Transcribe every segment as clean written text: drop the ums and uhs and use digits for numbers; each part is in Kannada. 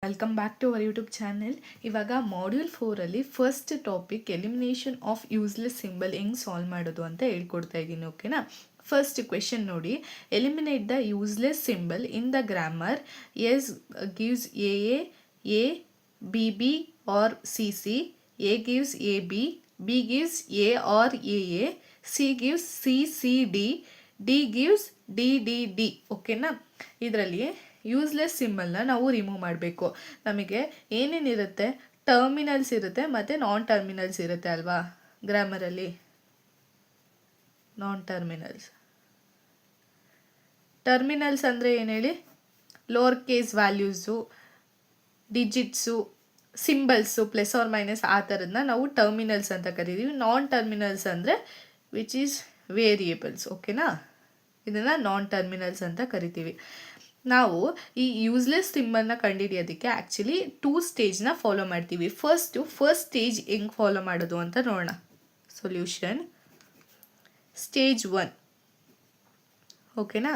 Welcome back to our YouTube channel. ಇವಾಗ ಮಾಡ್ಯೂಲ್ 4ಅಲ್ಲಿ first topic elimination of useless symbol ಹೆಂಗೆ ಸಾಲ್ವ್ ಮಾಡೋದು ಅಂತ ಹೇಳ್ಕೊಡ್ತಾ ಇದ್ದೀನಿ. ಓಕೆನಾ? ಫಸ್ಟ್ ಕ್ವೆಶನ್ ನೋಡಿ, eliminate the useless symbol in the grammar. S gives A B B or C C, A gives A B gives A or A, C gives C C D gives D D D. ಓಕೆನಾ? ಇದರಲ್ಲಿ ಯೂಸ್ಲೆಸ್ ಸಿಂಬಲ್ನ ನಾವು ರಿಮೂವ್ ಮಾಡಬೇಕು. ನಮಗೆ ಏನೇನಿರುತ್ತೆ, ಟರ್ಮಿನಲ್ಸ್ ಇರುತ್ತೆ ಮತ್ತು ನಾನ್ ಟರ್ಮಿನಲ್ಸ್ ಇರುತ್ತೆ ಅಲ್ವಾ ಗ್ರಾಮರಲ್ಲಿ. ನಾನ್ ಟರ್ಮಿನಲ್ಸ್ ಅಂದರೆ ಏನು ಹೇಳಿ? Lower case values, digits, symbols, plus or minus ಆ ಥರದನ್ನ ನಾವು ಟರ್ಮಿನಲ್ಸ್ ಅಂತ ಕರಿತೀವಿ. ನಾನ್ ಟರ್ಮಿನಲ್ಸ್ ಅಂದರೆ ವಿಚ್ ಈಸ್ ವೇರಿಯೇಬಲ್ಸ್. ಓಕೆನಾ? ಇದನ್ನು ನಾನ್ ಟರ್ಮಿನಲ್ಸ್ ಅಂತ ಕರಿತೀವಿ. ನಾವು ಈ ಯೂಸ್ಲೆಸ್ ಸಿಂಬಲ್ನ ಕಂಡುಹಿಡಿಯೋದಕ್ಕೆ ಆ್ಯಕ್ಚುಲಿ 2 ಸ್ಟೇಜ್ನ ಫಾಲೋ ಮಾಡ್ತೀವಿ. ಫಸ್ಟ್ ಸ್ಟೇಜ್ ಹೆಂಗೆ ಫಾಲೋ ಮಾಡೋದು ಅಂತ ನೋಡೋಣ. Solution stage 1. ಓಕೆನಾ?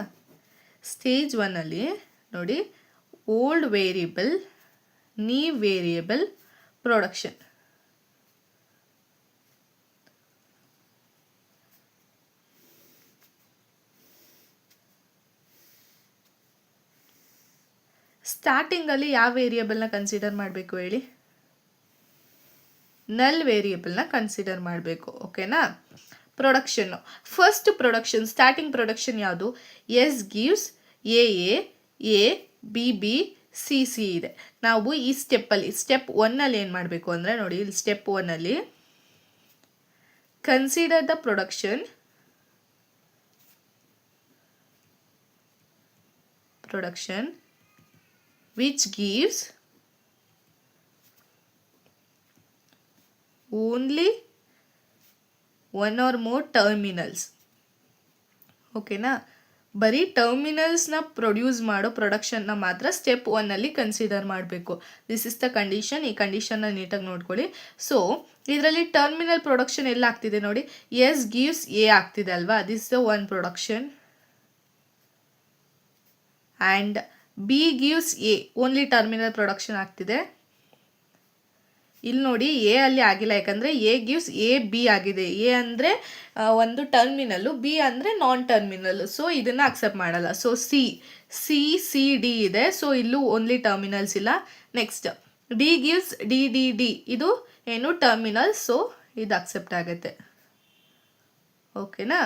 ಸ್ಟೇಜ್ 1ಅಲ್ಲಿ ನೋಡಿ, old variable, new variable, production. ಸ್ಟಾರ್ಟಿಂಗಲ್ಲಿ ಯಾವ ವೇರಿಯಬಲ್ನ ಕನ್ಸಿಡರ್ ಮಾಡಬೇಕು ಹೇಳಿ? ನಲ್ ವೇರಿಯಬಲ್ನ ಕನ್ಸಿಡರ್ ಮಾಡಬೇಕು. ಓಕೆನಾ? ಪ್ರೊಡಕ್ಷನ್ನು, ಫಸ್ಟ್ ಪ್ರೊಡಕ್ಷನ್, ಸ್ಟಾರ್ಟಿಂಗ್ ಪ್ರೊಡಕ್ಷನ್ ಯಾವುದು? S gives A B B C C ಇದೆ. ನಾವು ಈ ಸ್ಟೆಪ್ಪಲ್ಲಿ, ಸ್ಟೆಪ್ 1ಅಲ್ಲಿ ಏನು ಮಾಡಬೇಕು ಅಂದರೆ ನೋಡಿ, ಇಲ್ಲಿ ಸ್ಟೆಪ್ 1ಅಲ್ಲಿ consider the production which gives only one or more terminals. ಓಕೆನಾ? ಬರೀ ಟರ್ಮಿನಲ್ಸ್ನ ಪ್ರೊಡ್ಯೂಸ್ ಮಾಡೋ ಪ್ರೊಡಕ್ಷನ್ನ ಮಾತ್ರ ಸ್ಟೆಪ್ 1ಅಲ್ಲಿ ಕನ್ಸಿಡರ್ ಮಾಡಬೇಕು. This is the condition. ಈ ಕಂಡೀಷನ್ನ ನೀಟಾಗಿ ನೋಡ್ಕೊಳ್ಳಿ. ಸೊ ಇದರಲ್ಲಿ ಟರ್ಮಿನಲ್ ಪ್ರೊಡಕ್ಷನ್ ಎಲ್ಲ ಆಗ್ತಿದೆ ನೋಡಿ, ಎಸ್ ಗಿವ್ಸ್ ಎ ಆಗ್ತಿದೆ ಅಲ್ವಾ, this the one production. And B gives A, only terminal production ಆಗ್ತಿದೆ. ಇಲ್ಲಿ ನೋಡಿ, ಎ ಅಲ್ಲಿ ಆಗಿಲ್ಲ, ಯಾಕಂದರೆ ಎ ಗಿವ್ಸ್ ಎ ಬಿ ಆಗಿದೆ. ಎ ಅಂದರೆ ಒಂದು ಟರ್ಮಿನಲ್ಲು, ಬಿ ಅಂದರೆ ನಾನ್ ಟರ್ಮಿನಲ್ಲು, ಸೊ ಇದನ್ನು ಅಕ್ಸೆಪ್ಟ್ ಮಾಡಲ್ಲ. ಸೊ ಸಿ ಡಿ ಇದೆ, ಸೊ ಇಲ್ಲೂ ಓನ್ಲಿ ಟರ್ಮಿನಲ್ಸ್ ಇಲ್ಲ. ನೆಕ್ಸ್ಟ್ ಡಿ ಗಿವ್ಸ್ ಡಿ, ಇದು ಏನು ಟರ್ಮಿನಲ್, ಸೊ ಇದು ಅಕ್ಸೆಪ್ಟ್ ಆಗುತ್ತೆ. ಓಕೆನಾ?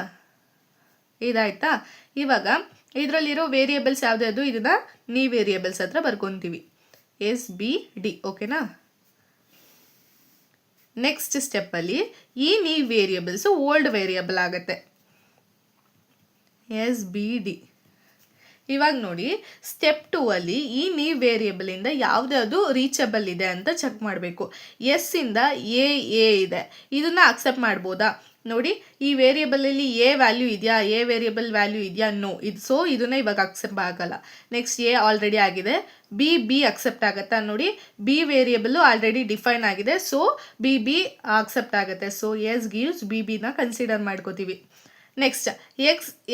ಇದಾಯ್ತಾ? ಇವಾಗ ಇದರಲ್ಲಿರೋ ವೇರಿಯೇಬಲ್ಸ್ ಯಾವುದ್ಯಾವುದು, ಇದನ್ನ ನೀ ವೇರಿಯೇಬಲ್ಸ್ ಹತ್ರ ಬರ್ಕೊತೀವಿ, ಎಸ್ ಬಿ ಡಿ. ಓಕೆನಾ? ನೆಕ್ಸ್ಟ್ ಸ್ಟೆಪ್ಪಲ್ಲಿ ಈ ನೀ ವೇರಿಯೇಬಲ್ಸು ಓಲ್ಡ್ ವೇರಿಯೇಬಲ್ ಆಗುತ್ತೆ, ಎಸ್ ಬಿ ಡಿ. ಇವಾಗ ನೋಡಿ, ಸ್ಟೆಪ್ 2ಅಲ್ಲಿ ಈ ನೀ ವೇರಿಯೇಬಲಿಂದ ಯಾವುದ್ಯಾವುದು ರೀಚಬಲ್ ಇದೆ ಅಂತ ಚೆಕ್ ಮಾಡಬೇಕು. ಎಸ್ ಇಂದ ಎ ಇದೆ, ಇದನ್ನ ಅಕ್ಸೆಪ್ಟ್ ಮಾಡ್ಬೋದಾ ನೋಡಿ. ಈ ವೇರಿಯೇಬಲಲ್ಲಿ ಎ ವ್ಯಾಲ್ಯೂ ಇದೆಯಾ, ಎ ವೇರಿಯೇಬಲ್ ವ್ಯಾಲ್ಯೂ ಇದೆಯಾ, ನೋ. ಇದು ಸೊ ಇದನ್ನ ಇವಾಗ ಅಕ್ಸೆಪ್ಟ್ ಆಗಲ್ಲ. ನೆಕ್ಸ್ಟ್ ಎ ಆಲ್ರೆಡಿ ಆಗಿದೆ, ಬಿ ಅಕ್ಸೆಪ್ಟ್ ಆಗುತ್ತಾ ನೋಡಿ, ಬಿ ವೇರಿಯೇಬಲ್ ಆಲ್ರೆಡಿ ಡಿಫೈನ್ ಆಗಿದೆ, ಸೊ ಬಿ ಅಕ್ಸೆಪ್ಟ್ ಆಗುತ್ತೆ. ಸೊ ಎಸ್ ಗಿವ್ಸ್ ಬಿನ ಕನ್ಸಿಡರ್ ಮಾಡ್ಕೋತೀವಿ. ನೆಕ್ಸ್ಟ್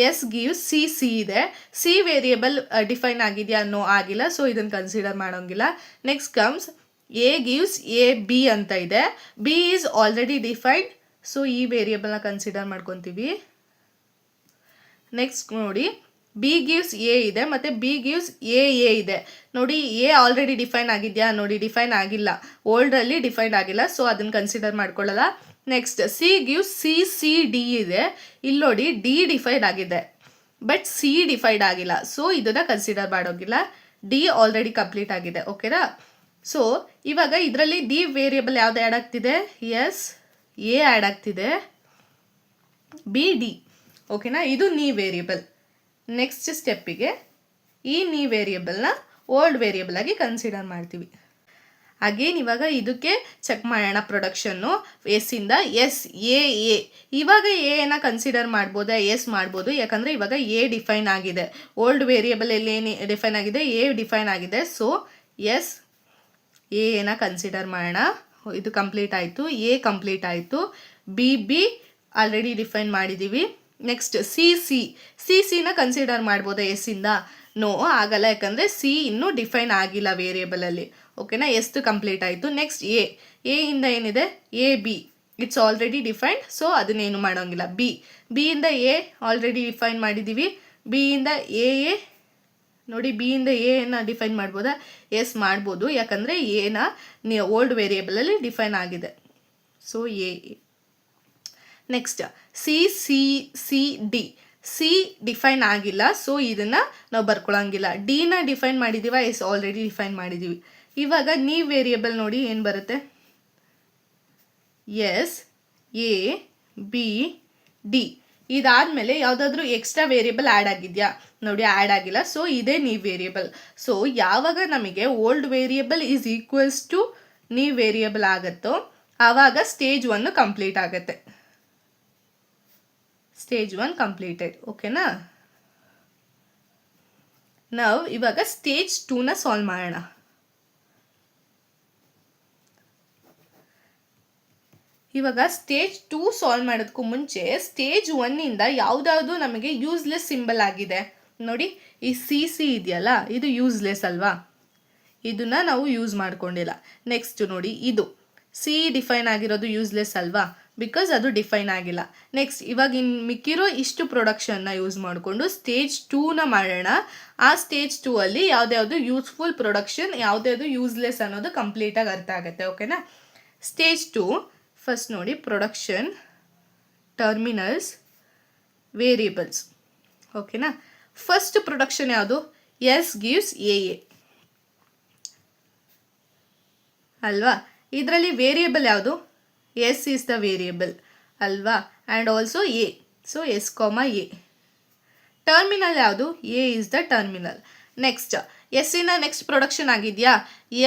ಎಸ್ ಗಿವ್ಸ್ ಸಿ ಇದೆ, ಸಿ ವೇರಿಯೇಬಲ್ ಡಿಫೈನ್ ಆಗಿದೆಯಾ, ನೋ ಆಗಿಲ್ಲ, ಸೊ ಇದನ್ನು ಕನ್ಸಿಡರ್ ಮಾಡೋಂಗಿಲ್ಲ. Next comes A gives A B ಅಂತ ಇದೆ, B is already defined, so ಈ ವೇರಿಯೇಬಲ್ನ ಕನ್ಸಿಡರ್ ಮಾಡ್ಕೊತೀವಿ. ನೆಕ್ಸ್ಟ್ ನೋಡಿ, ಬಿ ಗಿವ್ಸ್ ಎ ಇದೆ ಮತ್ತು ಬಿ ಗಿವ್ಸ್ ಎ ಇದೆ. ನೋಡಿ, ಎ ಆಲ್ರೆಡಿ ಡಿಫೈನ್ ಆಗಿದೆಯಾ, ನೋಡಿ ಡಿಫೈನ್ ಆಗಿಲ್ಲ, ಓಲ್ಡ್ರಲ್ಲಿ ಡಿಫೈನ್ ಆಗಿಲ್ಲ, ಸೊ ಅದನ್ನು ಕನ್ಸಿಡರ್ ಮಾಡ್ಕೊಳ್ಳಲ್ಲ. Next C gives C D ಇದೆ, ಇಲ್ಲಿ ನೋಡಿ ಡಿ ಡಿಫೈನ್ ಆಗಿದೆ ಬಟ್ ಸಿ ಡಿಫೈನ್ ಆಗಿಲ್ಲ, ಸೊ ಇದನ್ನು ಕನ್ಸಿಡರ್ ಮಾಡೋಗಿಲ್ಲ. ಡಿ ಆಲ್ರೆಡಿ ಕಂಪ್ಲೀಟ್ ಆಗಿದೆ. ಓಕೆನಾ? ಸೊ ಇವಾಗ ಇದರಲ್ಲಿ ಡಿ ವೇರಿಯೇಬಲ್ ಯಾವ್ದು ಆ್ಯಡ್ ಆಗ್ತಿದೆ, ಎಸ್ ಎ ಆ್ಯಡ್ ಆಗ್ತಿದೆ, ಬಿ ಡಿ. ಓಕೆನಾ? ಇದು ನೀ ವೇರಿಯೇಬಲ್. ನೆಕ್ಸ್ಟ್ ಸ್ಟೆಪ್ಪಿಗೆ ಈ ನೀ ವೇರಿಯೇಬಲ್ನ ಓಲ್ಡ್ ವೇರಿಯೇಬಲ್ ಆಗಿ ಕನ್ಸಿಡರ್ ಮಾಡ್ತೀವಿ. ಅಗೇನ್ ಇವಾಗ ಇದಕ್ಕೆ ಚೆಕ್ ಮಾಡೋಣ ಪ್ರೊಡಕ್ಷನ್ನು. ಎಸ್ ಇಂದ ಎಸ್ ಎ ಇವಾಗ ಎನ ಕನ್ಸಿಡರ್ ಮಾಡ್ಬೋದಾ, ಎಸ್ ಮಾಡ್ಬೋದು, ಯಾಕಂದರೆ ಇವಾಗ ಎ ಡಿಫೈನ್ ಆಗಿದೆ. ಓಲ್ಡ್ ವೇರಿಯೇಬಲ್ ಎಲ್ಲಿ ಏನು ಡಿಫೈನ್ ಆಗಿದೆ, ಎ ಡಿಫೈನ್ ಆಗಿದೆ, ಸೊ ಎಸ್ ಎನ ಕನ್ಸಿಡರ್ ಮಾಡೋಣ. ಇದು ಕಂಪ್ಲೀಟ್ ಆಯಿತು, ಎ ಕಂಪ್ಲೀಟ್ ಆಯಿತು, ಬಿ ಆಲ್ರೆಡಿ ಡಿಫೈನ್ ಮಾಡಿದ್ದೀವಿ. ನೆಕ್ಸ್ಟ್ ಸಿ ಸಿನ ಕನ್ಸಿಡರ್ ಮಾಡ್ಬೋದಾ ಎಸ್ ಇಂದ, ನೋ ಆಗಲ್ಲ, ಯಾಕಂದರೆ ಸಿ ಇನ್ನೂ ಡಿಫೈನ್ ಆಗಿಲ್ಲ ವೇರಿಯೇಬಲಲ್ಲಿ. ಓಕೆನಾ, ಎಷ್ಟು ಕಂಪ್ಲೀಟ್ ಆಯಿತು. ನೆಕ್ಸ್ಟ್ ಎ ಇಂದ ಏನಿದೆ, A be it's already defined, so ಅದನ್ನೇನು ಮಾಡೋಂಗಿಲ್ಲ. ಬಿ ಇಂದ ಎ ಆಲ್ರೆಡಿ ಡಿಫೈನ್ ಮಾಡಿದ್ದೀವಿ. ಬಿ ಇಂದ ಎ ನೋಡಿ, ಬಿ ಇಂದ ಎನ ಡಿಫೈನ್ ಮಾಡ್ಬೋದಾ? ಎಸ್ ಮಾಡ್ಬೋದು, ಯಾಕಂದರೆ ಎನ ಓಲ್ಡ್ ವೇರಿಯೇಬಲಲ್ಲಿ ಡಿಫೈನ್ ಆಗಿದೆ. So A. Next C D. C define ಆಗಿಲ್ಲ, ಸೊ ಇದನ್ನು ನಾವು ಬರ್ಕೊಳಂಗಿಲ್ಲ. ಡಿನ ಡಿಫೈನ್ ಮಾಡಿದ್ದೀವ? ಎಸ್ ಆಲ್ರೆಡಿ ಡಿಫೈನ್ ಮಾಡಿದ್ದೀವಿ. ಇವಾಗ ನೀವು ವೇರಿಯೇಬಲ್ ನೋಡಿ ಏನು ಬರುತ್ತೆ, ಎಸ್ ಎ ಬಿ ಡಿ. ಇದಾದಮೇಲೆ ಯಾವುದಾದ್ರೂ ಎಕ್ಸ್ಟ್ರಾ ವೇರಿಯೇಬಲ್ ಆ್ಯಡ್ ಆಗಿದೆಯಾ? ನೋಡಿ, ಆ್ಯಡ್ ಆಗಿಲ್ಲ, ಸೊ ಇದೇ ನೀವು ವೇರಿಯೇಬಲ್. ಸೊ ಯಾವಾಗ ನಮಗೆ old variable is equals to ನೀವು ವೇರಿಯೇಬಲ್ ಆಗುತ್ತೋ ಆವಾಗ ಸ್ಟೇಜ್ 1 ಕಂಪ್ಲೀಟ್ ಆಗುತ್ತೆ. Stage 1 completed. ಓಕೆನಾ. ನಾವು ಇವಾಗ ಸ್ಟೇಜ್ 2ನ ಸಾಲ್ವ್ ಮಾಡೋಣ. ಇವಾಗ ಸ್ಟೇಜ್ 2 ಸಾಲ್ವ್ ಮಾಡೋದಕ್ಕೂ ಮುಂಚೆ ಸ್ಟೇಜ್ 1ಇಂದ ಯಾವುದಾವುದು ನಮಗೆ ಯೂಸ್ಲೆಸ್ ಸಿಂಬಲ್ ಆಗಿದೆ ನೋಡಿ. ಈ ಸಿ ಇದೆಯಲ್ಲ, ಇದು ಯೂಸ್ಲೆಸ್ ಅಲ್ವಾ, ಇದನ್ನ ನಾವು ಯೂಸ್ ಮಾಡ್ಕೊಂಡಿಲ್ಲ. ನೆಕ್ಸ್ಟ್ ನೋಡಿ, ಇದು ಸಿ ಡಿಫೈನ್ ಆಗಿರೋದು ಯೂಸ್ಲೆಸ್ ಅಲ್ವಾ, ಬಿಕಾಸ್ ಅದು ಡಿಫೈನ್ ಆಗಿಲ್ಲ. ನೆಕ್ಸ್ಟ್ ಇವಾಗ ಮಿಕ್ಕಿರೋ ಇಷ್ಟು ಪ್ರೊಡಕ್ಷನ್ನ ಯೂಸ್ ಮಾಡಿಕೊಂಡು ಸ್ಟೇಜ್ 2ನ ಮಾಡೋಣ. ಆ ಸ್ಟೇಜ್ 2 ಅಲ್ಲಿ ಯಾವುದ್ಯಾವುದು ಯೂಸ್ಫುಲ್ ಪ್ರೊಡಕ್ಷನ್, ಯಾವುದ್ಯಾವುದು ಯೂಸ್ಲೆಸ್ ಅನ್ನೋದು ಕಂಪ್ಲೀಟಾಗಿ ಅರ್ಥ ಆಗುತ್ತೆ. ಓಕೆನಾ. ಸ್ಟೇಜ್ 2 ಫಸ್ಟ್ ನೋಡಿ, ಪ್ರೊಡಕ್ಷನ್, ಟರ್ಮಿನಲ್ಸ್, ವೇರಿಯೇಬಲ್ಸ್. ಓಕೆನಾ. ಫಸ್ಟ್ ಪ್ರೊಡಕ್ಷನ್ ಯಾವುದು? ಎಸ್ ಗಿವ್ಸ್ ಎ ಅಲ್ವಾ. ಇದರಲ್ಲಿ ವೇರಿಯೇಬಲ್ ಯಾವುದು? ಎಸ್ ಈಸ್ ದ ವೇರಿಯೇಬಲ್ ಅಲ್ವಾ, and also A. So S comma A. Terminal ಯಾವುದು? A is the terminal. Next ಎಸ್ಸಿನ ನೆಕ್ಸ್ಟ್ ಪ್ರೊಡಕ್ಷನ್ ಆಗಿದೆಯಾ?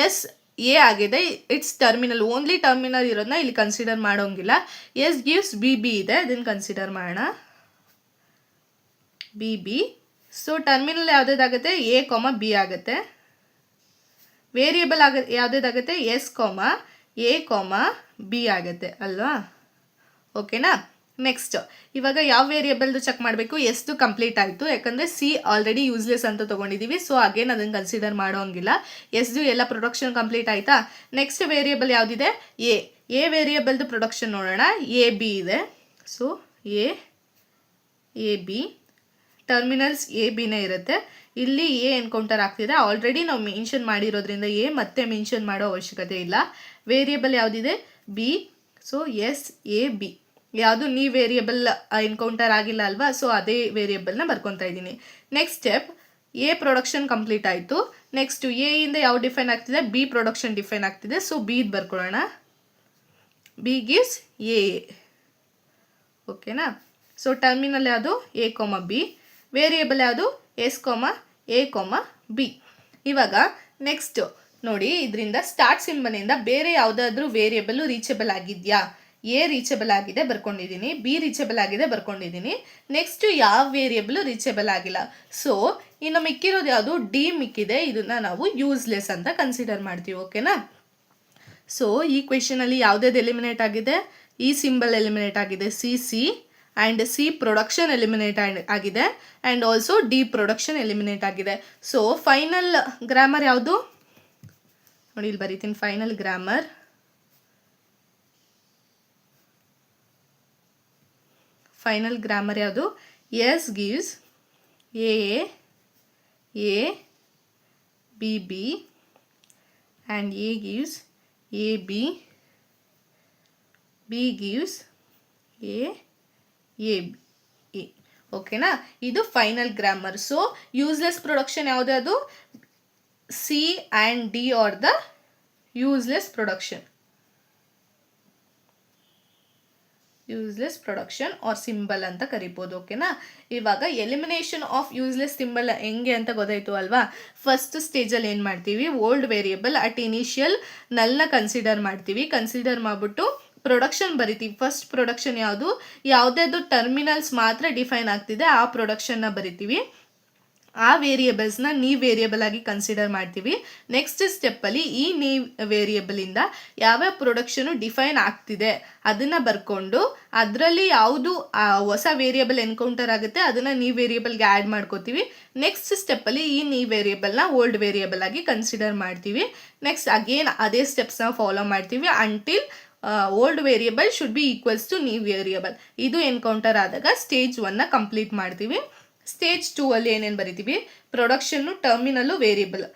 ಎಸ್ ಎ ಆಗಿದೆ, ಇಟ್ಸ್ ಟರ್ಮಿನಲ್. ಓನ್ಲಿ ಟರ್ಮಿನಲ್ ಇರೋದನ್ನ ಇಲ್ಲಿ ಕನ್ಸಿಡರ್ ಮಾಡೋಂಗಿಲ್ಲ. ಎಸ್ ಗಿವ್ಸ್ ಬಿ ಇದೆ, ಅದನ್ನು ಕನ್ಸಿಡರ್ ಮಾಡೋಣ. ಬಿ. ಸೊ ಟರ್ಮಿನಲ್ ಯಾವುದಾಗುತ್ತೆ? ಎ ಕಾಮ ಬಿ ಆಗುತ್ತೆ. ವೇರಿಯೇಬಲ್ ಯಾವುದಾಗುತ್ತೆ? S comma A comma B ಆಗುತ್ತೆ ಅಲ್ವಾ. ಓಕೆನಾ. ನೆಕ್ಸ್ಟ್ ಇವಾಗ ಯಾವ ವೇರಿಯೇಬಲ್ದು ಚೆಕ್ ಮಾಡಬೇಕು? ಎಷ್ಟು ಕಂಪ್ಲೀಟ್ ಆಯಿತು, ಯಾಕಂದರೆ ಸಿ ಆಲ್ರೆಡಿ ಯೂಸ್ಲೆಸ್ ಅಂತ ತೊಗೊಂಡಿದ್ದೀವಿ, ಸೊ ಅಗೇನ್ ಅದನ್ನು ಕನ್ಸಿಡರ್ ಮಾಡೋಂಗಿಲ್ಲ. ಎಸ್ದು ಎಲ್ಲ ಪ್ರೊಡಕ್ಷನ್ ಕಂಪ್ಲೀಟ್ ಆಯಿತಾ. ನೆಕ್ಸ್ಟ್ ವೇರಿಯೇಬಲ್ ಯಾವುದಿದೆ? ಎ ವೇರಿಯೇಬಲ್ದು ಪ್ರೊಡಕ್ಷನ್ ನೋಡೋಣ. ಎ ಬಿ ಇದೆ, so A B. Terminals A ಬಿನೇ ಇರುತ್ತೆ. ಇಲ್ಲಿ ಎ ಎನ್ಕೌಂಟರ್ ಆಗ್ತಿದೆ, ಆಲ್ರೆಡಿ ನಾವು ಮೆನ್ಷನ್ ಮಾಡಿರೋದ್ರಿಂದ ಎ ಮತ್ತೆ ಮೆನ್ಷನ್ ಮಾಡೋ ಅವಶ್ಯಕತೆ ಇಲ್ಲ. ವೇರಿಯೇಬಲ್ ಯಾವುದಿದೆ? B. So S A B. ಯಾವುದು ನೀವು ವೇರಿಯೇಬಲ್ ಎನ್ಕೌಂಟರ್ ಆಗಿಲ್ಲ ಅಲ್ವಾ, ಸೊ ಅದೇ ವೇರಿಯೇಬಲ್ನ ಬರ್ಕೊತಾ ಇದ್ದೀನಿ. Next step, A production complete ಆಯಿತು. ನೆಕ್ಸ್ಟ್ ಎ ಇಂದ ಯಾವ ಡಿಫೈನ್ ಆಗ್ತಿದೆ? ಬಿ ಪ್ರೊಡಕ್ಷನ್ ಡಿಫೈನ್ ಆಗ್ತಿದೆ, ಸೊ ಬಿ ಬರ್ಕೊಳ್ಳೋಣ. B gives A. ಓಕೆನಾ. ಸೊ ಟರ್ಮಿನಲ್ ಯಾವುದು? A comma B. ವೇರಿಯೇಬಲ್ ಯಾವುದು? S comma A comma B. ಇವಾಗ ನೆಕ್ಸ್ಟ್ ನೋಡಿ, ಇದರಿಂದ ಸ್ಟಾರ್ಟ್ ಸಿಂಬಲಿಂದ ಬೇರೆ ಯಾವುದಾದ್ರೂ ವೇರಿಯೇಬಲ್ ರೀಚಬಲ್ ಆಗಿದೆಯಾ? ಎ ರೀಚಬಲ್ ಆಗಿದೆ, ಬರ್ಕೊಂಡಿದ್ದೀನಿ. ಬಿ ರೀಚಬಲ್ ಆಗಿದೆ, ಬರ್ಕೊಂಡಿದ್ದೀನಿ. ನೆಕ್ಸ್ಟ್ ಯಾವ ವೇರಿಯೇಬಲ್ ರೀಚಬಲ್ ಆಗಿಲ್ಲ. ಸೊ ಇನ್ನು ಮಿಕ್ಕಿರೋದು ಯಾವುದು? ಡಿ ಮಿಕ್ಕಿದೆ, ಇದನ್ನ ನಾವು ಯೂಸ್ಲೆಸ್ ಅಂತ ಕನ್ಸಿಡರ್ ಮಾಡ್ತೀವಿ. ಓಕೆನಾ. ಸೊ ಈ ಕ್ವೆಶನಲ್ಲಿ ಯಾವುದ್ಯಾವುದು ಎಲಿಮಿನೇಟ್ ಆಗಿದೆ? ಈ ಸಿಂಬಲ್ ಎಲಿಮಿನೇಟ್ ಆಗಿದೆ, C and C production eliminate ಆಗಿದೆ, and also D production eliminate ಆಗಿದೆ. ಸೊ ಫೈನಲ್ ಗ್ರಾಮರ್ ಯಾವುದು ನೋಡಿ, ಇಲ್ಲಿ ಬರೀತೀನಿ. ಫೈನಲ್ ಗ್ರಾಮರ್ ಯಾವುದು? S gives A B and A gives A B gives A B. ಓಕೆನಾ. ಇದು final grammar. So useless production ಯಾವುದು? ಅದು C and D are the useless production. Useless production or symbol ಅಂತ ಕರಿಬೋದು. ಓಕೆನಾ. ಇವಾಗ ಎಲಿಮಿನೇಷನ್ ಆಫ್ ಯೂಸ್ಲೆಸ್ ಸಿಂಬಲ್ ಹೆಂಗೆ ಅಂತ ಗೊತ್ತಾಯಿತು ಅಲ್ವಾ. ಫಸ್ಟ್ ಸ್ಟೇಜಲ್ಲಿ ಏನು ಮಾಡ್ತೀವಿ? ಓಲ್ಡ್ ವೇರಿಯೇಬಲ್ ಅಟ್ ಇನಿಷಿಯಲ್ ನಲ್ನ ಕನ್ಸಿಡರ್ ಮಾಡ್ತೀವಿ. ಕನ್ಸಿಡರ್ ಮಾಡಿಬಿಟ್ಟು ಪ್ರೊಡಕ್ಷನ್ ಬರಿತೀವಿ. ಫಸ್ಟ್ ಪ್ರೊಡಕ್ಷನ್ ಯಾವುದು? ಯಾವುದಾದ್ರು ಟರ್ಮಿನಲ್ಸ್ ಮಾತ್ರ ಡಿಫೈನ್ ಆಗ್ತಿದೆ ಆ ಪ್ರೊಡಕ್ಷನ್ನ ಬರಿತೀವಿ. ಆ ವೇರಿಯೇಬಲ್ಸ್ನ ನೀವ್ ವೇರಿಯೇಬಲ್ ಆಗಿ ಕನ್ಸಿಡರ್ ಮಾಡ್ತೀವಿ. ನೆಕ್ಸ್ಟ್ ಸ್ಟೆಪ್ಪಲ್ಲಿ ಈ ನೀವ್ ವೇರಿಯೇಬಲಿಂದ ಯಾವ್ಯಾವ ಪ್ರೊಡಕ್ಷನು ಡಿಫೈನ್ ಆಗ್ತಿದೆ ಅದನ್ನು ಬರ್ಕೊಂಡು ಅದರಲ್ಲಿ ಯಾವುದು ಹೊಸ ವೇರಿಯೇಬಲ್ ಎನ್ಕೌಂಟರ್ ಆಗುತ್ತೆ ಅದನ್ನು ನೀವ್ ವೇರಿಯೇಬಲ್ಗೆ ಆ್ಯಡ್ ಮಾಡ್ಕೋತೀವಿ. ನೆಕ್ಸ್ಟ್ ಸ್ಟೆಪ್ಪಲ್ಲಿ ಈ ನೀವ್ ವೇರಿಯೇಬಲ್ನ ಓಲ್ಡ್ ವೇರಿಯೇಬಲ್ ಆಗಿ ಕನ್ಸಿಡರ್ ಮಾಡ್ತೀವಿ. ನೆಕ್ಸ್ಟ್ ಅಗೇನ್ ಅದೇ ಸ್ಟೆಪ್ಸ್ನ ಫಾಲೋ ಮಾಡ್ತೀವಿ until old variable should be equals to new variable. ಇದು ಎನ್ಕೌಂಟರ್ ಆದಾಗ ಸ್ಟೇಜ್ 1ನ ಕಂಪ್ಲೀಟ್ ಮಾಡ್ತೀವಿ. ಸ್ಟೇಜ್ 2 ಅಲ್ಲಿ ಏನೇನು ಬರಿತೀವಿ, ಪ್ರೊಡಕ್ಷನ್ನು, ಟರ್ಮಿನಲ್ಲು, ವೇರಿಯೇಬಲ್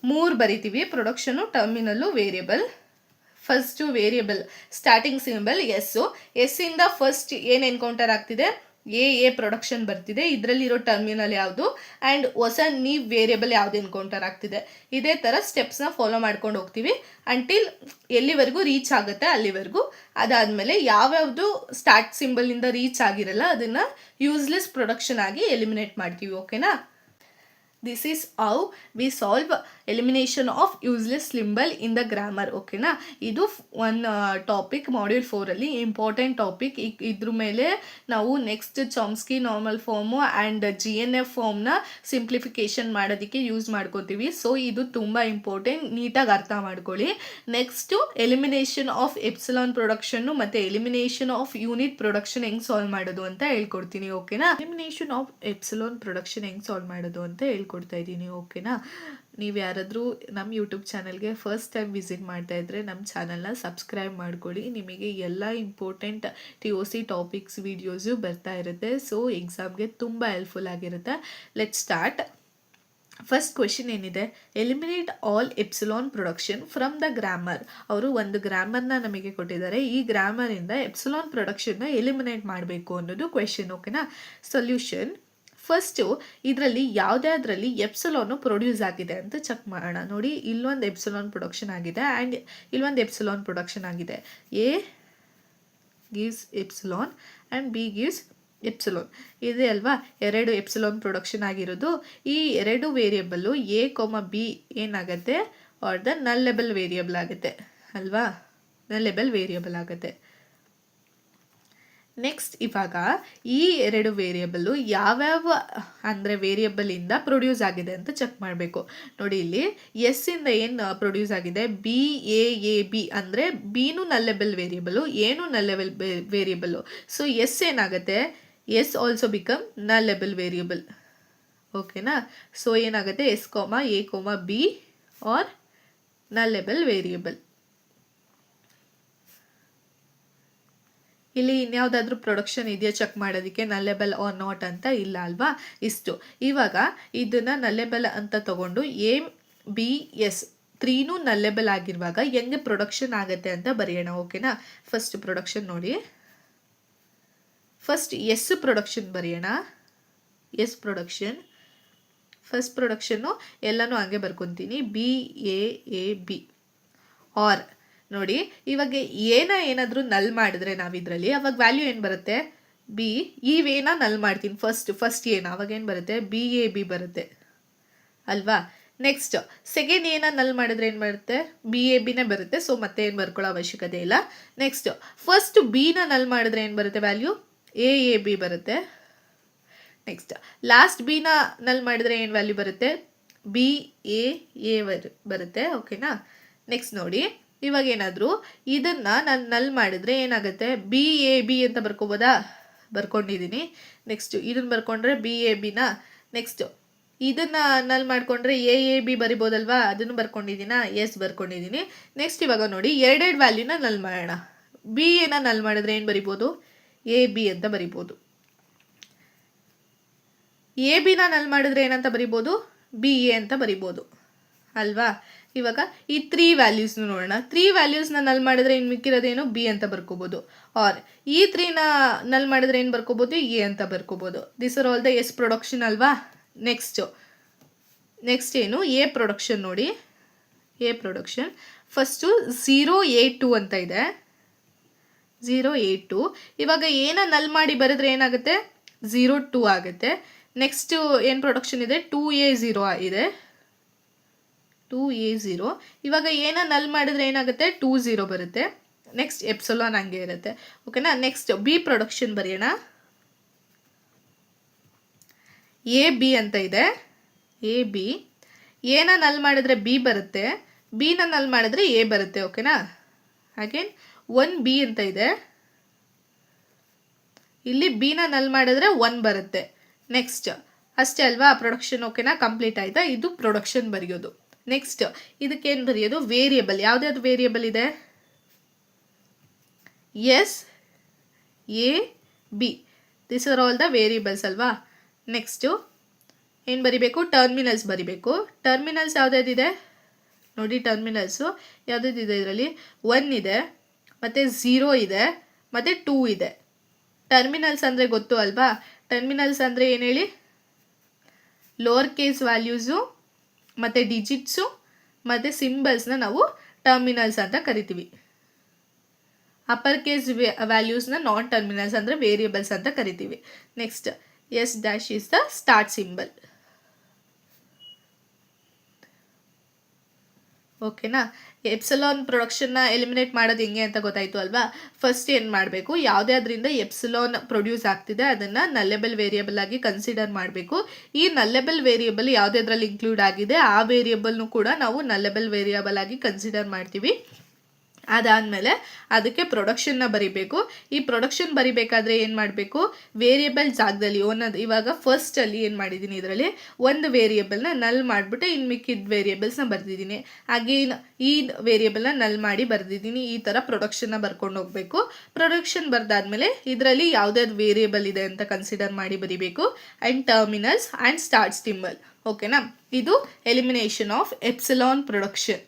3 ಬರಿತೀವಿ. ಪ್ರೊಡಕ್ಷನ್ನು, ಟರ್ಮಿನಲ್ಲು, variable. First variable starting symbol S ಇಂದ ಫಸ್ಟ್ ಏನು ಎನ್ಕೌಂಟರ್ ಆಗ್ತಿದೆ, ಎ ಪ್ರೊಡಕ್ಷನ್ ಬರ್ತಿದೆ. ಇದರಲ್ಲಿರೋ ಟರ್ಮಿನಲ್ ಯಾವುದು ಆ್ಯಂಡ್ ಹೊಸ ನೀವ್ ವೇರಿಯೇಬಲ್ ಯಾವುದು ಎನ್ಕೌಂಟರ್ ಆಗ್ತಿದೆ. ಇದೇ ಥರ ಸ್ಟೆಪ್ಸ್ನ ಫಾಲೋ ಮಾಡ್ಕೊಂಡು ಹೋಗ್ತೀವಿ ಅಂಟಿಲ್ ಎಲ್ಲಿವರೆಗೂ ರೀಚ್ ಆಗುತ್ತೆ ಅಲ್ಲಿವರೆಗೂ. ಅದಾದಮೇಲೆ ಯಾವ್ಯಾವುದು ಸ್ಟಾರ್ಟ್ ಸಿಂಬಲಿಂದ ರೀಚ್ ಆಗಿರಲ್ಲ ಅದನ್ನು ಯೂಸ್ಲೆಸ್ ಪ್ರೊಡಕ್ಷನ್ ಆಗಿ ಎಲಿಮಿನೇಟ್ ಮಾಡ್ತೀವಿ. ಓಕೆನಾ? This is how we solve elimination of useless symbol in the grammar. ಓಕೆನಾ? ಇದು ಒನ್ ಟಾಪಿಕ್ ಮಾಡ್ಯೂಲ್ 4ಅಲ್ಲಿ ಇಂಪಾರ್ಟೆಂಟ್ ಟಾಪಿಕ್. ಇದ್ರ ಮೇಲೆ ನಾವು next Chomsky normal form and GNF ಫಾರ್ಮ್ನ ಸಿಂಪ್ಲಿಫಿಕೇಶನ್ ಮಾಡೋದಕ್ಕೆ ಯೂಸ್ ಮಾಡ್ಕೋತೀವಿ. ಸೊ ಇದು ತುಂಬ ಇಂಪಾರ್ಟೆಂಟ್, ನೀಟಾಗಿ ಅರ್ಥ ಮಾಡ್ಕೊಳ್ಳಿ. ನೆಕ್ಸ್ಟು ಎಲಿಮಿನೇಷನ್ ಆಫ್ ಎಪ್ಸಿಲಾನ್ ಪ್ರೊಡಕ್ಷನ್ನು ಮತ್ತು ಎಲಿಮಿನೇಷನ್ ಆಫ್ ಯೂನಿಟ್ ಪ್ರೊಡಕ್ಷನ್ ಹೆಂಗೆ ಸಾಲ್ವ್ ಮಾಡೋದು ಅಂತ ಹೇಳ್ಕೊಡ್ತೀನಿ. ಓಕೆನಾ? ಎಲಿಮಿನೇಷನ್ ಆಫ್ ಎಪ್ಸಿಲಾನ್ ಪ್ರೊಡಕ್ಷನ್ ಹೆಂಗೆ ಸಾಲ್ವ್ ಮಾಡೋದು ಅಂತ ಹೇಳ್ಕೊಡ್ತಾ ಇದ್ದೀನಿ. ಓಕೆನಾ? ನೀವು ಯಾರಾದರೂ ನಮ್ಮ ಯೂಟ್ಯೂಬ್ ಚಾನಲ್ಗೆ ಫಸ್ಟ್ ಟೈಮ್ ವಿಸಿಟ್ ಮಾಡ್ತಾ ಇದ್ದರೆ ನಮ್ಮ ಚಾನಲ್ನ ಸಬ್ಸ್ಕ್ರೈಬ್ ಮಾಡ್ಕೊಳ್ಳಿ. ನಿಮಗೆ ಎಲ್ಲ ಇಂಪಾರ್ಟೆಂಟ್ TOC ಟಾಪಿಕ್ಸ್ ವೀಡಿಯೋಸು ಬರ್ತಾ ಇರುತ್ತೆ. ಸೊ ಎಕ್ಸಾಮ್ಗೆ ತುಂಬ ಹೆಲ್ಪ್ಫುಲ್ ಆಗಿರುತ್ತೆ. Let start. ಫಸ್ಟ್ ಕ್ವೆಶನ್ ಏನಿದೆ, eliminate all epsilon production from the grammar. ಅವರು ಒಂದು ಗ್ರಾಮರ್ನ ನಮಗೆ ಕೊಟ್ಟಿದ್ದಾರೆ. ಈ ಗ್ರಾಮರಿಂದ ಎಪ್ಸಿಲಾನ್ ಪ್ರೊಡಕ್ಷನ್ನ ಎಲಿಮಿನೇಟ್ ಮಾಡಬೇಕು ಅನ್ನೋದು ಕ್ವೆಶನ್. ಓಕೆನಾ? ಸೊಲ್ಯೂಷನ್. ಫಸ್ಟು ಇದರಲ್ಲಿ ಯಾವುದ್ಯಾವುದರಲ್ಲಿ ಎಪ್ಸಿಲಾನು ಪ್ರೊಡ್ಯೂಸ್ ಆಗಿದೆ ಅಂತ ಚೆಕ್ ಮಾಡೋಣ. ನೋಡಿ, ಇಲ್ಲೊಂದು ಎಪ್ಸಿಲಾನ್ ಪ್ರೊಡಕ್ಷನ್ ಆಗಿದೆ ಆ್ಯಂಡ್ ಇಲ್ಲೊಂದು ಎಪ್ಸಿಲಾನ್ ಪ್ರೊಡಕ್ಷನ್ ಆಗಿದೆ. A gives epsilon and B gives epsilon ಇದೆ ಅಲ್ವಾ? 2 ಎಪ್ಸಿಲಾನ್ ಪ್ರೊಡಕ್ಷನ್ ಆಗಿರೋದು. ಈ 2 ವೇರಿಯೇಬಲ್ಲು A, B ಏನಾಗುತ್ತೆ, ಆರ್ ದ ನಲ್ಲೆಬಲ್ ವೇರಿಯೇಬಲ್ ಆಗುತ್ತೆ ಅಲ್ವಾ? ನಲ್ಲೆಬಲ್ ವೇರಿಯೇಬಲ್ ಆಗುತ್ತೆ. ನೆಕ್ಸ್ಟ್ ಇವಾಗ ಈ 2 ವೇರಿಯೇಬಲ್ಲು ಯಾವ್ಯಾವ ಅಂದರೆ ವೇರಿಯೇಬಲಿಂದ ಪ್ರೊಡ್ಯೂಸ್ ಆಗಿದೆ ಅಂತ ಚೆಕ್ ಮಾಡಬೇಕು. ನೋಡಿ, ಇಲ್ಲಿ ಎಸ್ಸಿಂದ ಏನು ಪ್ರೊಡ್ಯೂಸ್ ಆಗಿದೆ, BAAB ಅಂದರೆ ಬಿನೂ ನಲ್ಲೆಬಲ್ ವೇರಿಯೇಬಲು, ಏನೂ ನಲ್ಲೆಬಲ್ ವೇರಿಯೇಬಲ್ಲು. ಸೊ ಎಸ್ ಏನಾಗುತ್ತೆ, S also become nullable variable. ಓಕೆನಾ? ಸೊ ಏನಾಗುತ್ತೆ, S, A, B are nullable variable. ಇಲ್ಲಿ ಇನ್ಯಾವುದಾದ್ರೂ ಪ್ರೊಡಕ್ಷನ್ ಇದೆಯಾ ಚೆಕ್ ಮಾಡೋದಕ್ಕೆ, ನಲ್ಲೆಬಲ್ ಆರ್ ನಾಟ್ ಅಂತ ಇಲ್ಲ ಅಲ್ವಾ? ಇಷ್ಟು. ಇವಾಗ ಇದನ್ನು ನಲ್ಲೆಬಲ್ ಅಂತ ತಗೊಂಡು ABS 3ನೂ ನಲ್ಲೆಬಲ್ ಆಗಿರುವಾಗ ಹೆಂಗೆ ಪ್ರೊಡಕ್ಷನ್ ಆಗುತ್ತೆ ಅಂತ ಬರೆಯೋಣ. ಓಕೆನಾ? ಫಸ್ಟ್ ಪ್ರೊಡಕ್ಷನ್ ನೋಡಿ, ಫಸ್ಟ್ ಎಸ್ ಪ್ರೊಡಕ್ಷನ್ ಬರೆಯೋಣ. ಎಸ್ ಪ್ರೊಡಕ್ಷನ್, ಫಸ್ಟ್ ಪ್ರೊಡಕ್ಷನ್ನು ಎಲ್ಲನೂ ಹಂಗೆ ಬರ್ಕೊತೀನಿ, BAAB ಆರ್. ನೋಡಿ, ಇವಾಗ ಏನಾದರೂ ನಲ್ ಮಾಡಿದ್ರೆ ನಾವಿದ್ರಲ್ಲಿ ಅವಾಗ ವ್ಯಾಲ್ಯೂ ಏನು ಬರುತ್ತೆ, B. ಈ ವೇನ ನಲ್ ಮಾಡ್ತೀನಿ ಫಸ್ಟ್ ಏನ, ಅವಾಗ ಏನು ಬರುತ್ತೆ, BAB ಬರುತ್ತೆ ಅಲ್ವಾ? ನೆಕ್ಸ್ಟ್ ಸೆಕೆಂಡ್ ಏನ ನಲ್ ಮಾಡಿದ್ರೆ ಏನು ಬರುತ್ತೆ, BABನೇ ಬರುತ್ತೆ. ಸೊ ಮತ್ತೆ ಏನು ಬರ್ಕೊಳ್ಳೋ ಅವಶ್ಯಕತೆ ಇಲ್ಲ. ನೆಕ್ಸ್ಟ್ ಫಸ್ಟ್ Bನ ನಲ್ ಮಾಡಿದ್ರೆ ಏನು ಬರುತ್ತೆ ವ್ಯಾಲ್ಯೂ, AAB ಬರುತ್ತೆ. ನೆಕ್ಸ್ಟ್ ಲಾಸ್ಟ್ Bನ ನಲ್ ಮಾಡಿದ್ರೆ ಏನು ವ್ಯಾಲ್ಯೂ ಬರುತ್ತೆ, BAA ಬರುತ್ತೆ. ಓಕೆನಾ? ನೆಕ್ಸ್ಟ್ ನೋಡಿ, ಇವಾಗ ಏನಾದರೂ ಇದನ್ನು ನಾನು ನಲ್ ಮಾಡಿದ್ರೆ ಏನಾಗುತ್ತೆ, BAB ಅಂತ ಬರ್ಕೋಬೋದಾ, ಬರ್ಕೊಂಡಿದ್ದೀನಿ. ನೆಕ್ಸ್ಟ್ ಇದನ್ನು ಬರ್ಕೊಂಡ್ರೆ BABನ. ನೆಕ್ಸ್ಟ್ ಇದನ್ನು ನಲ್ ಮಾಡಿಕೊಂಡ್ರೆ AAB ಬರಿಬೋದಲ್ವಾ, ಅದನ್ನು ಬರ್ಕೊಂಡಿದ್ದೀನಾ, ಎಸ್ ಬರ್ಕೊಂಡಿದ್ದೀನಿ. ನೆಕ್ಸ್ಟ್ ಇವಾಗ ನೋಡಿ, 2 ವ್ಯಾಲ್ಯೂನ ನಲ್ ಮಾಡೋಣ. BAನ ನಲ್ ಮಾಡಿದ್ರೆ ಏನು ಬರಿಬೋದು, AB ಅಂತ ಬರಿಬೋದು. ABನ ನಲ್ ಮಾಡಿದ್ರೆ ಏನಂತ ಬರಿಬೋದು, BA ಅಂತ ಬರಿಬೋದು ಅಲ್ವಾ? ಇವಾಗ ಈ 3 ವ್ಯಾಲ್ಯೂಸ್ನು ನೋಡೋಣ. 3 ವ್ಯಾಲ್ಯೂಸ್ನ ನಲ್ ಮಾಡಿದ್ರೆ ಇನ್ನು ಮಿಕ್ಕಿರೋದೇನು, B ಅಂತ ಬರ್ಕೋಬೋದು. ಆರ್ ಈ 3ನ ನಲ್ ಮಾಡಿದ್ರೆ ಏನು ಬರ್ಕೋಬೋದು, A ಅಂತ ಬರ್ಕೋಬೋದು. This are all the S production ಅಲ್ವಾ? ನೆಕ್ಸ್ಟ್ ಏನು, A ಪ್ರೊಡಕ್ಷನ್ ನೋಡಿ. A ಪ್ರೊಡಕ್ಷನ್ ಫಸ್ಟು 0A2 ಅಂತ ಇದೆ, 0A2. ಇವಾಗ ಏನ ನಲ್ ಮಾಡಿ ಬರೆದ್ರೆ ಏನಾಗುತ್ತೆ, 02 ಆಗುತ್ತೆ. ನೆಕ್ಸ್ಟ್ ಏನು ಪ್ರೊಡಕ್ಷನ್ ಇದೆ, 2A0 ಇದೆ, 2A0. ಇವಾಗ ಏನ ನಲ್ ಮಾಡಿದ್ರೆ ಏನಾಗುತ್ತೆ, 20 ಬರುತ್ತೆ. ನೆಕ್ಸ್ಟ್ ಎಪ್ಸಿಲಾನ್ ಹಂಗೆ ಇರುತ್ತೆ. ಓಕೆನಾ? ನೆಕ್ಸ್ಟ್ B ಪ್ರೊಡಕ್ಷನ್ ಬರೆಯೋಣ. AB ಅಂತ ಇದೆ, ಎ ಬಿ, ಎನ ನಲ್ ಮಾಡಿದ್ರೆ ಬಿ ಬರುತ್ತೆ, ಬಿನ ನಲ್ ಮಾಡಿದ್ರೆ ಎ ಬರುತ್ತೆ. ಓಕೆನಾ? ಅಗೇನ್ 1B ಅಂತ ಇದೆ, ಇಲ್ಲಿ ಬಿನ ನಲ್ ಮಾಡಿದ್ರೆ 1 ಬರುತ್ತೆ. ನೆಕ್ಸ್ಟ್ ಅಷ್ಟೇ ಅಲ್ವಾ ಪ್ರೊಡಕ್ಷನ್. ಓಕೆನಾ? ಕಂಪ್ಲೀಟ್ ಆಯ್ತಾ? ಇದು ಪ್ರೊಡಕ್ಷನ್ ಬರೆಯೋದು. ನೆಕ್ಸ್ಟ್ ಇದಕ್ಕೇನು ಬರೆಯೋದು? ವೇರಿಯಬಲ್. ಯಾವ್ದಾದ್ರು ವೇರಿಯಬಲ್ ಇದೆ? S, A, B, this are all the variables ಅಲ್ವಾ. ನೆಕ್ಸ್ಟು ಏನು ಬರಿಬೇಕು? ಟರ್ಮಿನಲ್ಸ್ ಬರಿಬೇಕು. ಟರ್ಮಿನಲ್ಸ್ ಯಾವ್ದಾದಿದೆ ನೋಡಿ, ಟರ್ಮಿನಲ್ಸು ಯಾವುದಿದೆ ಇದರಲ್ಲಿ? 1 ಇದೆ, ಮತ್ತು 0 ಇದೆ, ಮತ್ತು 2 ಇದೆ. ಟರ್ಮಿನಲ್ಸ್ ಅಂದರೆ ಗೊತ್ತು ಅಲ್ವಾ? ಟರ್ಮಿನಲ್ಸ್ ಅಂದರೆ ಏನು ಹೇಳಿ? ಲೋವರ್ ಕೇಸ್ ವ್ಯಾಲ್ಯೂಸು ಮತ್ತು ಡಿಜಿಟ್ಸು ಮತ್ತು ಸಿಂಬಲ್ಸ್ನ ನಾವು ಟರ್ಮಿನಲ್ಸ್ ಅಂತ ಕರಿತೀವಿ. ಅಪ್ಪರ್ ಕೇಸ್ ವ್ಯಾಲ್ಯೂಸ್ನ ನಾನ್ ಟರ್ಮಿನಲ್ಸ್ ಅಂದರೆ ವೇರಿಯಬಲ್ಸ್ ಅಂತ ಕರಿತೀವಿ. Next S dash is the start symbol. ಓಕೆನಾ? ಎಪ್ಸಿಲಾನ್ ಪ್ರೊಡಕ್ಷನ್ನ ಎಲಿಮಿನೇಟ್ ಮಾಡೋದು ಹೆಂಗೆ ಅಂತ ಗೊತ್ತಾಯಿತು ಅಲ್ವಾ. ಫಸ್ಟ್ ಏನು ಮಾಡಬೇಕು? ಯಾವುದೇ ಅದರಿಂದ ಎಪ್ಸಿಲಾನ್ ಪ್ರೊಡ್ಯೂಸ್ ಆಗ್ತಿದೆ ಅದನ್ನು ನಲ್ಲೆಬಲ್ ವೇರಿಯಬಲ್ ಆಗಿ ಕನ್ಸಿಡರ್ ಮಾಡಬೇಕು. ಈ ನಲ್ಲೆಬಲ್ ವೇರಿಯಬಲ್ ಯಾವುದ್ರಲ್ಲಿ ಇನ್ಕ್ಲೂಡ್ ಆಗಿದೆ ಆ ವೇರಿಯಬಲ್ನು ಕೂಡ ನಾವು ನಲ್ಲೆಬಲ್ ವೇರಿಯಬಲ್ ಆಗಿ ಕನ್ಸಿಡರ್ ಮಾಡ್ತೀವಿ. ಅದಾದಮೇಲೆ ಅದಕ್ಕೆ ಪ್ರೊಡಕ್ಷನ್ನ ಬರಿಬೇಕು. ಈ ಪ್ರೊಡಕ್ಷನ್ ಬರಿಬೇಕಾದ್ರೆ ಏನು ಮಾಡಬೇಕು? ವೇರಿಯಬಲ್ ಜಾಗದಲ್ಲಿ ಇವಾಗ ಫಸ್ಟಲ್ಲಿ ಏನು ಮಾಡಿದ್ದೀನಿ, ಇದರಲ್ಲಿ ಒಂದು ವೇರಿಯಬಲ್ನ ನಲ್ ಮಾಡಿಬಿಟ್ಟು ಇನ್ನು ಮಿಕ್ಕಿದ ವೇರಿಯಬಲ್ಸ್ನ ಬರೆದಿದ್ದೀನಿ. ಅಗೇನ್ ಈ ವೇರಿಯಬಲ್ನ ನಲ್ ಮಾಡಿ ಬರೆದಿದ್ದೀನಿ. ಈ ಥರ ಪ್ರೊಡಕ್ಷನ್ನ ಬರ್ಕೊಂಡು ಹೋಗಬೇಕು. ಪ್ರೊಡಕ್ಷನ್ ಬರೆದಾದ್ಮೇಲೆ ಇದರಲ್ಲಿ ಯಾವುದ್ಯಾವ್ದು ವೇರಿಯಬಲ್ ಇದೆ ಅಂತ ಕನ್ಸಿಡರ್ ಮಾಡಿ ಬರಿಬೇಕು. And terminals and start symbol. ಓಕೆನಾ? ಇದು elimination of epsilon production.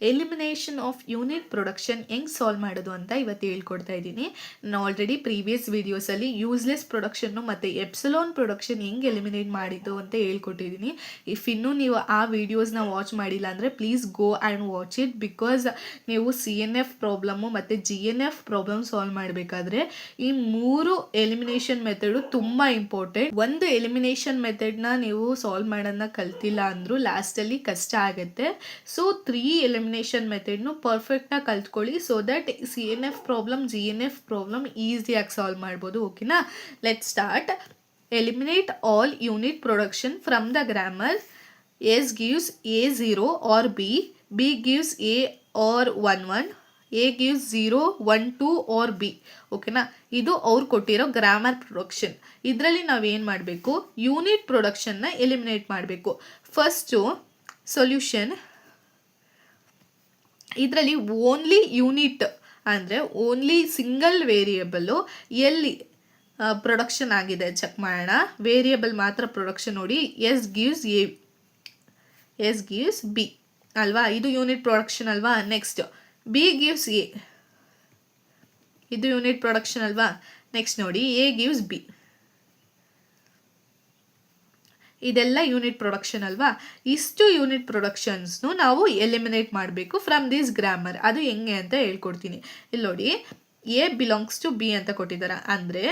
Elimination of unit production ಹೆಂಗೆ ಸಾಲ್ವ್ ಮಾಡೋದು ಅಂತ ಇವತ್ತು ಹೇಳ್ಕೊಡ್ತಾ ಇದ್ದೀನಿ. ನಾನು ಆಲ್ರೆಡಿ ಪ್ರೀವಿಯಸ್ ವೀಡಿಯೋಸಲ್ಲಿ ಯೂಸ್ಲೆಸ್ ಪ್ರೊಡಕ್ಷನ್ನು ಮತ್ತು ಎಪ್ಸಿಲಾನ್ ಪ್ರೊಡಕ್ಷನ್ ಹೆಂಗೆ ಎಲಿಮಿನೇಟ್ ಮಾಡಿದ್ದು ಅಂತ ಹೇಳ್ಕೊಟ್ಟಿದ್ದೀನಿ. ಇಫ್ ಇನ್ನೂ ನೀವು ಆ ವೀಡಿಯೋಸ್ನ ವಾಚ್ ಮಾಡಿಲ್ಲ ಅಂದರೆ please go and watch it. Because ನೀವು CNF ಪ್ರಾಬ್ಲಮ್ಮು ಮತ್ತು GNF ಪ್ರಾಬ್ಲಮ್ ಸಾಲ್ವ್ ಮಾಡಬೇಕಾದ್ರೆ ಈ 3 ಎಲಿಮಿನೇಷನ್ ಮೆಥಡು ತುಂಬ ಇಂಪಾರ್ಟೆಂಟ್. ಒಂದು ಎಲಿಮಿನೇಷನ್ ಮೆಥಡ್ನ ನೀವು ಸಾಲ್ವ್ ಮಾಡೋದನ್ನ ಕಲ್ತಿಲ್ಲ ಅಂದರೂ ಲಾಸ್ಟಲ್ಲಿ ಕಷ್ಟ ಆಗುತ್ತೆ. ಸೊ 3 ಎಲಿಮಿನೇಷನ್ ಮೆಥಡ್ನು ಪರ್ಫೆಕ್ಟಾಗಿ ಕಲ್ತ್ಕೊಳ್ಳಿ. So that CNF problem GNF problem ಈಸಿಯಾಗಿ ಸಾಲ್ವ್ ಮಾಡ್ಬೋದು. ಓಕೆನಾ? Let start. Eliminate all unit production from the grammar. S gives A0 or B, B gives A or 1 1, A gives 0 1 2 or B. ಓಕೆನಾ? ಇದು ಅವ್ರು ಕೊಟ್ಟಿರೋ ಗ್ರಾಮರ್ ಪ್ರೊಡಕ್ಷನ್. ಇದರಲ್ಲಿ ನಾವೇನು ಮಾಡಬೇಕು? ಯೂನಿಟ್ ಪ್ರೊಡಕ್ಷನ್ನ ಎಲಿಮಿನೇಟ್ ಮಾಡಬೇಕು. First solution. ಇದರಲ್ಲಿ ಓನ್ಲಿ ಯೂನಿಟ್ ಅಂದರೆ ಓನ್ಲಿ ಸಿಂಗಲ್ ವೇರಿಯಬಲ್ಲು ಎಲ್ಲಿ ಪ್ರೊಡಕ್ಷನ್ ಆಗಿದೆ ಚೆಕ್ ಮಾಡೋಣ. ವೇರಿಯಬಲ್ ಮಾತ್ರ ಪ್ರೊಡಕ್ಷನ್ ನೋಡಿ. S gives A, S gives B ಅಲ್ವಾ? ಇದು ಯೂನಿಟ್ ಪ್ರೊಡಕ್ಷನ್ ಅಲ್ವಾ? ನೆಕ್ಸ್ಟ್ B ಗಿವ್ಸ್ A, ಇದು ಯೂನಿಟ್ ಪ್ರೊಡಕ್ಷನ್ ಅಲ್ವಾ? ನೆಕ್ಸ್ಟ್ ನೋಡಿ A ಗಿವ್ಸ್ B, ಇದೆಲ್ಲ ಯೂನಿಟ್ ಪ್ರೊಡಕ್ಷನ್ ಅಲ್ವಾ? ಇಷ್ಟು ಯೂನಿಟ್ ಪ್ರೊಡಕ್ಷನ್ಸ್ನು ನಾವು ಎಲಿಮಿನೇಟ್ ಮಾಡಬೇಕು ಫ್ರಮ್ ದಿಸ್ ಗ್ರಾಮರ್. ಅದು ಹೆಂಗೆ ಅಂತ ಹೇಳ್ಕೊಡ್ತೀನಿ. ಇಲ್ಲಿ ನೋಡಿ, A ಬಿಲಾಂಗ್ಸ್ ಟು B ಅಂತ ಕೊಟ್ಟಿದ್ದಾರೆ. ಅಂದರೆ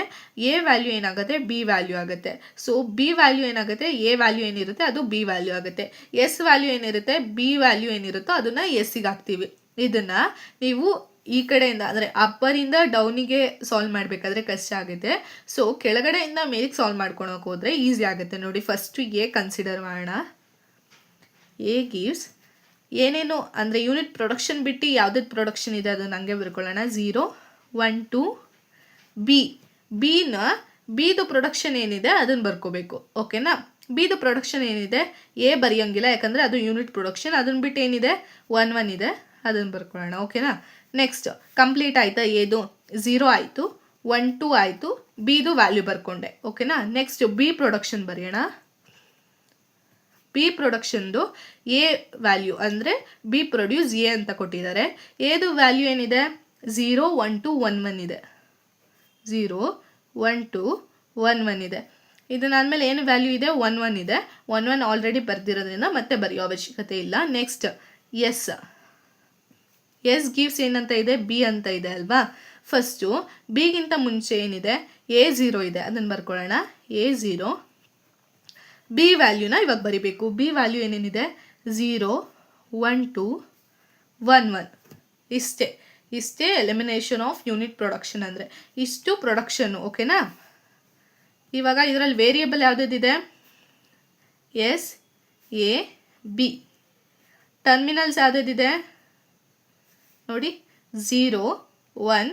A ವ್ಯಾಲ್ಯೂ ಏನಾಗುತ್ತೆ? B ವ್ಯಾಲ್ಯೂ ಆಗುತ್ತೆ. ಸೊ B ವ್ಯಾಲ್ಯೂ ಏನಾಗುತ್ತೆ? A ವ್ಯಾಲ್ಯೂ ಏನಿರುತ್ತೆ ಅದು B ವ್ಯಾಲ್ಯೂ ಆಗುತ್ತೆ. S ವ್ಯಾಲ್ಯೂ ಏನಿರುತ್ತೆ? B ವ್ಯಾಲ್ಯೂ ಏನಿರುತ್ತೋ ಅದನ್ನು ಎಸ್ಸಿಗೆ ಹಾಕ್ತೀವಿ. ಇದನ್ನು ನೀವು ಈ ಕಡೆಯಿಂದ ಅಂದರೆ ಅಪ್ಪರಿಂದ ಡೌನಿಗೆ ಸಾಲ್ವ್ ಮಾಡಬೇಕಾದ್ರೆ ಕಷ್ಟ ಆಗುತ್ತೆ. ಸೊ ಕೆಳಗಡೆಯಿಂದ ಮೇಲಿಗೆ ಸಾಲ್ವ್ ಮಾಡ್ಕೊಳಕ್ಕೆ ಹೋದರೆ ಈಸಿ ಆಗುತ್ತೆ. ನೋಡಿ, ಫಸ್ಟು A ಕನ್ಸಿಡರ್ ಮಾಡೋಣ. A ಗಿವ್ಸ್ ಏನೇನು ಅಂದರೆ ಯೂನಿಟ್ ಪ್ರೊಡಕ್ಷನ್ ಬಿಟ್ಟು ಯಾವುದಾದ್ರು ಪ್ರೊಡಕ್ಷನ್ ಇದೆ ಅದನ್ನು ಹಂಗೆ ಬರ್ಕೊಳ್ಳೋಣ. 0 1 2 B. ಬಿದು ಪ್ರೊಡಕ್ಷನ್ ಏನಿದೆ ಅದನ್ನು ಬರ್ಕೋಬೇಕು. ಓಕೆನಾ? ಬಿದು ಪ್ರೊಡಕ್ಷನ್ ಏನಿದೆ A ಬರೆಯೋಂಗಿಲ್ಲ, ಯಾಕಂದರೆ ಅದು ಯೂನಿಟ್ ಪ್ರೊಡಕ್ಷನ್. ಅದನ್ನು ಬಿಟ್ಟು ಏನಿದೆ? 1 1 ಇದೆ, ಅದನ್ನು ಬರ್ಕೊಳ್ಳೋಣ. ಓಕೆನಾ? ನೆಕ್ಸ್ಟ್ ಕಂಪ್ಲೀಟ್ ಆಯಿತಾ? ಏದು 0 ಆಯಿತು, 1 2 ಆಯಿತು, ಬಿದು ವ್ಯಾಲ್ಯೂ ಬರ್ಕೊಂಡೆ. ಓಕೆನಾ? ನೆಕ್ಸ್ಟ್ B ಪ್ರೊಡಕ್ಷನ್ ಬರೆಯೋಣ. B ಪ್ರೊಡಕ್ಷನ್ದು A ವ್ಯಾಲ್ಯೂ ಅಂದರೆ B ಪ್ರೊಡ್ಯೂಸ್ A ಅಂತ ಕೊಟ್ಟಿದ್ದಾರೆ. ಏದು ವ್ಯಾಲ್ಯೂ ಏನಿದೆ? 0 1 2 1 1 ಇದೆ. 0 1 2 1 1 ಇದೆ. ಇದನ್ನಾದಮೇಲೆ ಏನು ವ್ಯಾಲ್ಯೂ ಇದೆ? 1 1 ಇದೆ. 1 1 ಆಲ್ರೆಡಿ ಬರ್ದಿರೋದ್ರಿಂದ ಮತ್ತೆ ಬರೆಯೋ ಅವಶ್ಯಕತೆ ಇಲ್ಲ. ನೆಕ್ಸ್ಟ್ ಎಸ್ ಗಿವ್ಸ್ ಏನಂತ ಇದೆ? B ಅಂತ ಇದೆ ಅಲ್ವಾ? ಫಸ್ಟು ಬಿಗಿಂತ ಮುಂಚೆ ಏನಿದೆ? A0 ಇದೆ, ಅದನ್ನು ಬರ್ಕೊಳ್ಳೋಣ. A0 B ವ್ಯಾಲ್ಯೂನ ಇವಾಗ ಬರಿಬೇಕು. B ವ್ಯಾಲ್ಯೂ ಏನೇನಿದೆ? 0 1 2 1 1. ಇಷ್ಟೇ ಎಲಿಮಿನೇಷನ್ ಆಫ್ ಯೂನಿಟ್ ಪ್ರೊಡಕ್ಷನ್ ಅಂದರೆ ಇಷ್ಟು ಪ್ರೊಡಕ್ಷನ್ನು. ಓಕೆನಾ? ಇವಾಗ ಇದರಲ್ಲಿ ವೇರಿಯಬಲ್ ಯಾವುದಿದೆ? S A B. ಟರ್ಮಿನಲ್ಸ್ ಯಾವುದಿದೆ ನೋಡಿ, 0 1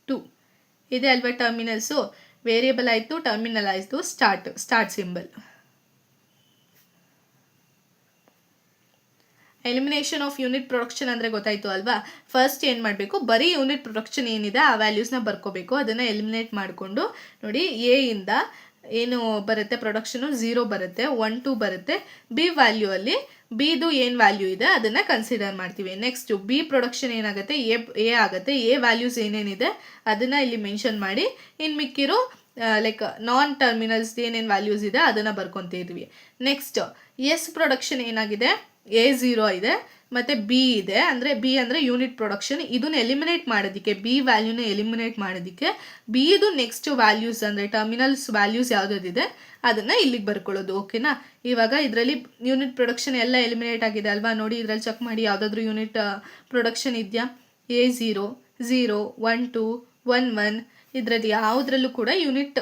2 ಇದೆ ಅಲ್ವಾ ಟರ್ಮಿನಲ್ಸು. ವೇರಿಯಬಲ್ ಆಯಿತು, ಟರ್ಮಿನಲ್ ಆಯಿತು, start symbol. Elimination of unit production ಅಂದರೆ ಗೊತ್ತಾಯಿತು ಅಲ್ವಾ. ಫಸ್ಟ್ ಏನು ಮಾಡಬೇಕು, ಬರೀ ಯೂನಿಟ್ ಪ್ರೊಡಕ್ಷನ್ ಏನಿದೆ ಆ ವ್ಯಾಲ್ಯೂಸ್ನ ಬರ್ಕೋಬೇಕು. ಅದನ್ನು ಎಲಿಮಿನೇಟ್ ಮಾಡಿಕೊಂಡು ನೋಡಿ, ಎ ಇಂದ ಏನು ಬರುತ್ತೆ ಪ್ರೊಡಕ್ಷನು 0 ಬರುತ್ತೆ, 1 2 ಬರುತ್ತೆ. ಬಿ ವ್ಯಾಲ್ಯೂ ಅಲ್ಲಿ ಬಿದು ಏನು ವ್ಯಾಲ್ಯೂ ಇದೆ ಅದನ್ನು ಕನ್ಸಿಡರ್ ಮಾಡ್ತೀವಿ. ನೆಕ್ಸ್ಟು ಬಿ ಪ್ರೊಡಕ್ಷನ್ ಏನಾಗುತ್ತೆ, ಎ ಆಗುತ್ತೆ. ಎ ವ್ಯಾಲ್ಯೂಸ್ ಏನೇನಿದೆ ಅದನ್ನು ಇಲ್ಲಿ ಮೆನ್ಷನ್ ಮಾಡಿ, ಇನ್ನು ಮಿಕ್ಕಿರೋ ಲೈಕ್ ನಾನ್ ಟರ್ಮಿನಲ್ಸ್ ಏನೇನು ವ್ಯಾಲ್ಯೂಸ್ ಇದೆ ಅದನ್ನು ಬರ್ಕೊತಿದ್ವಿ. ನೆಕ್ಸ್ಟ್ ಎಸ್ ಪ್ರೊಡಕ್ಷನ್ ಏನಾಗಿದೆ, A0 ಇದೆ ಮತ್ತು ಬಿ ಇದೆ. ಅಂದರೆ ಬಿ ಅಂದರೆ ಯೂನಿಟ್ ಪ್ರೊಡಕ್ಷನ್. ಇದನ್ನು ಎಲಿಮಿನೇಟ್ ಮಾಡೋದಕ್ಕೆ, ಬಿ ವ್ಯಾಲ್ಯೂನ ಎಲಿಮಿನೇಟ್ ಮಾಡೋದಕ್ಕೆ ಬಿದು ನೆಕ್ಸ್ಟ್ ವ್ಯಾಲ್ಯೂಸ್ ಅಂದರೆ ಟರ್ಮಿನಲ್ಸ್ ವ್ಯಾಲ್ಯೂಸ್ ಯಾವುದಿದೆ ಅದನ್ನು ಇಲ್ಲಿಗೆ ಬರ್ಕೊಳ್ಳೋದು. ಓಕೆನಾ. ಇವಾಗ ಇದರಲ್ಲಿ ಯೂನಿಟ್ ಪ್ರೊಡಕ್ಷನ್ ಎಲ್ಲ ಎಲಿಮಿನೇಟ್ ಆಗಿದೆ ಅಲ್ವಾ. ನೋಡಿ ಇದರಲ್ಲಿ ಚೆಕ್ ಮಾಡಿ ಯಾವುದಾದ್ರೂ ಯೂನಿಟ್ ಪ್ರೊಡಕ್ಷನ್ ಇದೆಯಾ. A0 0 1 2 1 1 ಇದರಲ್ಲಿ ಯಾವುದ್ರಲ್ಲೂ ಕೂಡ ಯೂನಿಟ್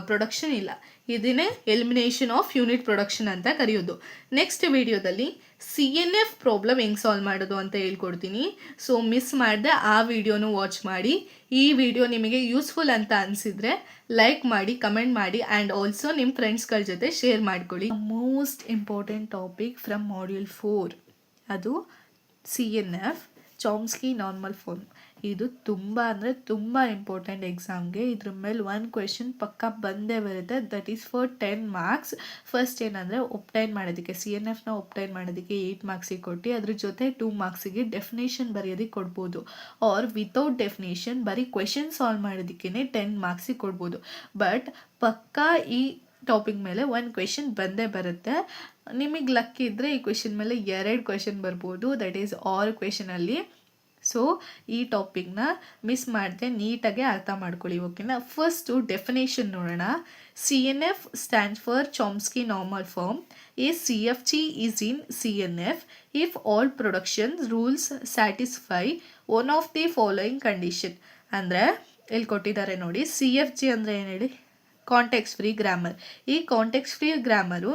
ಪ್ರೊಡಕ್ಷನ್ ಇಲ್ಲ. ಇದನ್ನೇ ಎಲಿಮಿನೇಷನ್ ಆಫ್ ಯೂನಿಟ್ ಪ್ರೊಡಕ್ಷನ್ ಅಂತ ಕರೆಯೋದು. ನೆಕ್ಸ್ಟ್ ವಿಡಿಯೋದಲ್ಲಿ CNF ಪ್ರಾಬ್ಲಮ್ ಹೆಂಗೆ ಸಾಲ್ವ್ ಮಾಡೋದು ಅಂತ ಹೇಳ್ಕೊಡ್ತೀನಿ. ಸೊ ಮಿಸ್ ಮಾಡದೆ ಆ ವಿಡಿಯೋನು ವಾಚ್ ಮಾಡಿ. ಈ ವಿಡಿಯೋ ನಿಮಗೆ ಯೂಸ್ಫುಲ್ ಅಂತ ಅನಿಸಿದರೆ ಲೈಕ್ ಮಾಡಿ, ಕಮೆಂಟ್ ಮಾಡಿ ಆ್ಯಂಡ್ ಆಲ್ಸೋ ನಿಮ್ಮ ಫ್ರೆಂಡ್ಸ್ಗಳ ಜೊತೆ ಶೇರ್ ಮಾಡ್ಕೊಳ್ಳಿ. Most important topic from module 4 ಅದು CNF, ಚಾಮ್ಸ್ಕಿ ನಾರ್ಮಲ್ ಫಾರ್ಮ್. ಇದು ತುಂಬ ಅಂದರೆ ತುಂಬ ಇಂಪಾರ್ಟೆಂಟ್ ಎಕ್ಸಾಮ್ಗೆ. ಇದ್ರ ಮೇಲೆ 1 ಕ್ವೆಶನ್ ಪಕ್ಕ ಬಂದೇ ಬರುತ್ತೆ. That is for 10 marks. First ಏನಂದರೆ ಒಪ್ಟೈನ್ ಮಾಡೋದಕ್ಕೆ, CNFನ ಒಪ್ಟೈನ್ ಮಾಡೋದಕ್ಕೆ 8 ಮಾರ್ಕ್ಸಿಗೆ ಕೊಟ್ಟು ಅದ್ರ ಜೊತೆ 2 ಮಾರ್ಕ್ಸಿಗೆ ಡೆಫಿನೇಷನ್ ಬರೆಯೋದಕ್ಕೆ ಕೊಡ್ಬೋದು. ಆರ್ ವಿತೌಟ್ ಡೆಫಿನೇಷನ್ ಬರೀ ಕ್ವೆಶನ್ ಸಾಲ್ವ್ ಮಾಡೋದಕ್ಕೇ 10 ಮಾರ್ಕ್ಸಿಗೆ ಕೊಡ್ಬೋದು. ಬಟ್ ಪಕ್ಕಾ ಈ ಟಾಪಿಕ್ ಮೇಲೆ 1 ಕ್ವೆಶನ್ ಬಂದೇ ಬರುತ್ತೆ. ನಿಮಗೆ ಲಕ್ ಇದ್ದರೆ ಈ ಕ್ವೆಶನ್ ಮೇಲೆ 2 ಕ್ವೆಶನ್ ಬರ್ಬೋದು. ದಟ್ ಈಸ್ ಆಲ್ ಕ್ವೆಶನಲ್ಲಿ. ಸೊ ಈ ಟಾಪಿಕ್ನ ಮಿಸ್ ಮಾಡದೆ ನೀಟಾಗಿ ಅರ್ಥ ಮಾಡ್ಕೊಳ್ಳಿ. ಓಕೆನಾ. ಫಸ್ಟು ಡೆಫಿನೇಷನ್ ನೋಡೋಣ. CNF stands for Chomsky normal form. A CFG is in CNF if all production rules satisfy one of the following condition. ಅಂದರೆ ಇಲ್ಲಿ ಕೊಟ್ಟಿದ್ದಾರೆ ನೋಡಿ. CFG ಅಂದರೆ ಏನು ಹೇಳಿ, ಕಾಂಟೆಕ್ಸ್ಟ್ ಫ್ರೀ ಗ್ರಾಮರ್. ಈ context free grammar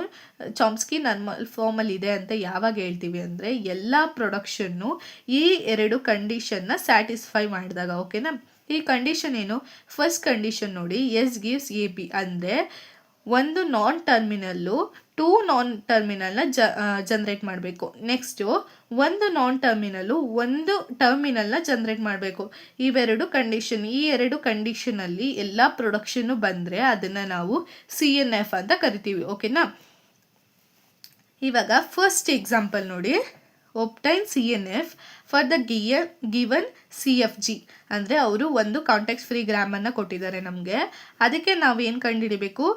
Chomsky normal ಫಾರ್ಮಲ್ಲಿ ಇದೆ ಅಂತ ಯಾವಾಗ ಹೇಳ್ತೀವಿ ಅಂದರೆ ಎಲ್ಲ ಪ್ರೊಡಕ್ಷನ್ನು ಈ 2 ಕಂಡೀಷನ್ನ ಸ್ಯಾಟಿಸ್ಫೈ ಮಾಡಿದಾಗ. ಓಕೆನಾ. ಈ ಕಂಡೀಷನ್ ಏನು, ಫಸ್ಟ್ ಕಂಡೀಷನ್ ನೋಡಿ, ಎಸ್ ಗಿವ್ಸ್ ಎ ಬಿ ಅಂದರೆ ಒಂದು ನಾನ್ ಟರ್ಮಿನಲ್ಲು 2 ನಾನ್ ಟರ್ಮಿನಲ್ನ ಜನ್ರೇಟ್ ಮಾಡಬೇಕು. ನೆಕ್ಸ್ಟು ಒಂದು ನಾನ್ ಟರ್ಮಿನಲ್ಲು 1 ಟರ್ಮಿನಲ್ನ ಜನ್ರೇಟ್ ಮಾಡಬೇಕು. ಇವೆರಡು ಕಂಡೀಷನ್, ಈ 2 ಕಂಡೀಷನಲ್ಲಿ ಎಲ್ಲ ಪ್ರೊಡಕ್ಷನ್ನು ಬಂದರೆ ಅದನ್ನು ನಾವು CNF ಅಂತ ಕರಿತೀವಿ. ಓಕೆನಾ. ಇವಾಗ ಫಸ್ಟ್ ಎಕ್ಸಾಂಪಲ್ ನೋಡಿ. Obtain CNF for the given CFG ಅಂದರೆ ಅವರು ಒಂದು ಕಾಂಟೆಕ್ಸ್ಟ್ ಫ್ರೀ ಗ್ರಾಮನ್ನು ಕೊಟ್ಟಿದ್ದಾರೆ ನಮಗೆ. ಅದಕ್ಕೆ ನಾವು ಏನು ಕಂಡುಹಿಡಿಬೇಕು,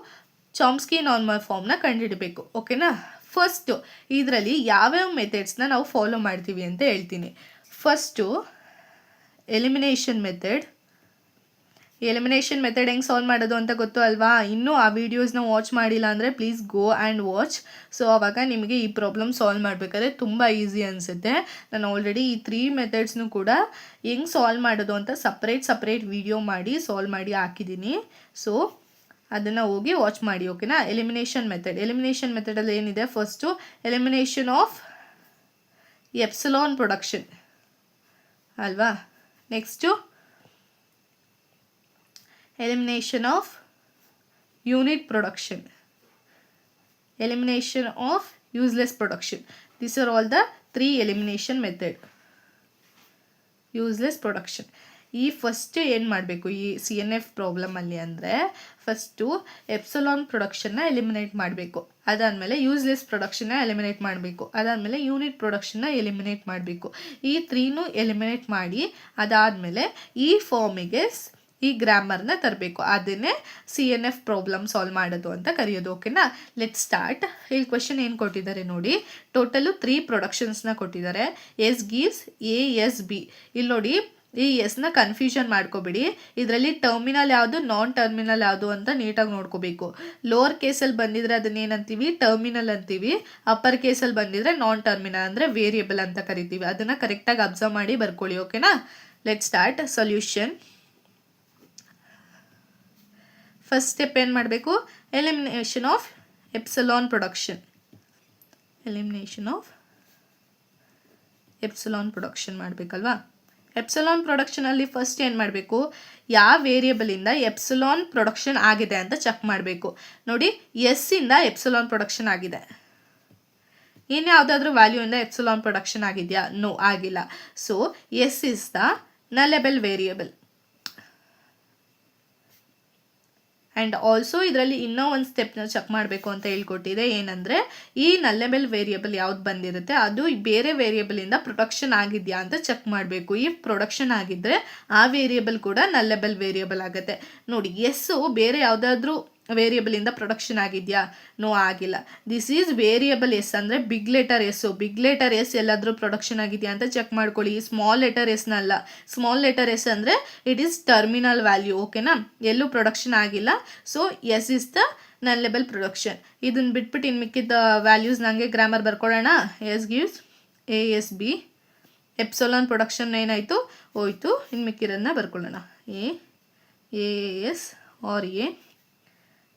ಚಾಮ್ಸ್ಕಿ ನಾರ್ಮಲ್ ಫಾರ್ಮ್ನ ಕಂಡುಹಿಡಬೇಕು. ಓಕೆನಾ. ಫಸ್ಟು ಇದರಲ್ಲಿ ಯಾವ್ಯಾವ ಮೆಥಡ್ಸ್ನ ನಾವು ಫಾಲೋ ಮಾಡ್ತೀವಿ ಅಂತ ಹೇಳ್ತೀನಿ. First elimination method. Elimination method ಹೆಂಗೆ ಸಾಲ್ವ್ ಮಾಡೋದು ಅಂತ ಗೊತ್ತು ಅಲ್ವಾ. ಇನ್ನೂ ಆ ವಿಡಿಯೋಸ್ನ ವಾಚ್ ಮಾಡಿಲ್ಲ ಅಂದರೆ please go and watch. So ಆವಾಗ ನಿಮಗೆ ಈ ಪ್ರಾಬ್ಲಮ್ ಸಾಲ್ವ್ ಮಾಡಬೇಕಾದ್ರೆ ತುಂಬ ಈಸಿ ಅನಿಸುತ್ತೆ. ನಾನು ಆಲ್ರೆಡಿ ಈ 3 ಮೆಥಡ್ಸ್ನು ಕೂಡ ಹೆಂಗೆ ಸಾಲ್ವ್ ಮಾಡೋದು ಅಂತ ಸಪ್ರೇಟ್ ವಿಡಿಯೋ ಮಾಡಿ ಸಾಲ್ವ್ ಮಾಡಿ ಹಾಕಿದ್ದೀನಿ. ಸೊ ಅದನ್ನು ಹೋಗಿ ವಾಚ್ ಮಾಡಿ. ಓಕೆನಾ. ಎಲಿಮಿನೇಷನ್ ಮೆಥಡಲ್ಲಿ ಏನಿದೆ, first elimination of epsilon production ಅಲ್ವಾ. Next elimination of unit production, elimination of useless production. This are all the 3 elimination method. Useless production. ಈ ಫಸ್ಟ್ ಏನು ಮಾಡಬೇಕು ಈ CNF ಪ್ರಾಬ್ಲಮಲ್ಲಿ ಅಂದರೆ, ಫಸ್ಟು ಎಪ್ಸಿಲಾನ್ ಪ್ರೊಡಕ್ಷನ್ನ ಎಲಿಮಿನೇಟ್ ಮಾಡಬೇಕು. ಅದಾದಮೇಲೆ ಯೂಸ್ಲೆಸ್ ಪ್ರೊಡಕ್ಷನ್ನ ಎಲಿಮಿನೇಟ್ ಮಾಡಬೇಕು. ಅದಾದಮೇಲೆ ಯೂನಿಟ್ ಪ್ರೊಡಕ್ಷನ್ನ ಎಲಿಮಿನೇಟ್ ಮಾಡಬೇಕು. ಈ 3ನೂ ಎಲಿಮಿನೇಟ್ ಮಾಡಿ ಅದಾದಮೇಲೆ ಈ ಫಾರ್ಮಿಗೆ ಈ ಗ್ರಾಮರ್ನ ತರಬೇಕು. ಅದನ್ನೇ CNF ಪ್ರಾಬ್ಲಮ್ ಸಾಲ್ವ್ ಮಾಡೋದು ಅಂತ ಕರೆಯೋದು. ಓಕೆನಾ. Let start. ಇಲ್ಲಿ ಕ್ವೆಶನ್ ಏನು ಕೊಟ್ಟಿದ್ದಾರೆ ನೋಡಿ. ಟೋಟಲು 3 ಪ್ರೊಡಕ್ಷನ್ಸ್ನ ಕೊಟ್ಟಿದ್ದಾರೆ. S gives A S B. ಇಲ್ಲಿ ನೋಡಿ, ಈ ಎಸ್ನ ಕನ್ಫ್ಯೂಷನ್ ಮಾಡ್ಕೋಬೇಡಿ. ಇದರಲ್ಲಿ ಟರ್ಮಿನಲ್ ಯಾವುದು, ನಾನ್ ಟರ್ಮಿನಲ್ ಯಾವುದು ಅಂತ ನೀಟಾಗಿ ನೋಡ್ಕೋಬೇಕು. ಲೋವರ್ ಕೇಸಲ್ಲಿ ಬಂದಿದ್ರೆ ಅದನ್ನೇನಂತೀವಿ, ಟರ್ಮಿನಲ್ ಅಂತೀವಿ. ಅಪ್ಪರ್ ಕೇಸಲ್ಲಿ ಬಂದಿದ್ರೆ ನಾನ್ ಟರ್ಮಿನಲ್ ಅಂದರೆ ವೇರಿಯಬಲ್ ಅಂತ ಕರಿತೀವಿ. ಅದನ್ನು ಕರೆಕ್ಟಾಗಿ ಅಬ್ಸರ್ವ್ ಮಾಡಿ ಬರ್ಕೊಳ್ಳಿ. ಓಕೆನಾ. Let start. Solution. First step ಏನು ಮಾಡಬೇಕು, elimination of epsilon production. Elimination of epsilon production ಮಾಡಬೇಕಲ್ವಾ. ಎಪ್ಸಿಲಾನ್ ಪ್ರೊಡಕ್ಷನಲ್ಲಿ ಫಸ್ಟ್ ಏನು ಮಾಡಬೇಕು, ಯಾವ ವೇರಿಯಬಲಿಂದ ಎಪ್ಸಿಲಾನ್ ಪ್ರೊಡಕ್ಷನ್ ಆಗಿದೆ ಅಂತ ಚೆಕ್ ಮಾಡಬೇಕು. ನೋಡಿ ಎಸ್ಸಿಂದ ಎಪ್ಸಿಲಾನ್ ಪ್ರೊಡಕ್ಷನ್ ಆಗಿದೆ. ಇನ್ಯಾವುದಾದ್ರೂ ವ್ಯಾಲ್ಯೂಯಿಂದ ಎಪ್ಸಿಲಾನ್ ಪ್ರೊಡಕ್ಷನ್ ಆಗಿದೆಯಾ? ನೋ, ಆಗಿಲ್ಲ. So S is the nullable variable. And also ಇದರಲ್ಲಿ ಇನ್ನೂ ಒಂದು ಸ್ಟೆಪ್ನ ಚೆಕ್ ಮಾಡಬೇಕು ಅಂತ ಹೇಳ್ಕೊಟ್ಟಿದೆ. ಏನಂದರೆ ಈ ನಲ್ಲೆಬಲ್ ವೇರಿಯಬಲ್ ಯಾವ್ದು ಬಂದಿರುತ್ತೆ ಅದು ಬೇರೆ ವೇರಿಯಬಲಿಂದ ಪ್ರೊಡಕ್ಷನ್ ಆಗಿದೆಯಾ ಅಂತ ಚೆಕ್ ಮಾಡಬೇಕು. ಈ ಪ್ರೊಡಕ್ಷನ್ ಆಗಿದ್ದರೆ ಆ ವೇರಿಯಬಲ್ ಕೂಡ ನಲ್ಲೆಬಲ್ ವೇರಿಯಬಲ್ ಆಗುತ್ತೆ. ನೋಡಿ ಎಸ್ಸು ಬೇರೆ ಯಾವುದಾದ್ರೂ ವೇರಿಯಬಲಿಂದ ಪ್ರೊಡಕ್ಷನ್ ಆಗಿದೆಯಾ? ನೋ, ಆಗಿಲ್ಲ. ದಿಸ್ ಈಸ್ ವೇರಿಯಬಲ್ ಎಸ್ ಅಂದರೆ big letter S. Big letter S ಎಲ್ಲಾದರೂ ಪ್ರೊಡಕ್ಷನ್ ಆಗಿದೆಯಾ ಅಂತ ಚೆಕ್ ಮಾಡ್ಕೊಳ್ಳಿ. ಸ್ಮಾಲ್ ಲೆಟರ್ ಎಸ್ನಲ್ಲ. ಸ್ಮಾಲ್ ಲೆಟರ್ ಎಸ್ ಅಂದರೆ ಇಟ್ ಈಸ್ ಟರ್ಮಿನಲ್ ವ್ಯಾಲ್ಯೂ. ಓಕೆನಾ? ಎಲ್ಲೂ ಪ್ರೊಡಕ್ಷನ್ ಆಗಿಲ್ಲ. So S is the nullable production. ಇದನ್ನು ಬಿಟ್ಬಿಟ್ಟು ಇನ್ನು ಮಿಕ್ಕಿದ ವ್ಯಾಲ್ಯೂಸ್ ನನಗೆ ಗ್ರಾಮರ್ ಬರ್ಕೊಳ್ಳೋಣ. S gives A S B. Epsilon production ಏನಾಯಿತು? ಹೋಯಿತು. ಇನ್ನು ಮಿಕ್ಕಿರೋದನ್ನ ಬರ್ಕೊಳ್ಳೋಣ. A S or A.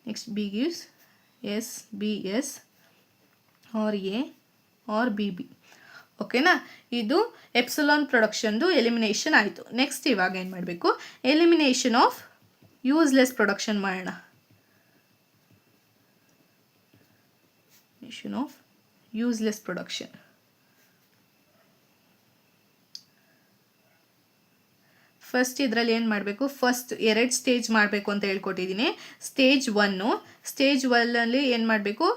Next B gives S B S or A or B B. ಓಕೆನಾ? ಇದು ಎಪ್ಸಿಲಾನ್ ಪ್ರೊಡಕ್ಷನ್ದು ಎಲಿಮಿನೇಷನ್ ಆಯಿತು. ನೆಕ್ಸ್ಟ್ ಇವಾಗ ಏನು ಮಾಡಬೇಕು, ಎಲಿಮಿನೇಷನ್ ಆಫ್ ಯೂಸ್ಲೆಸ್ ಪ್ರೊಡಕ್ಷನ್ ಮಾಡೋಣ. Elimination of useless production. First ಇದರಲ್ಲಿ ಏನು ಮಾಡಬೇಕು, ಫಸ್ಟ್ 2 ಸ್ಟೇಜ್ ಮಾಡಬೇಕು ಅಂತ ಹೇಳ್ಕೊಟ್ಟಿದ್ದೀನಿ. ಸ್ಟೇಜ್ 1. ಸ್ಟೇಜ್ 1ಅಲ್ಲಿ ಏನು ಮಾಡಬೇಕು,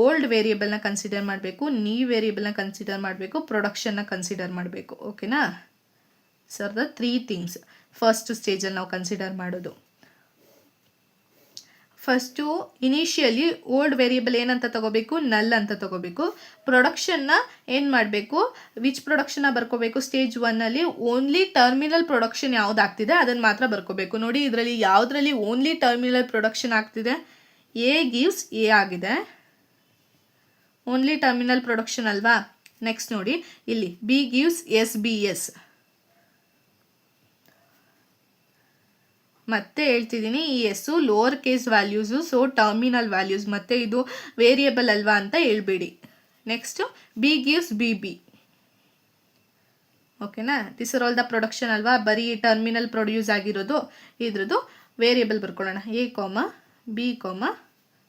ಓಲ್ಡ್ ವೇರಿಯಬಲ್ನ ಕನ್ಸಿಡರ್ ಮಾಡಬೇಕು, ನ್ಯೂ ವೇರಿಯಬಲ್ನ ಕನ್ಸಿಡರ್ ಮಾಡಬೇಕು, ಪ್ರೊಡಕ್ಷನ್ನ ಕನ್ಸಿಡರ್ ಮಾಡಬೇಕು. ಓಕೆನಾ? ಸರ್ ದ 3 ಥಿಂಗ್ಸ್ ಫಸ್ಟ್ ಸ್ಟೇಜಲ್ಲಿ ನಾವು ಕನ್ಸಿಡರ್ ಮಾಡೋದು. ಫಸ್ಟು ಇನಿಷಿಯಲಿ ಓಲ್ಡ್ ವೇರಿಯಬಲ್ ಏನಂತ ತಗೋಬೇಕು, ನಲ್ ಅಂತ ತಗೋಬೇಕು. ಪ್ರೊಡಕ್ಷನ್ನ ಏನು ಮಾಡಬೇಕು, ವಿಚ್ ಪ್ರೊಡಕ್ಷನ್ನ ಬರ್ಕೋಬೇಕು, ಸ್ಟೇಜ್ 1ಅಲ್ಲಿ ಓನ್ಲಿ ಟರ್ಮಿನಲ್ ಪ್ರೊಡಕ್ಷನ್ ಯಾವುದಾಗ್ತಿದೆ ಅದನ್ನು ಮಾತ್ರ ಬರ್ಕೋಬೇಕು. ನೋಡಿ ಇದರಲ್ಲಿ ಯಾವುದರಲ್ಲಿ ಓನ್ಲಿ ಟರ್ಮಿನಲ್ ಪ್ರೊಡಕ್ಷನ್ ಆಗ್ತಿದೆ, ಎ ಗಿವ್ಸ್ ಎ ಆಗಿದೆ, ಓನ್ಲಿ ಟರ್ಮಿನಲ್ ಪ್ರೊಡಕ್ಷನ್ ಅಲ್ವಾ. ನೆಕ್ಸ್ಟ್ ನೋಡಿ ಇಲ್ಲಿ B gives S B S. ಮತ್ತೆ ಹೇಳ್ತಿದ್ದೀನಿ, ಈ S lower case values, so terminal values, ಮತ್ತು ಇದು ವೇರಿಯಬಲ್ ಅಲ್ವಾ ಅಂತ ಹೇಳ್ಬೇಡಿ. Next B gives B B. ಓಕೆನಾ? This are all the production ಅಲ್ವಾ, ಬರೀ ಟರ್ಮಿನಲ್ ಪ್ರೊಡ್ಯೂಸ್ ಆಗಿರೋದು. ಇದ್ರದ್ದು variable ಬರ್ಕೊಳ್ಳೋಣ, A comma B com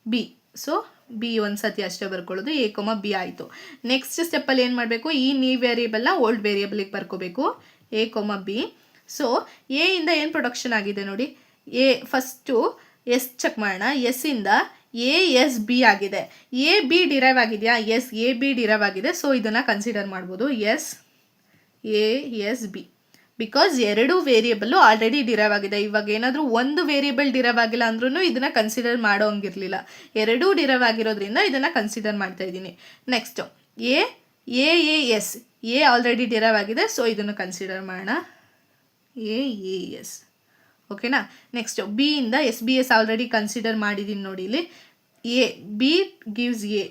B. So B ಒಂದು ಸತಿ ಅಷ್ಟೇ ಬರ್ಕೊಳ್ಳೋದು, ಎ ಕಾಮ ಬಿ ಆಯಿತು. ನೆಕ್ಸ್ಟ್ ಸ್ಟೆಪ್ಪಲ್ಲಿ ಏನು ಮಾಡಬೇಕು, ಈ new ವೇರಿಯಬಲ್ನ old ವೇರಿಯಬಲಿಗೆ ಬರ್ಕೋಬೇಕು, A comma B. So A ಇಂದ ಏನು ಪ್ರೊಡಕ್ಷನ್ ಆಗಿದೆ ನೋಡಿ, ಎ ಫಸ್ಟು ಎಸ್ ಚೆಕ್ ಮಾಡೋಣ. ಎಸ್ಸಿಂದ ಎ ಎಸ್ ಬಿ ಆಗಿದೆ. ಎ ಬಿ ಡಿರೈವ್ ಆಗಿದೆಯಾ? ಎಸ್ ಎ ಬಿ ಡಿರೈವ್ ಆಗಿದೆ. ಸೊ ಇದನ್ನು ಕನ್ಸಿಡರ್ ಮಾಡ್ಬೋದು, S A S B. Because 2 variable already derive ಆಗಿದೆ. ಇವಾಗ ಏನಾದರೂ ಒಂದು ವೇರಿಯಬಲ್ ಡಿರೈವ್ ಆಗಿಲ್ಲ ಅಂದ್ರೂ ಇದನ್ನು ಕನ್ಸಿಡರ್ ಮಾಡೋ ಹಂಗಿರಲಿಲ್ಲ. 2 ಡಿರೈವ್ ಆಗಿರೋದ್ರಿಂದ ಇದನ್ನು ಕನ್ಸಿಡರ್ ಮಾಡ್ತಾ ಇದ್ದೀನಿ. Next A A S, A already derive ಆಗಿದೆ. ಸೊ ಇದನ್ನು ಕನ್ಸಿಡರ್ ಮಾಡೋಣ, ಎ ಎ ಎಸ್. ಓಕೆನಾ? ನೆಕ್ಸ್ಟು ಬಿ ಇಂದ S B S already consider ಮಾಡಿದ್ದೀನಿ ನೋಡಿ ಇಲ್ಲಿ. A B gives A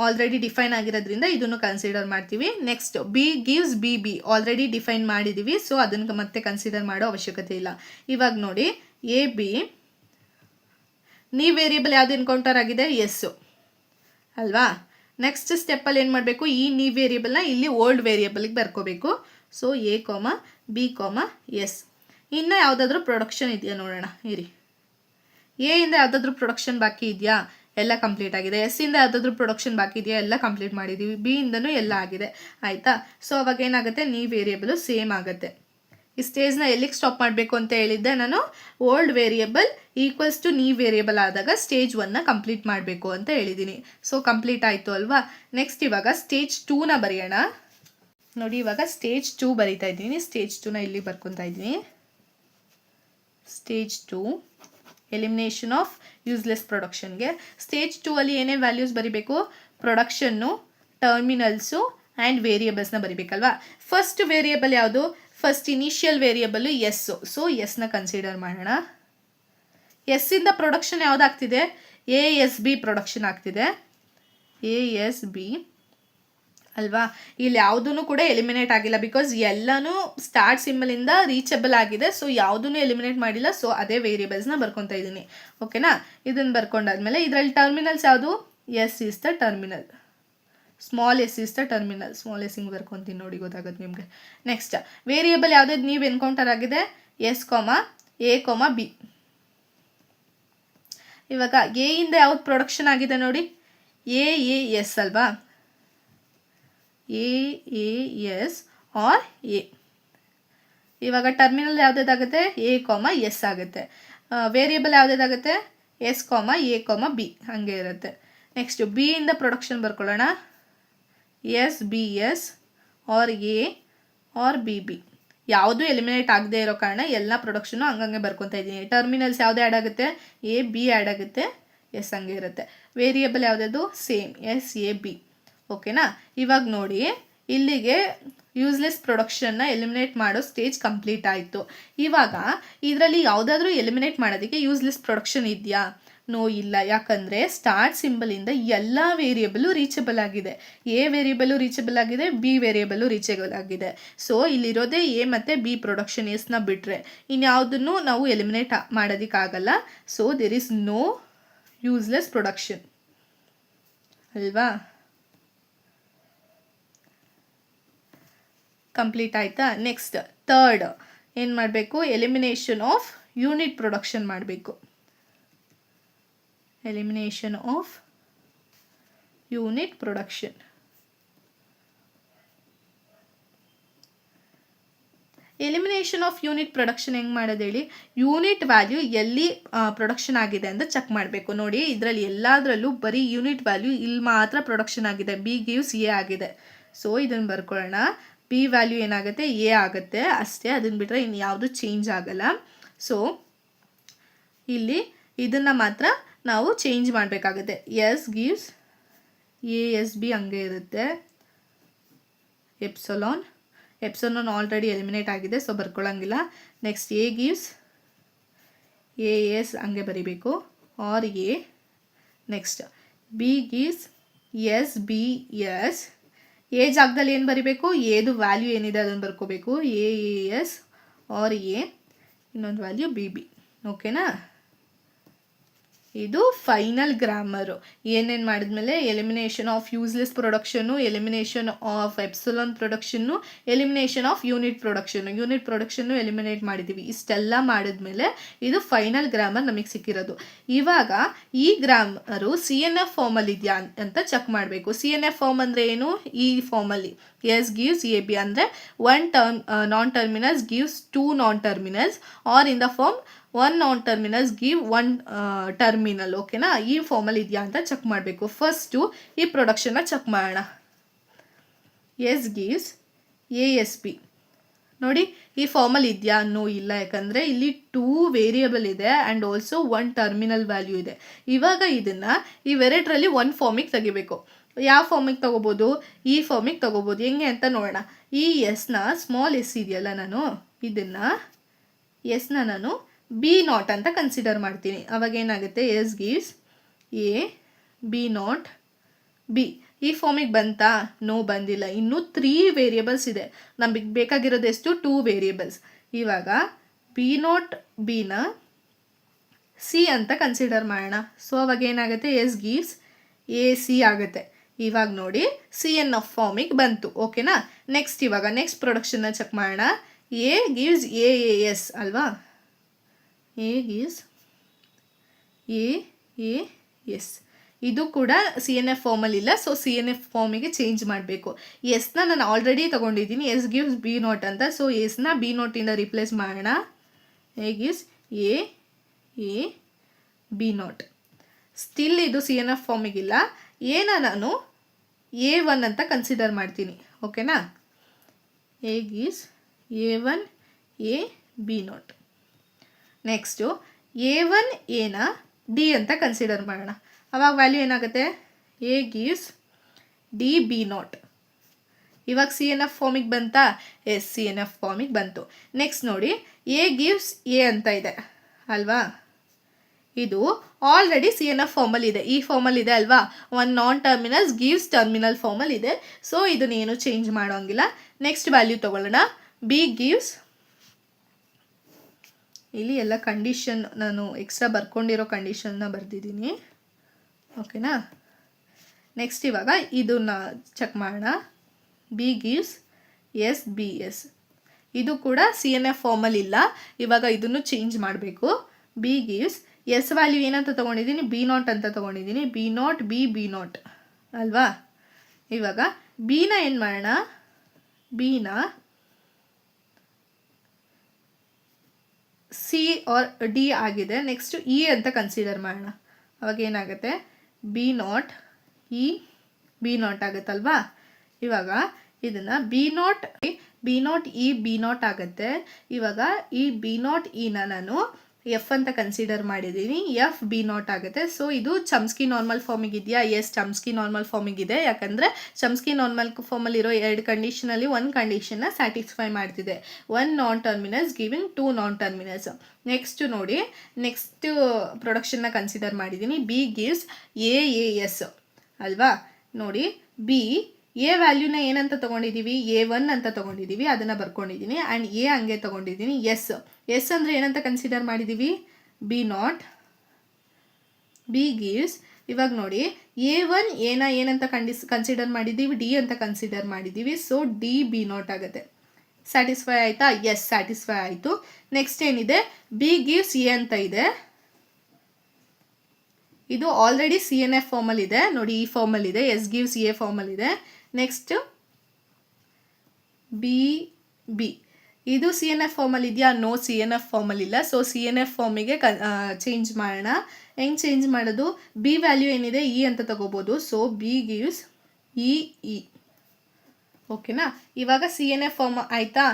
already define ಆಗಿರೋದ್ರಿಂದ ಇದನ್ನು ಕನ್ಸಿಡರ್ ಮಾಡ್ತೀವಿ. Next B gives B B already define ಮಾಡಿದ್ದೀವಿ. ಸೊ ಅದನ್ನು ಮತ್ತೆ ಕನ್ಸಿಡರ್ ಮಾಡೋ ಅವಶ್ಯಕತೆ ಇಲ್ಲ. ಇವಾಗ ನೋಡಿ ಎ ಬಿ ನೀ ವೇರಿಯಬಲ್ ಯಾವುದು ಎನ್ಕೌಂಟರ್ ಆಗಿದೆ, ಎಸ್ಸು ಅಲ್ವಾ. ನೆಕ್ಸ್ಟ್ ಸ್ಟೆಪ್ಪಲ್ಲಿ ಏನು ಮಾಡಬೇಕು, ಈ ನ್ಯೂ ವೇರಿಯಬಲ್ನ ಇಲ್ಲಿ old ವೇರಿಯಬಲ್ಗೆ ಬರ್ಕೋಬೇಕು. So A comma B com S. ಇನ್ನು ಯಾವುದಾದ್ರೂ ಪ್ರೊಡಕ್ಷನ್ ಇದೆಯಾ ನೋಡೋಣ ಇರಿ. ಎ ಇಂದ ಯಾವುದಾದ್ರೂ ಪ್ರೊಡಕ್ಷನ್ ಬಾಕಿ ಇದೆಯಾ? ಎಲ್ಲ ಕಂಪ್ಲೀಟ್ ಆಗಿದೆ. ಎಸ್ ಇಂದ ಯಾವುದಾದ್ರೂ ಪ್ರೊಡಕ್ಷನ್ ಬಾಕಿ ಇದೆಯಾ? ಎಲ್ಲ ಕಂಪ್ಲೀಟ್ ಮಾಡಿದ್ದೀವಿ. ಬಿ ಇಂದನೂ ಎಲ್ಲ ಆಗಿದೆ. ಆಯಿತಾ? ಸೊ ಅವಾಗ ಏನಾಗುತ್ತೆ, ನ್ಯೂ ವೇರಿಯಬಲು ಸೇಮ್ ಆಗುತ್ತೆ. ಈ ಸ್ಟೇಜ್ನ ಎಲ್ಲಿಗೆ ಸ್ಟಾಪ್ ಮಾಡಬೇಕು ಅಂತ ಹೇಳಿದ್ದೆ ನಾನು, old variable equals to new variable ಆದಾಗ ಸ್ಟೇಜ್ 1ನ ಕಂಪ್ಲೀಟ್ ಮಾಡಬೇಕು ಅಂತ ಹೇಳಿದ್ದೀನಿ. ಸೊ ಕಂಪ್ಲೀಟ್ ಆಯಿತು ಅಲ್ವಾ. ನೆಕ್ಸ್ಟ್ ಇವಾಗ ಸ್ಟೇಜ್ 2ನ ಬರೆಯೋಣ. ನೋಡಿ ಇವಾಗ ಸ್ಟೇಜ್ 2 ಬರೀತಾ ಇದ್ದೀನಿ. ಸ್ಟೇಜ್ 2ನ ಇಲ್ಲಿ ಬರ್ಕೊತಾ ಇದ್ದೀನಿ. ಸ್ಟೇಜ್ 2 ಎಲಿಮಿನೇಷನ್ ಆಫ್ ಯೂಸ್ಲೆಸ್ ಪ್ರೊಡಕ್ಷನ್ಗೆ. ಸ್ಟೇಜ್ 2 ಅಲ್ಲಿ ಏನೇನು ವ್ಯಾಲ್ಯೂಸ್ ಬರೀಬೇಕು, ಪ್ರೊಡಕ್ಷನ್ನು, ಟರ್ಮಿನಲ್ಸು ಆ್ಯಂಡ್ ವೇರಿಯಬಲ್ಸ್ನ ಬರೀಬೇಕಲ್ವಾ. ಫಸ್ಟ್ ವೇರಿಯಬಲ್ ಯಾವುದು, first initial variable S. So ಎಸ್ನ ಕನ್ಸಿಡರ್ ಮಾಡೋಣ. ಎಸ್ಸಿಂದ ಪ್ರೊಡಕ್ಷನ್ ಯಾವುದಾಗ್ತಿದೆ, ಎ ಎಸ್ ಬಿ ಪ್ರೊಡಕ್ಷನ್ ಆಗ್ತಿದೆ. ಎ ಎಸ್ ಬಿ ಅಲ್ವಾ. ಇಲ್ಲಿ ಯಾವುದೂ ಕೂಡ ಎಲಿಮಿನೇಟ್ ಆಗಿಲ್ಲ, ಬಿಕಾಸ್ ಎಲ್ಲನೂ ಸ್ಟಾರ್ಟ್ ಸಿಂಬಲಿಂದ ರೀಚಬಲ್ ಆಗಿದೆ. ಸೊ ಯಾವುದೂ ಎಲಿಮಿನೇಟ್ ಮಾಡಿಲ್ಲ. ಸೊ ಅದೇ ವೇರಿಯೇಬಲ್ಸ್ನ ಬರ್ಕೊತಾ ಇದ್ದೀನಿ. ಓಕೆನಾ. ಇದನ್ನು ಬರ್ಕೊಂಡಾದ್ಮೇಲೆ ಇದರಲ್ಲಿ ಟರ್ಮಿನಲ್ಸ್ ಯಾವುದು? S is the terminal, small S is the terminal. Small S ಹಿಂಗೆ ಬರ್ಕೊತೀನಿ ನೋಡಿ, ಗೊತ್ತಾಗುತ್ತೆ ನಿಮಗೆ. ನೆಕ್ಸ್ಟ್ ವೇರಿಯೇಬಲ್ ಯಾವುದಾದ್ರು ನೀವು ಎನ್ಕೌಂಟರ್ ಆಗಿದೆ? S A B. ಇವಾಗ ಎ ಇಂದ ಯಾವ್ದು ಪ್ರೊಡಕ್ಷನ್ ಆಗಿದೆ ನೋಡಿ? ಎ ಎಸ್ ಅಲ್ವಾ? A S or A. ಇವಾಗ ಟರ್ಮಿನಲ್ ಯಾವುದಾಗುತ್ತೆ? ಎ ಎಸ್ ಆಗುತ್ತೆ. ವೇರಿಯೇಬಲ್ ಯಾವುದಾಗುತ್ತೆ? ಎಸ್ ಎ ಬಿ ಹಾಗೆ ಇರುತ್ತೆ. ನೆಕ್ಸ್ಟ್ ಬಿ ಇಂದ ಪ್ರೊಡಕ್ಷನ್ ಬರ್ಕೊಳ್ಳೋಣ. S B S or A or B B. ಯಾವುದು ಎಲಿಮಿನೇಟ್ ಆಗದೆ ಇರೋ ಕಾರಣ ಎಲ್ಲ ಪ್ರೊಡಕ್ಷನು ಹಂಗಂಗೆ ಬರ್ಕೊತಾ ಇದ್ದೀನಿ. ಟರ್ಮಿನಲ್ಸ್ ಯಾವುದು ಆ್ಯಡ್ ಆಗುತ್ತೆ? ಎ ಬಿ ಆ್ಯಡ್ ಆಗುತ್ತೆ, ಎಸ್ ಹಂಗೆ ಇರುತ್ತೆ. ವೇರಿಯೇಬಲ್ ಯಾವುದದು? Same, S A B. ಓಕೆನಾ. ಇವಾಗ ನೋಡಿ, ಇಲ್ಲಿಗೆ ಯೂಸ್ಲೆಸ್ ಪ್ರೊಡಕ್ಷನ್ನ ಎಲಿಮಿನೇಟ್ ಮಾಡೋ ಸ್ಟೇಜ್ ಕಂಪ್ಲೀಟ್ ಆಯಿತು. ಇವಾಗ ಇದರಲ್ಲಿ ಯಾವುದಾದ್ರೂ ಎಲಿಮಿನೇಟ್ ಮಾಡೋದಕ್ಕೆ ಯೂಸ್ಲೆಸ್ ಪ್ರೊಡಕ್ಷನ್ ಇದೆಯಾ? ನೋ, ಇಲ್ಲ. ಯಾಕಂದರೆ ಸ್ಟಾರ್ಟ್ ಸಿಂಬಲಿಂದ ಎಲ್ಲ ವೇರಿಯೇಬಲು ರೀಚಬಲ್ ಆಗಿದೆ. ಎ ವೇರಿಯೇಬಲು ರೀಚಬಲ್ ಆಗಿದೆ, ಬಿ ವೇರಿಯೇಬಲು ರೀಚಬಲ್ ಆಗಿದೆ. ಸೊ ಇಲ್ಲಿರೋದೇ ಎ ಮತ್ತು ಬಿ ಪ್ರೊಡಕ್ಷನ್ ಎಸ್ನ ಬಿಟ್ಟರೆ ಇನ್ಯಾವುದನ್ನು ನಾವು ಎಲಿಮಿನೇಟ್ ಮಾಡೋದಕ್ಕಾಗಲ್ಲ. So there is no useless production ಅಲ್ವಾ. ಕಂಪ್ಲೀಟ್ ಆಯಿತಾ. ನೆಕ್ಸ್ಟ್ ಥರ್ಡ್ ಏನು ಮಾಡಬೇಕು? ಎಲಿಮಿನೇಷನ್ ಆಫ್ ಯೂನಿಟ್ ಪ್ರೊಡಕ್ಷನ್ ಮಾಡಬೇಕು. Elimination of unit production. Elimination of unit production ಹೆಂಗೆ ಮಾಡೋದು ಹೇಳಿ? ಯೂನಿಟ್ ವ್ಯಾಲ್ಯೂ ಎಲ್ಲಿ ಪ್ರೊಡಕ್ಷನ್ ಆಗಿದೆ ಅಂತ ಚೆಕ್ ಮಾಡಬೇಕು. ನೋಡಿ, ಇದರಲ್ಲಿ ಎಲ್ಲದರಲ್ಲೂ ಬರೀ ಯೂನಿಟ್ ವ್ಯಾಲ್ಯೂ ಇಲ್ಲಿ ಮಾತ್ರ ಪ್ರೊಡಕ್ಷನ್ ಆಗಿದೆ. ಬಿ ಗಿವ್ಸ್ ಎ ಆಗಿದೆ. ಸೊ ಇದನ್ನು ಬರ್ಕೊಳ್ಳೋಣ. ಬಿ ವ್ಯಾಲ್ಯೂ ಏನಾಗುತ್ತೆ? ಎ ಆಗುತ್ತೆ ಅಷ್ಟೇ. ಅದನ್ನು ಬಿಟ್ಟರೆ ಇನ್ನು ಯಾವುದು ಚೇಂಜ್ ಆಗಲ್ಲ. ಸೊ ಇಲ್ಲಿ ಇದನ್ನು ಮಾತ್ರ ನಾವು ಚೇಂಜ್ ಮಾಡಬೇಕಾಗುತ್ತೆ. S gives A S B ಹಂಗೆ ಇರುತ್ತೆ. ಎಪ್ಸಲೋನ್ ಆಲ್ರೆಡಿ ಎಲಿಮಿನೇಟ್ ಆಗಿದೆ, ಸೊ ಬರ್ಕೊಳ್ಳೋಂಗಿಲ್ಲ. Next A gives A S ಹಂಗೆ ಬರಿಬೇಕು, or A. Next B gives S B S. A ಜಾಗದಲ್ಲಿ ಏನು ಬರಿಬೇಕು? ಎದು ವ್ಯಾಲ್ಯೂ ಏನಿದೆ ಅದನ್ನು ಬರ್ಕೋಬೇಕು. ಎ ಎಸ್ ಆರ್ ಎ, ಇನ್ನೊಂದು ವ್ಯಾಲ್ಯೂ ಬಿ ಬಿ. ಓಕೆನಾ. ಇದು ಫೈನಲ್ ಗ್ರಾಮರು. ಏನೇನು ಮಾಡಿದ್ಮೇಲೆ ಎಲಿಮಿನೇಷನ್ ಆಫ್ ಯೂಸ್ಲೆಸ್ ಪ್ರೊಡಕ್ಷನ್ನು, ಎಲಿಮಿನೇಷನ್ ಆಫ್ ಎಪ್ಸಿಲಾನ್ ಪ್ರೊಡಕ್ಷನ್ನು, ಎಲಿಮಿನೇಷನ್ ಆಫ್ ಯೂನಿಟ್ ಪ್ರೊಡಕ್ಷನ್ನು ಎಲಿಮಿನೇಟ್ ಮಾಡಿದ್ದೀವಿ. ಇಷ್ಟೆಲ್ಲ ಮಾಡಿದ್ಮೇಲೆ ಇದು ಫೈನಲ್ ಗ್ರಾಮರ್ ನಮಗೆ ಸಿಕ್ಕಿರೋದು. ಇವಾಗ ಈ ಗ್ರಾಮರು ಸಿ ಎನ್ ಎಫ್ ಫಾರ್ಮಲ್ಲಿ ಇದೆಯಾ ಅಂತ ಚೆಕ್ ಮಾಡಬೇಕು. ಸಿ ಎನ್ ಎಫ್ ಫಾರ್ಮ್ ಅಂದರೆ ಏನು? ಈ ಫಾರ್ಮಲ್ಲಿ ಎಸ್ ಗಿವ್ಸ್ ಎ ಬಿ ಅಂದರೆ one non terminals gives two non terminals, or in the form one non terminals give one terminal. ಓಕೆನಾ. ಈ ಫಾರ್ಮಲ್ಲಿ ಇದೆಯಾ ಅಂತ ಚೆಕ್ ಮಾಡಬೇಕು. ಫಸ್ಟು ಈ ಪ್ರೊಡಕ್ಷನ್ನ ಚೆಕ್ ಮಾಡೋಣ. S gives A S B. ನೋಡಿ, ಈ ಫಾರ್ಮಲ್ಲಿ ಇದೆಯಾ? ನೋ, ಇಲ್ಲ. ಯಾಕಂದರೆ ಇಲ್ಲಿ 2 ವೇರಿಯಬಲ್ ಇದೆ ಆ್ಯಂಡ್ ಆಲ್ಸೋ 1 ಟರ್ಮಿನಲ್ ವ್ಯಾಲ್ಯೂ ಇದೆ. ಇವಾಗ ಇದನ್ನು ಇವೆರಡರಲ್ಲಿ ಒಂದು ಫಾರ್ಮಿಗೆ ತೆಗಿಬೇಕು. ಯಾವ ಫಾರ್ಮಿಗೆ ತೊಗೋಬೋದು? ಈ ಫಾರ್ಮಿಗೆ ತೊಗೋಬೋದು. ಹೆಂಗೆ ಅಂತ ನೋಡೋಣ. ಈ ಎಸ್ನ ಸ್ಮಾಲ್ ಎಸ್ ಇದೆಯಲ್ಲ, ಇದನ್ನು ಎಸ್ನ ನಾನು ಬಿ ನಾಟ್ ಅಂತ ಕನ್ಸಿಡರ್ ಮಾಡ್ತೀನಿ. ಅವಾಗ ಏನಾಗುತ್ತೆ? S gives A B not B. ಈ ಫಾರ್ಮಿಗೆ ಬಂತಾ? ನೋ, ಬಂದಿಲ್ಲ. ಇನ್ನೂ 3 ವೇರಿಯೇಬಲ್ಸ್ ಇದೆ. ನಮಗೆ ಬೇಕಾಗಿರೋದು ಎಷ್ಟು? 2 ವೇರಿಯೇಬಲ್ಸ್. ಇವಾಗ ಬಿ ನಾಟ್ ಬಿನ ಸಿ ಅಂತ ಕನ್ಸಿಡರ್ ಮಾಡೋಣ. ಸೊ ಅವಾಗ ಏನಾಗುತ್ತೆ? ಎಸ್ ಗಿವ್ಸ್ ಎ ಸಿ ಆಗುತ್ತೆ. ಇವಾಗ ನೋಡಿ, ಸಿ ಎನ್ ಎಫ್ ಫಾರ್ಮಿಗೆ ಬಂತು. ಓಕೆನಾ. ಇವಾಗ ನೆಕ್ಸ್ಟ್ ಪ್ರೊಡಕ್ಷನ್ನ ಚೆಕ್ ಮಾಡೋಣ. ಎ ಗಿವ್ಸ್ ಎ ಎಸ್ ಅಲ್ವಾ? A gives A S. ಇದು ಕೂಡ ಸಿ ಎನ್ ಎಫ್ ಫಾರ್ಮಲ್ಲಿ ಇಲ್ಲ. ಸೊ ಸಿ ಎನ್ ಎಫ್ ಫಾರ್ಮಿಗೆ ಚೇಂಜ್ ಮಾಡಬೇಕು. ಎಸ್ನ ನಾನು ಆಲ್ರೆಡಿ ತೊಗೊಂಡಿದ್ದೀನಿ, ಎಸ್ ಗಿವ್ಸ್ ಬಿ ನಾಟ್ ಅಂತ. ಸೊ ಎಸ್ನ ಬಿ ನಾಟಿಂದ ರಿಪ್ಲೇಸ್ ಮಾಡೋಣ. A gives A B naught. Still ಇದು ಸಿ ಎನ್ ಎಫ್ ಫಾರ್ಮಿಗಿಲ್ಲ. ಎನ ನಾನು A1 ಅಂತ ಕನ್ಸಿಡರ್ ಮಾಡ್ತೀನಿ. ಓಕೆನಾ. A gives A1 A B not. Next A1 ಎನ ಡಿ ಅಂತ ಕನ್ಸಿಡರ್ ಮಾಡೋಣ. ಅವಾಗ ವ್ಯಾಲ್ಯೂ ಏನಾಗುತ್ತೆ? A gives D B not. ಇವಾಗ ಸಿ ಎನ್ ಎಫ್ ಫಾರ್ಮಿಗೆ ಬಂತಾ? ಎಸ್, ಸಿ ಎನ್ ಎಫ್ ಫಾರ್ಮಿಗೆ ಬಂತು. ನೆಕ್ಸ್ಟ್ ನೋಡಿ, ಎ ಗಿವ್ಸ್ ಎ ಅಂತ ಇದೆ ಅಲ್ವಾ? ಇದು ಆಲ್ರೆಡಿ ಸಿ ಎನ್ ಎಫ್ ಫಾರ್ಮಲ್ ಇದೆ, ಈ ಫಾರ್ಮಲ್ ಇದೆ ಅಲ್ವಾ, one non terminals gives terminal formal ಇದೆ. ಸೊ ಇದನ್ನೇನು ಚೇಂಜ್ ಮಾಡೋಂಗಿಲ್ಲ. ನೆಕ್ಸ್ಟ್ ವ್ಯಾಲ್ಯೂ ತಗೊಳ್ಳೋಣ. ಬಿ ಗಿವ್ಸ್, ಇಲ್ಲಿ ಎಲ್ಲ ಕಂಡೀಷನ್ ನಾನು ಎಕ್ಸ್ಟ್ರಾ ಬರ್ಕೊಂಡಿರೋ ಕಂಡೀಷನ್ನ ಬರೆದಿದ್ದೀನಿ, ಓಕೆನಾ. ನೆಕ್ಸ್ಟ್ ಇವಾಗ ಇದನ್ನ ಚೆಕ್ ಮಾಡೋಣ. B gives S B S, ಇದು ಕೂಡ ಸಿ ಎನ್ ಎಫ್ ಫಾರ್ಮಲ್ ಇಲ್ಲ, ಇವಾಗ ಇದನ್ನು ಚೇಂಜ್ ಮಾಡಬೇಕು. ಬಿ ಗಿವ್ಸ್ ಎಸ್ ವ್ಯಾಲ್ಯೂ ಏನಂತ ತೊಗೊಂಡಿದ್ದೀನಿ, ಬಿ ನಾಟ್ ಅಂತ ತೊಗೊಂಡಿದ್ದೀನಿ. ಬಿ ನಾಟ್ ಬಿ ನಾಟ್ ಅಲ್ವಾ. ಇವಾಗ ಬಿನ ಏನು ಮಾಡೋಣ, ಬಿನ ಸಿ ಆರ್ ಡಿ ಆಗಿದೆ, ನೆಕ್ಸ್ಟ್ ಇ ಅಂತ ಕನ್ಸಿಡರ್ ಮಾಡೋಣ. ಅವಾಗ ಏನಾಗುತ್ತೆ, B naught E B naught ಆಗುತ್ತಲ್ವಾ. ಇವಾಗ ಇದನ್ನು B naught E B naught ಆಗುತ್ತೆ. ಇವಾಗ ಈ ಬಿ ನಾಟ್ ಇನ ನಾನು ಎಫ್ ಅಂತ ಕನ್ಸಿಡರ್ ಮಾಡಿದ್ದೀನಿ, ಎಫ್ ಬಿ ನಾಟ್ ಆಗುತ್ತೆ. ಸೊ ಇದು ಚಮ್ಸ್ಕಿ ನಾರ್ಮಲ್ ಫಾರ್ಮಿಗೆ ಇದೆಯಾ, ಎಸ್ ಚಮ್ಸ್ಕಿ ನಾರ್ಮಲ್ ಫಾರ್ಮಿಗೆ ಇದೆ. ಯಾಕಂದರೆ ಚಮ್ಸ್ಕಿ ನಾರ್ಮಲ್ ಫಾರ್ಮಲ್ಲಿ ಇರೋ ಎರಡು ಕಂಡೀಷನಲ್ಲಿ ಒಂದು ಕಂಡೀಷನ್ನ ಸ್ಯಾಟಿಸ್ಫೈ ಮಾಡ್ತಿದೆ, one non terminals giving two non terminals. Next ನೋಡಿ, ನೆಕ್ಸ್ಟ್ ಪ್ರೊಡಕ್ಷನ್ನ ಕನ್ಸಿಡರ್ ಮಾಡಿದ್ದೀನಿ. ಬಿ ಗಿವ್ಸ್ ಎ ಎಸ್ ಅಲ್ವಾ. ನೋಡಿ ಬಿ ಎ ವ್ಯಾಲ್ಯೂನ ಏನಂತ ತೊಗೊಂಡಿದ್ದೀವಿ, A1 ಅಂತ ತೊಗೊಂಡಿದ್ದೀವಿ, ಅದನ್ನು ಬರ್ಕೊಂಡಿದ್ದೀನಿ. ಆ್ಯಂಡ್ ಎ ಹಂಗೆ ತೊಗೊಂಡಿದ್ದೀನಿ. ಎಸ್ ಅಂದರೆ ಏನಂತ ಕನ್ಸಿಡರ್ ಮಾಡಿದ್ದೀವಿ, ಬಿ ನಾಟ್. ಬಿ ಗಿವ್ಸ್, ಇವಾಗ ನೋಡಿ A1 ಏನಂತ ಕನ್ಸಿಡರ್ ಮಾಡಿದ್ದೀವಿ, ಡಿ ಅಂತ ಕನ್ಸಿಡರ್ ಮಾಡಿದ್ದೀವಿ. ಸೊ ಡಿ ಬಿ ನಾಟ್ ಆಗುತ್ತೆ. ಸ್ಯಾಟಿಸ್ಫೈ ಆಯಿತಾ, ಎಸ್ ಸ್ಯಾಟಿಸ್ಫೈ ಆಯಿತು. ನೆಕ್ಸ್ಟ್ ಏನಿದೆ, ಬಿ ಗಿವ್ಸ್ ಎ ಅಂತ ಇದೆ, ಇದು ಆಲ್ರೆಡಿ ಸಿ ಎನ್ ಎಫ್ ಫಾರ್ಮಲ್ ಇದೆ ನೋಡಿ, ಈ ಫಾರ್ಮಲ್ ಇದೆ. ಎಸ್ ಗಿವ್ಸ್ ಎ ಫಾರ್ಮಲ್ ಇದೆ. ನೆಕ್ಸ್ಟ್ ಬಿ ಇದು ಸಿ ಎನ್ ಎಫ್ ಫಾರ್ಮಲ್ ಇದೆಯಾ, ನೋ ಸಿ ಎನ್ ಎಫ್ ಫಾರ್ಮಲ್ ಇಲ್ಲ. ಸೊ ಸಿ ಎನ್ ಎಫ್ ಫಾರ್ಮಿಗೆ ಚೇಂಜ್ ಮಾಡೋಣ. ಹೆಂಗೆ ಚೇಂಜ್ ಮಾಡೋದು, ಬಿ ವ್ಯಾಲ್ಯೂ ಏನಿದೆ ಇ ಅಂತ ತಗೋಬೋದು. ಸೊ ಬಿ ಗಿವ್ಸ್ ಇ ಓಕೆನಾ. ಇವಾಗ ಸಿ ಎನ್ ಎಫ್ ಫಾರ್ಮ್ ಆಯಿತಾ.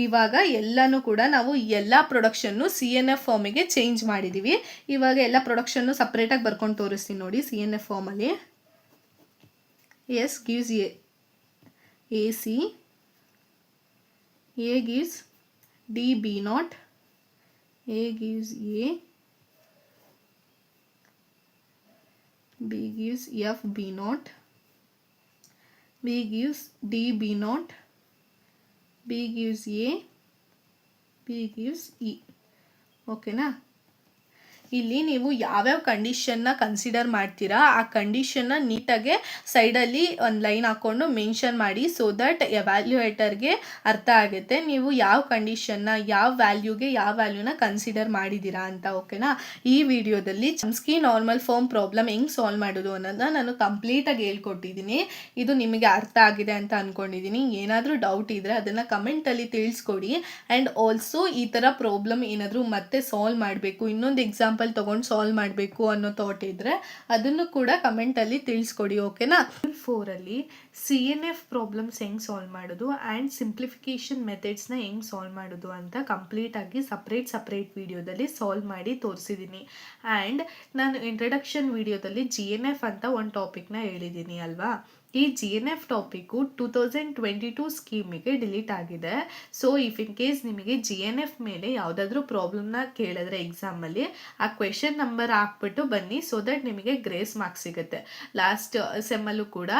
ಇವಾಗ ಎಲ್ಲನೂ ಕೂಡ ನಾವು ಎಲ್ಲ ಪ್ರೊಡಕ್ಷನ್ನು ಸಿ ಎನ್ ಎಫ್ ಫಾರ್ಮಿಗೆ ಚೇಂಜ್ ಮಾಡಿದ್ದೀವಿ. ಇವಾಗ ಎಲ್ಲ ಪ್ರೊಡಕ್ಷನ್ನು ಸಪ್ರೇಟಾಗಿ ಬರ್ಕೊಂಡು ತೋರಿಸ್ತೀನಿ ನೋಡಿ. ಸಿ ಎನ್ ಎಫ್ ಫಾರ್ಮಲ್ಲಿ S gives A C, A gives D B naught, A gives A, B gives F B not, B gives D B not, B gives A, B gives E. ಓಕೆನಾ. ಇಲ್ಲಿ ನೀವು ಯಾವ್ಯಾವ ಕಂಡೀಷನ್ನ ಕನ್ಸಿಡರ್ ಮಾಡ್ತೀರಾ ಆ ಕಂಡೀಷನ್ನ ನೀಟಾಗಿ ಸೈಡಲ್ಲಿ ಒಂದು ಲೈನ್ ಹಾಕ್ಕೊಂಡು ಮೆನ್ಷನ್ ಮಾಡಿ, ಸೊ ದಟ್ ಎವ್ಯಾಲ್ಯೂಯೇಟರ್ಗೆ ಅರ್ಥ ಆಗುತ್ತೆ ನೀವು ಯಾವ ಕಂಡೀಷನ್ನ ಯಾವ ವ್ಯಾಲ್ಯೂನ ಕನ್ಸಿಡರ್ ಮಾಡಿದ್ದೀರಾ ಅಂತ. ಓಕೆನಾ. ಈ ವಿಡಿಯೋದಲ್ಲಿ ಚಮ್ಸ್ಕಿ ನಾರ್ಮಲ್ ಫಾರ್ಮ್ ಪ್ರಾಬ್ಲಮ್ ಹೆಂಗೆ ಸಾಲ್ವ್ ಮಾಡೋದು ಅನ್ನೋದನ್ನ ನಾನು ಕಂಪ್ಲೀಟಾಗಿ ಹೇಳ್ಕೊಟ್ಟಿದ್ದೀನಿ. ಇದು ನಿಮಗೆ ಅರ್ಥ ಆಗಿದೆ ಅಂತ ಅಂದ್ಕೊಂಡಿದ್ದೀನಿ. ಏನಾದರೂ ಡೌಟ್ ಇದ್ದರೆ ಅದನ್ನು ಕಮೆಂಟಲ್ಲಿ ತಿಳಿಸ್ಕೊಡಿ. ಆ್ಯಂಡ್ ಆಲ್ಸೋ ಈ ಥರ ಪ್ರಾಬ್ಲಮ್ ಏನಾದರೂ ಮತ್ತೆ ಸಾಲ್ವ್ ಮಾಡಬೇಕು, ಇನ್ನೊಂದು ಎಕ್ಸಾಂಪಲ್ ತಗೊಂಡು ಸಾಲ್ವ್ ಮಾಡಬೇಕು ಅನ್ನೋ ಥಾಟ್ ಇದ್ದರೆ ಅದನ್ನು ಕೂಡ ಕಮೆಂಟಲ್ಲಿ ತಿಳಿಸ್ಕೊಡಿ. ಓಕೆನಾ. 4ಅಲ್ಲಿ ಸಿ ಎನ್ ಎಫ್ ಪ್ರಾಬ್ಲಮ್ಸ್ ಹೆಂಗೆ ಸಾಲ್ವ್ ಮಾಡೋದು ಆ್ಯಂಡ್ ಸಿಂಪ್ಲಿಫಿಕೇಶನ್ ಮೆಥಡ್ಸ್ನ ಹೆಂಗೆ ಸಾಲ್ವ್ ಮಾಡೋದು ಅಂತ ಕಂಪ್ಲೀಟಾಗಿ ಸಪ್ರೇಟ್ ವಿಡಿಯೋದಲ್ಲಿ ಸಾಲ್ವ್ ಮಾಡಿ ತೋರಿಸಿದ್ದೀನಿ. ಆ್ಯಂಡ್ ನಾನು ಇಂಟ್ರಡಕ್ಷನ್ ವಿಡಿಯೋದಲ್ಲಿ ಜಿ ಎನ್ ಎಫ್ ಅಂತ ಒಂದು ಟಾಪಿಕ್ನ ಹೇಳಿದ್ದೀನಿ ಅಲ್ವಾ. ಈ ಜಿ ಎನ್ ಎಫ್ ಟಾಪಿಕ್ಕು 2022 ಸ್ಕೀಮಿಗೆ ಡಿಲೀಟ್ ಆಗಿದೆ. ಸೊ ಇಫ್ ಇನ್ ಕೇಸ್ ನಿಮಗೆ ಜಿ ಎನ್ ಎಫ್ ಮೇಲೆ ಯಾವುದಾದ್ರೂ ಪ್ರಾಬ್ಲಮ್ನ ಕೇಳಿದ್ರೆ ಎಕ್ಸಾಮಲ್ಲಿ ಆ ಕ್ವೆಶನ್ ನಂಬರ್ ಹಾಕ್ಬಿಟ್ಟು ಬನ್ನಿ, ಸೊ ದಟ್ ನಿಮಗೆ ಗ್ರೇಸ್ ಮಾರ್ಕ್ಸ್ ಸಿಗುತ್ತೆ. ಲಾಸ್ಟ್ ಸೆಮ್ಮಲ್ಲೂ ಕೂಡ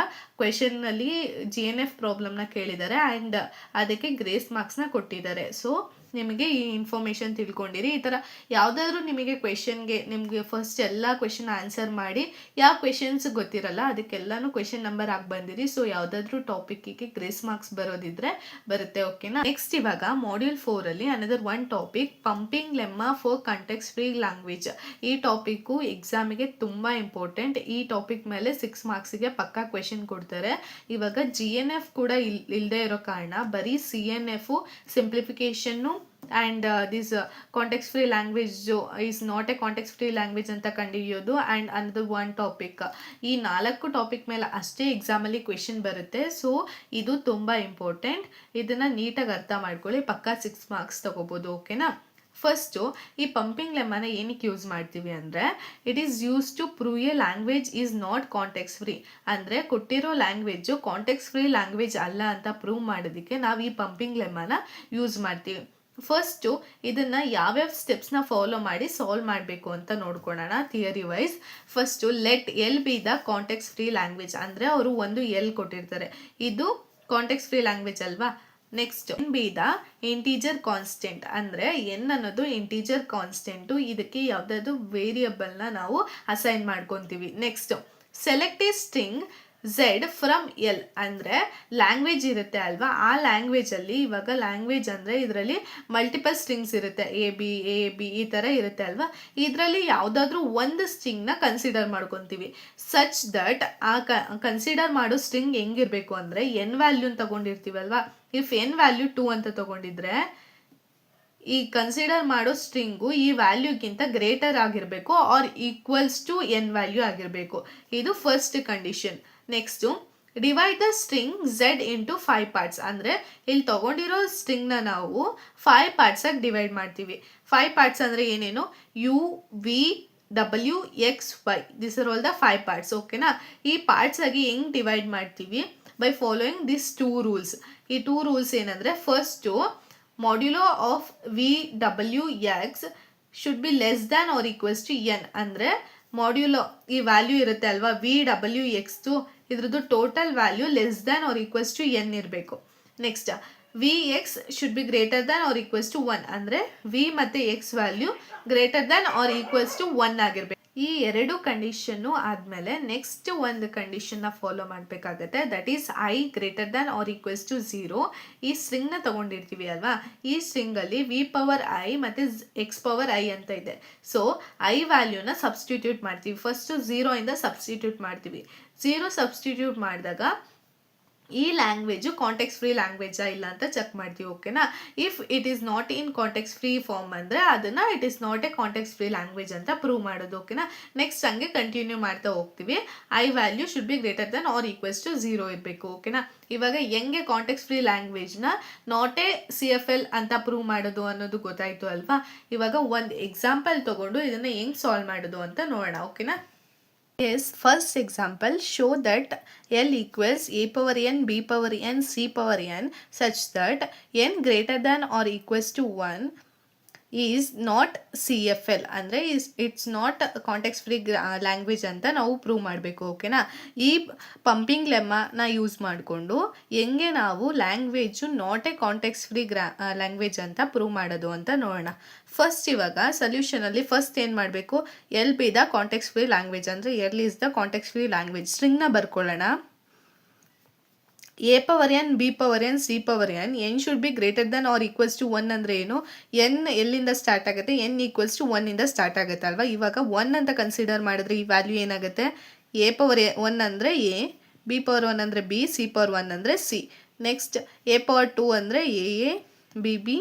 ಕ್ವೆಶನ್ನಲ್ಲಿ ಜಿ ಎನ್ ಎಫ್ ಪ್ರಾಬ್ಲಮ್ನ ಕೇಳಿದ್ದಾರೆ ಆ್ಯಂಡ್ ಅದಕ್ಕೆ ಗ್ರೇಸ್ ಮಾರ್ಕ್ಸ್ನ ಕೊಟ್ಟಿದ್ದಾರೆ. ಸೊ ನಿಮಗೆ ಈ ಇನ್ಫಾರ್ಮೇಷನ್ ತಿಳ್ಕೊಂಡಿರಿ. ಈ ಥರ ಯಾವುದಾದ್ರೂ ನಿಮಗೆ ಕ್ವೆಶನ್ಗೆ ನಿಮಗೆ ಫಸ್ಟ್ ಎಲ್ಲ ಕ್ವೆಶನ್ ಆನ್ಸರ್ ಮಾಡಿ ಯಾವ ಕ್ವೆಶನ್ಸ್ ಗೊತ್ತಿರಲ್ಲ ಅದಕ್ಕೆಲ್ಲನೂ ಕ್ವೆಶನ್ ನಂಬರ್ ಹಾಕಿ ಬಂದಿರಿ. ಸೊ ಯಾವುದಾದ್ರೂ ಟಾಪಿಕ್ಕಿಗೆ ಗ್ರೇಸ್ ಮಾರ್ಕ್ಸ್ ಬರೋದಿದ್ರೆ ಬರುತ್ತೆ. ಓಕೆನಾ. ನೆಕ್ಸ್ಟ್ ಇವಾಗ ಮಾಡ್ಯೂಲ್ 4ಅಲ್ಲಿ another one topic pumping lemma for context free language. ಈ ಟಾಪಿಕ್ಕು ಎಕ್ಸಾಮಿಗೆ ತುಂಬ ಇಂಪಾರ್ಟೆಂಟ್. ಈ ಟಾಪಿಕ್ ಮೇಲೆ 6 ಮಾರ್ಕ್ಸಿಗೆ ಪಕ್ಕಾ ಕ್ವೆಶನ್ ಕೊಡ್ತಾರೆ. ಇವಾಗ ಜಿ ಎನ್ ಎಫ್ ಕೂಡ ಇಲ್ಲದೆ ಇರೋ ಕಾರಣ ಬರೀ ಸಿ ಎನ್ ಎಫು ಸಿಂಪ್ಲಿಫಿಕೇಶನ್ನು and this context free language is not a context free language ಅಂತ ಕಂಡುಹಿಡಿಯೋದು ಆ್ಯಂಡ್ ಅನ್ನೋದು ಒನ್ ಟಾಪಿಕ್. ಈ 4 ಟಾಪಿಕ್ ಮೇಲೆ ಅಷ್ಟೇ ಎಕ್ಸಾಮಲ್ಲಿ ಕ್ವೆಶನ್ ಬರುತ್ತೆ. ಸೊ ಇದು ತುಂಬ ಇಂಪಾರ್ಟೆಂಟ್. ಇದನ್ನು ನೀಟಾಗಿ ಅರ್ಥ ಮಾಡ್ಕೊಳ್ಳಿ, ಪಕ್ಕಾ 6 ಮಾರ್ಕ್ಸ್ ತಗೋಬೋದು. ಓಕೆನಾ. ಫಸ್ಟು ಈ ಪಂಪಿಂಗ್ ಲೆಮ್ಮನ ಏನಕ್ಕೆ ಯೂಸ್ ಮಾಡ್ತೀವಿ ಅಂದರೆ it is use to prove a language is not context free. ಅಂದರೆ ಕೊಟ್ಟಿರೋ ಲ್ಯಾಂಗ್ವೇಜು ಕಾಂಟೆಕ್ಸ್ಟ್ ಫ್ರೀ ಲ್ಯಾಂಗ್ವೇಜ್ ಅಲ್ಲ ಅಂತ ಪ್ರೂವ್ ಮಾಡೋದಕ್ಕೆ ನಾವು ಈ ಪಂಪಿಂಗ್ ಲೆಮ್ಮನ ಯೂಸ್ ಮಾಡ್ತೀವಿ. ಫಸ್ಟು ಇದನ್ನು ಯಾವ್ಯಾವ ಸ್ಟೆಪ್ಸ್ನ ಫಾಲೋ ಮಾಡಿ ಸಾಲ್ವ್ ಮಾಡಬೇಕು ಅಂತ ನೋಡ್ಕೊಳ್ಳೋಣ theory wise. First let L be the context free language, ಅಂದರೆ ಅವರು ಒಂದು ಎಲ್ ಕೊಟ್ಟಿರ್ತಾರೆ, ಇದು ಕಾಂಟೆಕ್ಸ್ಟ್ ಫ್ರೀ ಲ್ಯಾಂಗ್ವೇಜ್ ಅಲ್ವಾ. Next N be the integer constant, ಅಂದರೆ ಎನ್ ಅನ್ನೋದು ಇಂಟೀಜರ್ ಕಾನ್ಸ್ಟೆಂಟು, ಇದಕ್ಕೆ ಯಾವುದಾದ್ರು ವೇರಿಯಬಲ್ನ ನಾವು ಅಸೈನ್ ಮಾಡ್ಕೊತೀವಿ. Next select a string Z from L, ಅಂದರೆ ಲ್ಯಾಂಗ್ವೇಜ್ ಇರುತ್ತೆ ಅಲ್ವಾ, ಆ ಲ್ಯಾಂಗ್ವೇಜಲ್ಲಿ ಇವಾಗ ಲ್ಯಾಂಗ್ವೇಜ್ ಅಂದರೆ ಇದರಲ್ಲಿ ಮಲ್ಟಿಪಲ್ ಸ್ಟ್ರಿಂಗ್ಸ್ ಇರುತ್ತೆ, ಎ ಬಿ ಈ ಥರ ಇರುತ್ತೆ ಅಲ್ವಾ, ಇದರಲ್ಲಿ ಯಾವುದಾದ್ರೂ ಒಂದು ಸ್ಟ್ರಿಂಗ್ನ ಕನ್ಸಿಡರ್ ಮಾಡ್ಕೊತೀವಿ. ಸಚ್ ದಟ್ ಆ ಕನ್ಸಿಡರ್ ಮಾಡೋ ಸ್ಟ್ರಿಂಗ್ ಹೆಂಗಿರಬೇಕು ಅಂದರೆ ಎನ್ ವ್ಯಾಲ್ಯೂನ ತಗೊಂಡಿರ್ತೀವಲ್ವಾ, ಇಫ್ ಎನ್ ವ್ಯಾಲ್ಯೂ 2 ಅಂತ ತಗೊಂಡಿದ್ರೆ ಈ ಕನ್ಸಿಡರ್ ಮಾಡೋ ಸ್ಟ್ರಿಂಗು ಈ ವ್ಯಾಲ್ಯೂಗಿಂತ ಗ್ರೇಟರ್ ಆಗಿರಬೇಕು or equals to N value ಆಗಿರಬೇಕು. ಇದು first condition. Next divide the string Z into 5 parts, ಅಂದರೆ ಇಲ್ಲಿ ತೊಗೊಂಡಿರೋ ಸ್ಟ್ರಿಂಗ್ನ ನಾವು 5 ಪಾರ್ಟ್ಸಾಗಿ ಡಿವೈಡ್ ಮಾಡ್ತೀವಿ. 5 ಪಾರ್ಟ್ಸ್ ಅಂದರೆ ಏನೇನು, U V W X Y, this are all the 5 parts. ಓಕೆನಾ. ಈ ಪಾರ್ಟ್ಸಾಗಿ ಹೆಂಗೆ ಡಿವೈಡ್ ಮಾಡ್ತೀವಿ, ಬೈ ಫಾಲೋಯಿಂಗ್ ದಿಸ್ 2 ರೂಲ್ಸ್. ಈ 2 ರೂಲ್ಸ್ ಏನಂದರೆ, first modulo of V W X should be less than or equals to N, ಅಂದರೆ ಮಾಡ್ಯುಲೋ ಈ ವ್ಯಾಲ್ಯೂ ಇರುತ್ತೆ ಅಲ್ವಾ ವಿ ಡಬ್ಲ್ಯೂ ಎಕ್ಸ್ದು, ಇದ್ರದ್ದು total value less than or equals to N ಇರಬೇಕು. Next V X should be greater than or equals to 1, ಅಂದರೆ ವಿ ಮತ್ತು X value greater than or equals to 1 ಆಗಿರಬೇಕು. ಈ ಎರಡು ಕಂಡೀಷನ್ನು ಆದಮೇಲೆ ನೆಕ್ಸ್ಟ್ ಒಂದು ಕಂಡೀಷನ್ನ ಫಾಲೋ ಮಾಡಬೇಕಾಗತ್ತೆ, that is I greater than or equals to 0. ಈ ಸ್ಟ್ರಿಂಗ್ನ ತೊಗೊಂಡಿರ್ತೀವಿ ಅಲ್ವಾ, ಈ ಸ್ಟ್ರಿಂಗಲ್ಲಿ ವಿ ಪವರ್ ಐ ಮತ್ತು ಎಕ್ಸ್ ಪವರ್ ಐ ಅಂತ ಇದೆ. ಸೊ ಐ ವ್ಯಾಲ್ಯೂನ ಸಬ್ಸ್ಟಿಟ್ಯೂಟ್ ಮಾಡ್ತೀವಿ. ಫಸ್ಟು 0ಇಂದ ಸಬ್ಸ್ಟಿಟ್ಯೂಟ್ ಮಾಡ್ತೀವಿ. 0 ಸಬ್ಸ್ಟಿಟ್ಯೂಟ್ ಮಾಡಿದಾಗ ಈ ಲ್ಯಾಂಗ್ವೇಜು ಕಾಂಟೆಕ್ಸ್ಟ್ ಫ್ರೀ ಲ್ಯಾಂಗ್ವೇಜಾ ಇಲ್ಲ ಅಂತ ಚೆಕ್ ಮಾಡ್ತೀವಿ. ಓಕೆನಾ. If it is not in context free form ಅಂದರೆ ಅದನ್ನು it is not a context free language ಅಂತ ಪ್ರೂವ್ ಮಾಡೋದು. ಓಕೆನಾ. ನೆಕ್ಸ್ಟ್ ಹಂಗೆ ಕಂಟಿನ್ಯೂ ಮಾಡ್ತಾ ಹೋಗ್ತೀವಿ. I value should be greater than or equals to 0 ಇರಬೇಕು. ಓಕೆನಾ. ಇವಾಗ ಹೆಂಗೆ ಕಾಂಟೆಕ್ಸ್ಟ್ ಫ್ರೀ ಲ್ಯಾಂಗ್ವೇಜ್ನ ನಾಟ್ ಎ CFL ಅಂತ ಪ್ರೂವ್ ಮಾಡೋದು ಅನ್ನೋದು ಗೊತ್ತಾಯಿತು ಅಲ್ವಾ. ಇವಾಗ ಒಂದು ಎಕ್ಸಾಂಪಲ್ ತೊಗೊಂಡು ಇದನ್ನು ಹೆಂಗೆ ಸಾಲ್ವ್ ಮಾಡೋದು ಅಂತ ನೋಡೋಣ. ಓಕೆನಾ. Yes, first example, show that L equals A power n, B power n, C power n such that n greater than or equals to 1 is not CFL, ಅಂದರೆ it's not context free language ಅಂತ ನಾವು ಪ್ರೂವ್ ಮಾಡಬೇಕು. ಓಕೆನಾ. ಈ ಪಂಪಿಂಗ್ ಲೆಮ್ಮನ ಯೂಸ್ ಮಾಡಿಕೊಂಡು ಹೆಂಗೆ ನಾವು language not a context free language ಅಂತ ಪ್ರೂವ್ ಮಾಡೋದು ಅಂತ ನೋಡೋಣ. ಫಸ್ಟ್ ಇವಾಗ ಸೊಲ್ಯೂಷನಲ್ಲಿ ಫಸ್ಟ್ ಏನು ಮಾಡಬೇಕು, L be the context free language, ಅಂದರೆ L is the context free language. ಸ್ಟ್ರಿಂಗ್ನ ಬರ್ಕೊಳ್ಳೋಣ. A power N, B power N, C power N, N should be greater than or equals to 1 ಅಂದರೆ ಏನು, ಎನ್ ಎಲ್ಲಿಂದ ಸ್ಟಾರ್ಟ್ ಆಗುತ್ತೆ, ಎನ್ ಈಕ್ವಲ್ಸ್ ಟು 1ಇಂದ ಸ್ಟಾರ್ಟ್ ಆಗುತ್ತೆ ಅಲ್ವಾ. ಇವಾಗ 1 ಅಂತ ಕನ್ಸಿಡರ್ ಮಾಡಿದ್ರೆ ಈ ವ್ಯಾಲ್ಯೂ ಏನಾಗುತ್ತೆ, ಎ ಪವರ್ 1 ಅಂದರೆ ಎ, ಬಿ ಪವರ್ 1 ಅಂದರೆ ಬಿ, ಸಿ ಪವರ್ 1 ಅಂದರೆ ಸಿ. ನೆಕ್ಸ್ಟ್ ಎ ಪವರ್ 2 ಅಂದರೆ A, B B,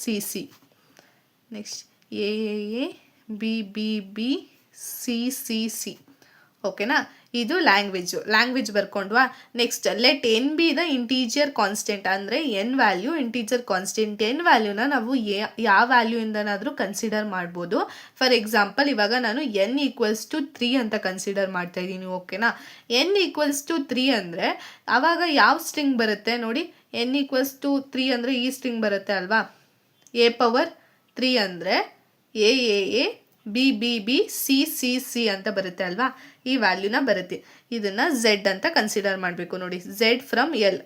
C C. Next A B B B, C C C. ಓಕೆನಾ. ಇದು ಲ್ಯಾಂಗ್ವೇಜ್ ಬರ್ಕೊಂಡ್ವಾ. Next let N be the integer constant, ಅಂದರೆ N value integer constant. N ವ್ಯಾಲ್ಯೂನ ನಾವು ಯಾವ ವ್ಯಾಲ್ಯೂಯಿಂದನಾದರೂ ಕನ್ಸಿಡರ್ ಮಾಡ್ಬೋದು. ಫಾರ್ ಎಕ್ಸಾಂಪಲ್ ಇವಾಗ ನಾನು ಎನ್ ಈಕ್ವಲ್ಸ್ ಟು 3 ಅಂತ ಕನ್ಸಿಡರ್ ಮಾಡ್ತಾ ಇದ್ದೀನಿ. ಓಕೆನಾ. ಎನ್ ಈಕ್ವಲ್ಸ್ ಟು 3 ಅಂದರೆ ಆವಾಗ ಯಾವ ಸ್ಟ್ರಿಂಗ್ ಬರುತ್ತೆ ನೋಡಿ, ಎನ್ ಈಕ್ವಲ್ಸ್ ಟು 3 ಅಂದರೆ ಈ ಸ್ಟ್ರಿಂಗ್ ಬರುತ್ತೆ ಅಲ್ವಾ, ಎ ಪವರ್ 3 ಅಂದರೆ A A, B B B, C C C ಅಂತ ಬರುತ್ತೆ ಅಲ್ವಾ, ಈ ವ್ಯಾಲ್ಯೂನ ಬರುತ್ತೆ. ಇದನ್ನು ಝೆಡ್ ಅಂತ ಕನ್ಸಿಡರ್ ಮಾಡಬೇಕು. ನೋಡಿ, ಝೆಡ್ ಫ್ರಮ್ ಎಲ್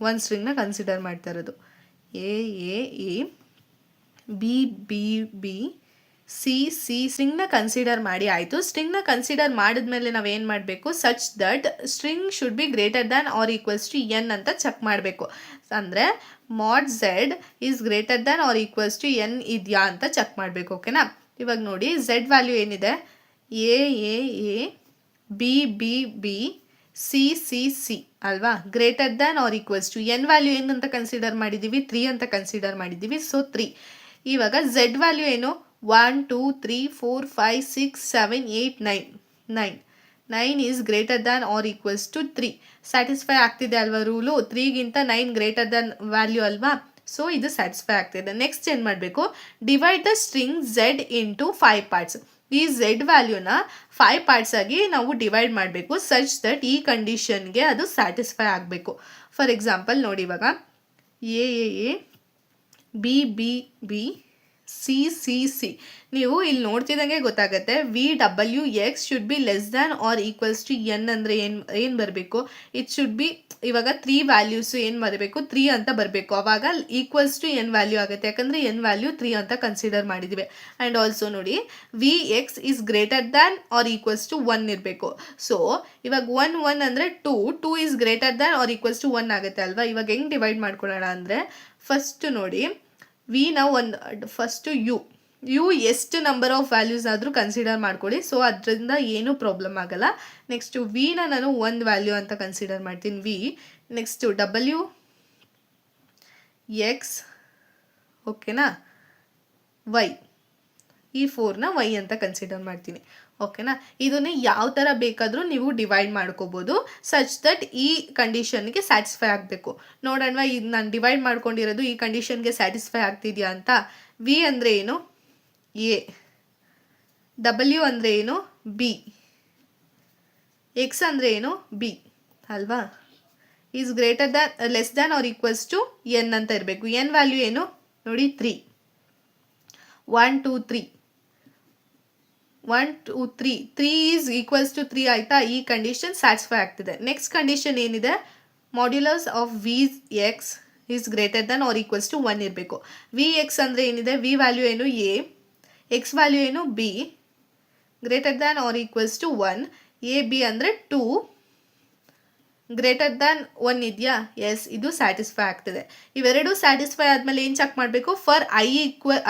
ಒಂದು ಸ್ಟ್ರಿಂಗ್ನ ಕನ್ಸಿಡರ್ ಮಾಡ್ತಾ ಇರೋದು. A A, B B B, C C ಸ್ಟ್ರಿಂಗ್ನ ಕನ್ಸಿಡರ್ ಮಾಡಿ ಆಯಿತು. ಸ್ಟ್ರಿಂಗ್ನ ಕನ್ಸಿಡರ್ ಮಾಡಿದ್ಮೇಲೆ ನಾವೇನು ಮಾಡಬೇಕು, such that string should be greater than or equals to N ಅಂತ ಚೆಕ್ ಮಾಡಬೇಕು. ಅಂದರೆ mod Z is greater than or equals to N ಇದೆಯಾ ಅಂತ ಚೆಕ್ ಮಾಡಬೇಕು. ಓಕೆನಾ. ಇವಾಗ ನೋಡಿ, ಝೆಡ್ ವ್ಯಾಲ್ಯೂ ಏನಿದೆ, A A, B B B, C C C ಅಲ್ವಾ, greater than or equals to N value ಏನಂತ ಕನ್ಸಿಡರ್ ಮಾಡಿದ್ದೀವಿ, 3 ಅಂತ ಕನ್ಸಿಡರ್ ಮಾಡಿದ್ದೀವಿ. ಸೊ 3. ಇವಾಗ ಝೆಡ್ ವ್ಯಾಲ್ಯೂ ಏನು, 1 2 3 4 5 6 7 8 9 9 is greater than or equals to 3. Satisfy ಆಗ್ತಿದೆ ಅಲ್ವಾ ರೂಲು, 3ಗಿಂತ 9 ಗ್ರೇಟರ್ ದ್ಯಾನ್ ವ್ಯಾಲ್ಯೂ ಅಲ್ವಾ. ಸೊ ಇದು ಸ್ಯಾಟಿಸ್ಫೈ ಆಗ್ತಿದೆ. ನೆಕ್ಸ್ಟ್ ಏನು ಮಾಡಬೇಕು, divide the string Z into 5 parts. ಈ ಝೆಡ್ ವ್ಯಾಲ್ಯೂನ 5 ಪಾರ್ಟ್ಸ್ ಆಗಿ ನಾವು ಡಿವೈಡ್ ಮಾಡಬೇಕು, ಸಚ್ ದಟ್ ಈ ಕಂಡೀಷನ್ಗೆ ಅದು ಸ್ಯಾಟಿಸ್ಫೈ ಆಗಬೇಕು. ಫಾರ್ ಎಕ್ಸಾಂಪಲ್ ನೋಡಿ, ಇವಾಗ A A, B B B C C C. ನೀವು ಇಲ್ಲಿ ನೋಡ್ತಿದ್ದಂಗೆ ಗೊತ್ತಾಗುತ್ತೆ. VWX should be less than or equals to N ಅಂದರೆ ಏನು ಬರಬೇಕು, ಇಟ್ ಶುಡ್ ಬಿ, ಇವಾಗ 3 ವ್ಯಾಲ್ಯೂಸ್ ಏನು ಬರಬೇಕು, 3 ಅಂತ ಬರಬೇಕು. ಅವಾಗ ಈಕ್ವಲ್ಸ್ ಟು ಎನ್ ವ್ಯಾಲ್ಯೂ ಆಗುತ್ತೆ, ಯಾಕಂದರೆ ಎನ್ ವ್ಯಾಲ್ಯೂ 3 ಅಂತ ಕನ್ಸಿಡರ್ ಮಾಡಿದ್ದೀವಿ. ಆ್ಯಂಡ್ ಆಲ್ಸೋ ನೋಡಿ VX is greater than or equals to 1 ಇರಬೇಕು. ಸೊ ಇವಾಗ 1 ಅಂದರೆ 2 is greater than or equals to 1 ಆಗುತ್ತೆ ಅಲ್ವಾ. ಇವಾಗ ಹೆಂಗೆ ಡಿವೈಡ್ ಮಾಡ್ಕೊಳ್ಳೋಣ ಅಂದರೆ, ಫಸ್ಟ್ ನೋಡಿ ವಿನ ಫಸ್ಟು ಯು ಎಷ್ಟು ನಂಬರ್ ಆಫ್ ವ್ಯಾಲ್ಯೂಸ್ ಆದರೂ ಕನ್ಸಿಡರ್ ಮಾಡ್ಕೊಳ್ಳಿ. ಸೊ ಅದರಿಂದ ಏನೂ ಪ್ರಾಬ್ಲಮ್ ಆಗಲ್ಲ. ನೆಕ್ಸ್ಟು ವಿನ ನಾನು 1 ವ್ಯಾಲ್ಯೂ ಅಂತ ಕನ್ಸಿಡರ್ ಮಾಡ್ತೀನಿ, ವಿ. ನೆಕ್ಸ್ಟು WX, ಓಕೆನಾ, ವೈ, ಈ 4ನ ವೈ ಅಂತ ಕನ್ಸಿಡರ್ ಮಾಡ್ತೀನಿ. ಓಕೆನಾ. ಇದನ್ನೇ ಯಾವ ಥರ ಬೇಕಾದರೂ ನೀವು ಡಿವೈಡ್ ಮಾಡ್ಕೋಬೋದು, ಸಚ್ ದಟ್ ಈ ಕಂಡೀಷನ್ಗೆ ಸ್ಯಾಟಿಸ್ಫೈ ಆಗಬೇಕು. ನೋಡೋಣ, ಇದು ನಾನು ಡಿವೈಡ್ ಮಾಡ್ಕೊಂಡಿರೋದು ಈ ಕಂಡೀಷನ್ಗೆ ಸ್ಯಾಟಿಸ್ಫೈ ಆಗ್ತಿದೆಯಾ ಅಂತ. ವಿ ಅಂದರೆ ಏನು, ಎ. W ಅಂದರೆ ಏನು, ಬಿ. ಎಕ್ಸ್ ಅಂದರೆ ಏನು, ಬಿ ಅಲ್ವಾ. Is greater than less than or equals to N ಅಂತ ಇರಬೇಕು. ಎನ್ ವ್ಯಾಲ್ಯೂ ಏನು ನೋಡಿ, 3. 1 2 3 1 2 3 3 ಈಸ್ ಈಕ್ವಲ್ಸ್ ಟು 3 ಆಯಿತಾ. ಈ ಕಂಡೀಷನ್ ಸ್ಯಾಟಿಸ್ಫೈ ಆಗ್ತಿದೆ. ನೆಕ್ಸ್ಟ್ ಕಂಡೀಷನ್ ಏನಿದೆ, modulus of VX is greater than or equals to 1 ಇರಬೇಕು. VX ಅಂದರೆ ಏನಿದೆ, ವಿ ವ್ಯಾಲ್ಯೂ ಏನು, ಎ. ಎಕ್ಸ್ ವ್ಯಾಲ್ಯೂ ಏನು, B. Greater than or equals to 1. A B ಅಂದರೆ 2. ಗ್ರೇಟರ್ ದ್ಯಾನ್ 1 ಇದೆಯಾ, ಎಸ್, ಇದು ಸ್ಯಾಟಿಸ್ಫೈ ಆಗ್ತಿದೆ. ಇವೆರಡು ಸ್ಯಾಟಿಸ್ಫೈ ಆದಮೇಲೆ ಏನು ಚೆಕ್ ಮಾಡಬೇಕು, for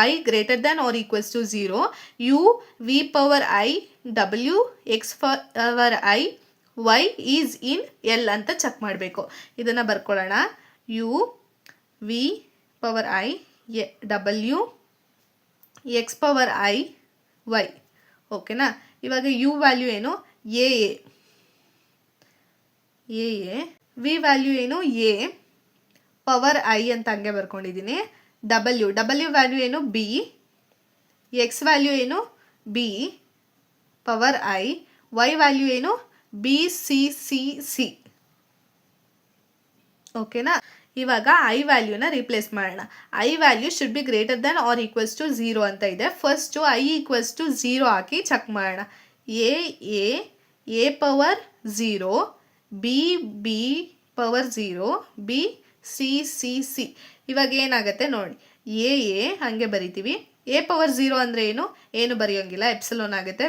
I greater than or equals to 0 U V power I W X power I Y is in L ಅಂತ ಚೆಕ್ ಮಾಡಬೇಕು. ಇದನ್ನು ಬರ್ಕೊಳ್ಳೋಣ, U V power I W X power I Y. ಓಕೆನಾ. ಇವಾಗ ಯು ವ್ಯಾಲ್ಯೂ ಏನು, ಎ. ವಿ ವ್ಯಾಲ್ಯೂ ಏನು, ಎ ಪವರ್ ಐ ಅಂತ ಹಂಗೆ ಬರ್ಕೊಂಡಿದ್ದೀನಿ. ಡಬ್ಲ್ಯೂ ವ್ಯಾಲ್ಯೂ ಏನು, ಬಿ. ಎಕ್ಸ್ ವ್ಯಾಲ್ಯೂ ಏನು, B power I. Y value ಏನು, ಬಿ ಸಿ ಸಿ ಸಿ. ಓಕೆನಾ. ಇವಾಗ ಐ ವ್ಯಾಲ್ಯೂನ ರಿಪ್ಲೇಸ್ ಮಾಡೋಣ. I value should be greater than or equals to 0 ಅಂತ ಇದೆ. ಫಸ್ಟು ಐ ಈಕ್ವಲ್ಸ್ ಟು 0 ಹಾಕಿ ಚೆಕ್ ಮಾಡೋಣ. A power 0, B B power 0, B C C C. ಇವಾಗ ಏನಾಗುತ್ತೆ ನೋಡಿ, ಎ ಹಾಗೆ ಬರಿತೀವಿ. ಎ ಪವರ್ 0 ಅಂದರೆ ಏನು ಬರೆಯೋಂಗಿಲ್ಲ, ಎಪ್ಸಲೋನ್ ಆಗುತ್ತೆ.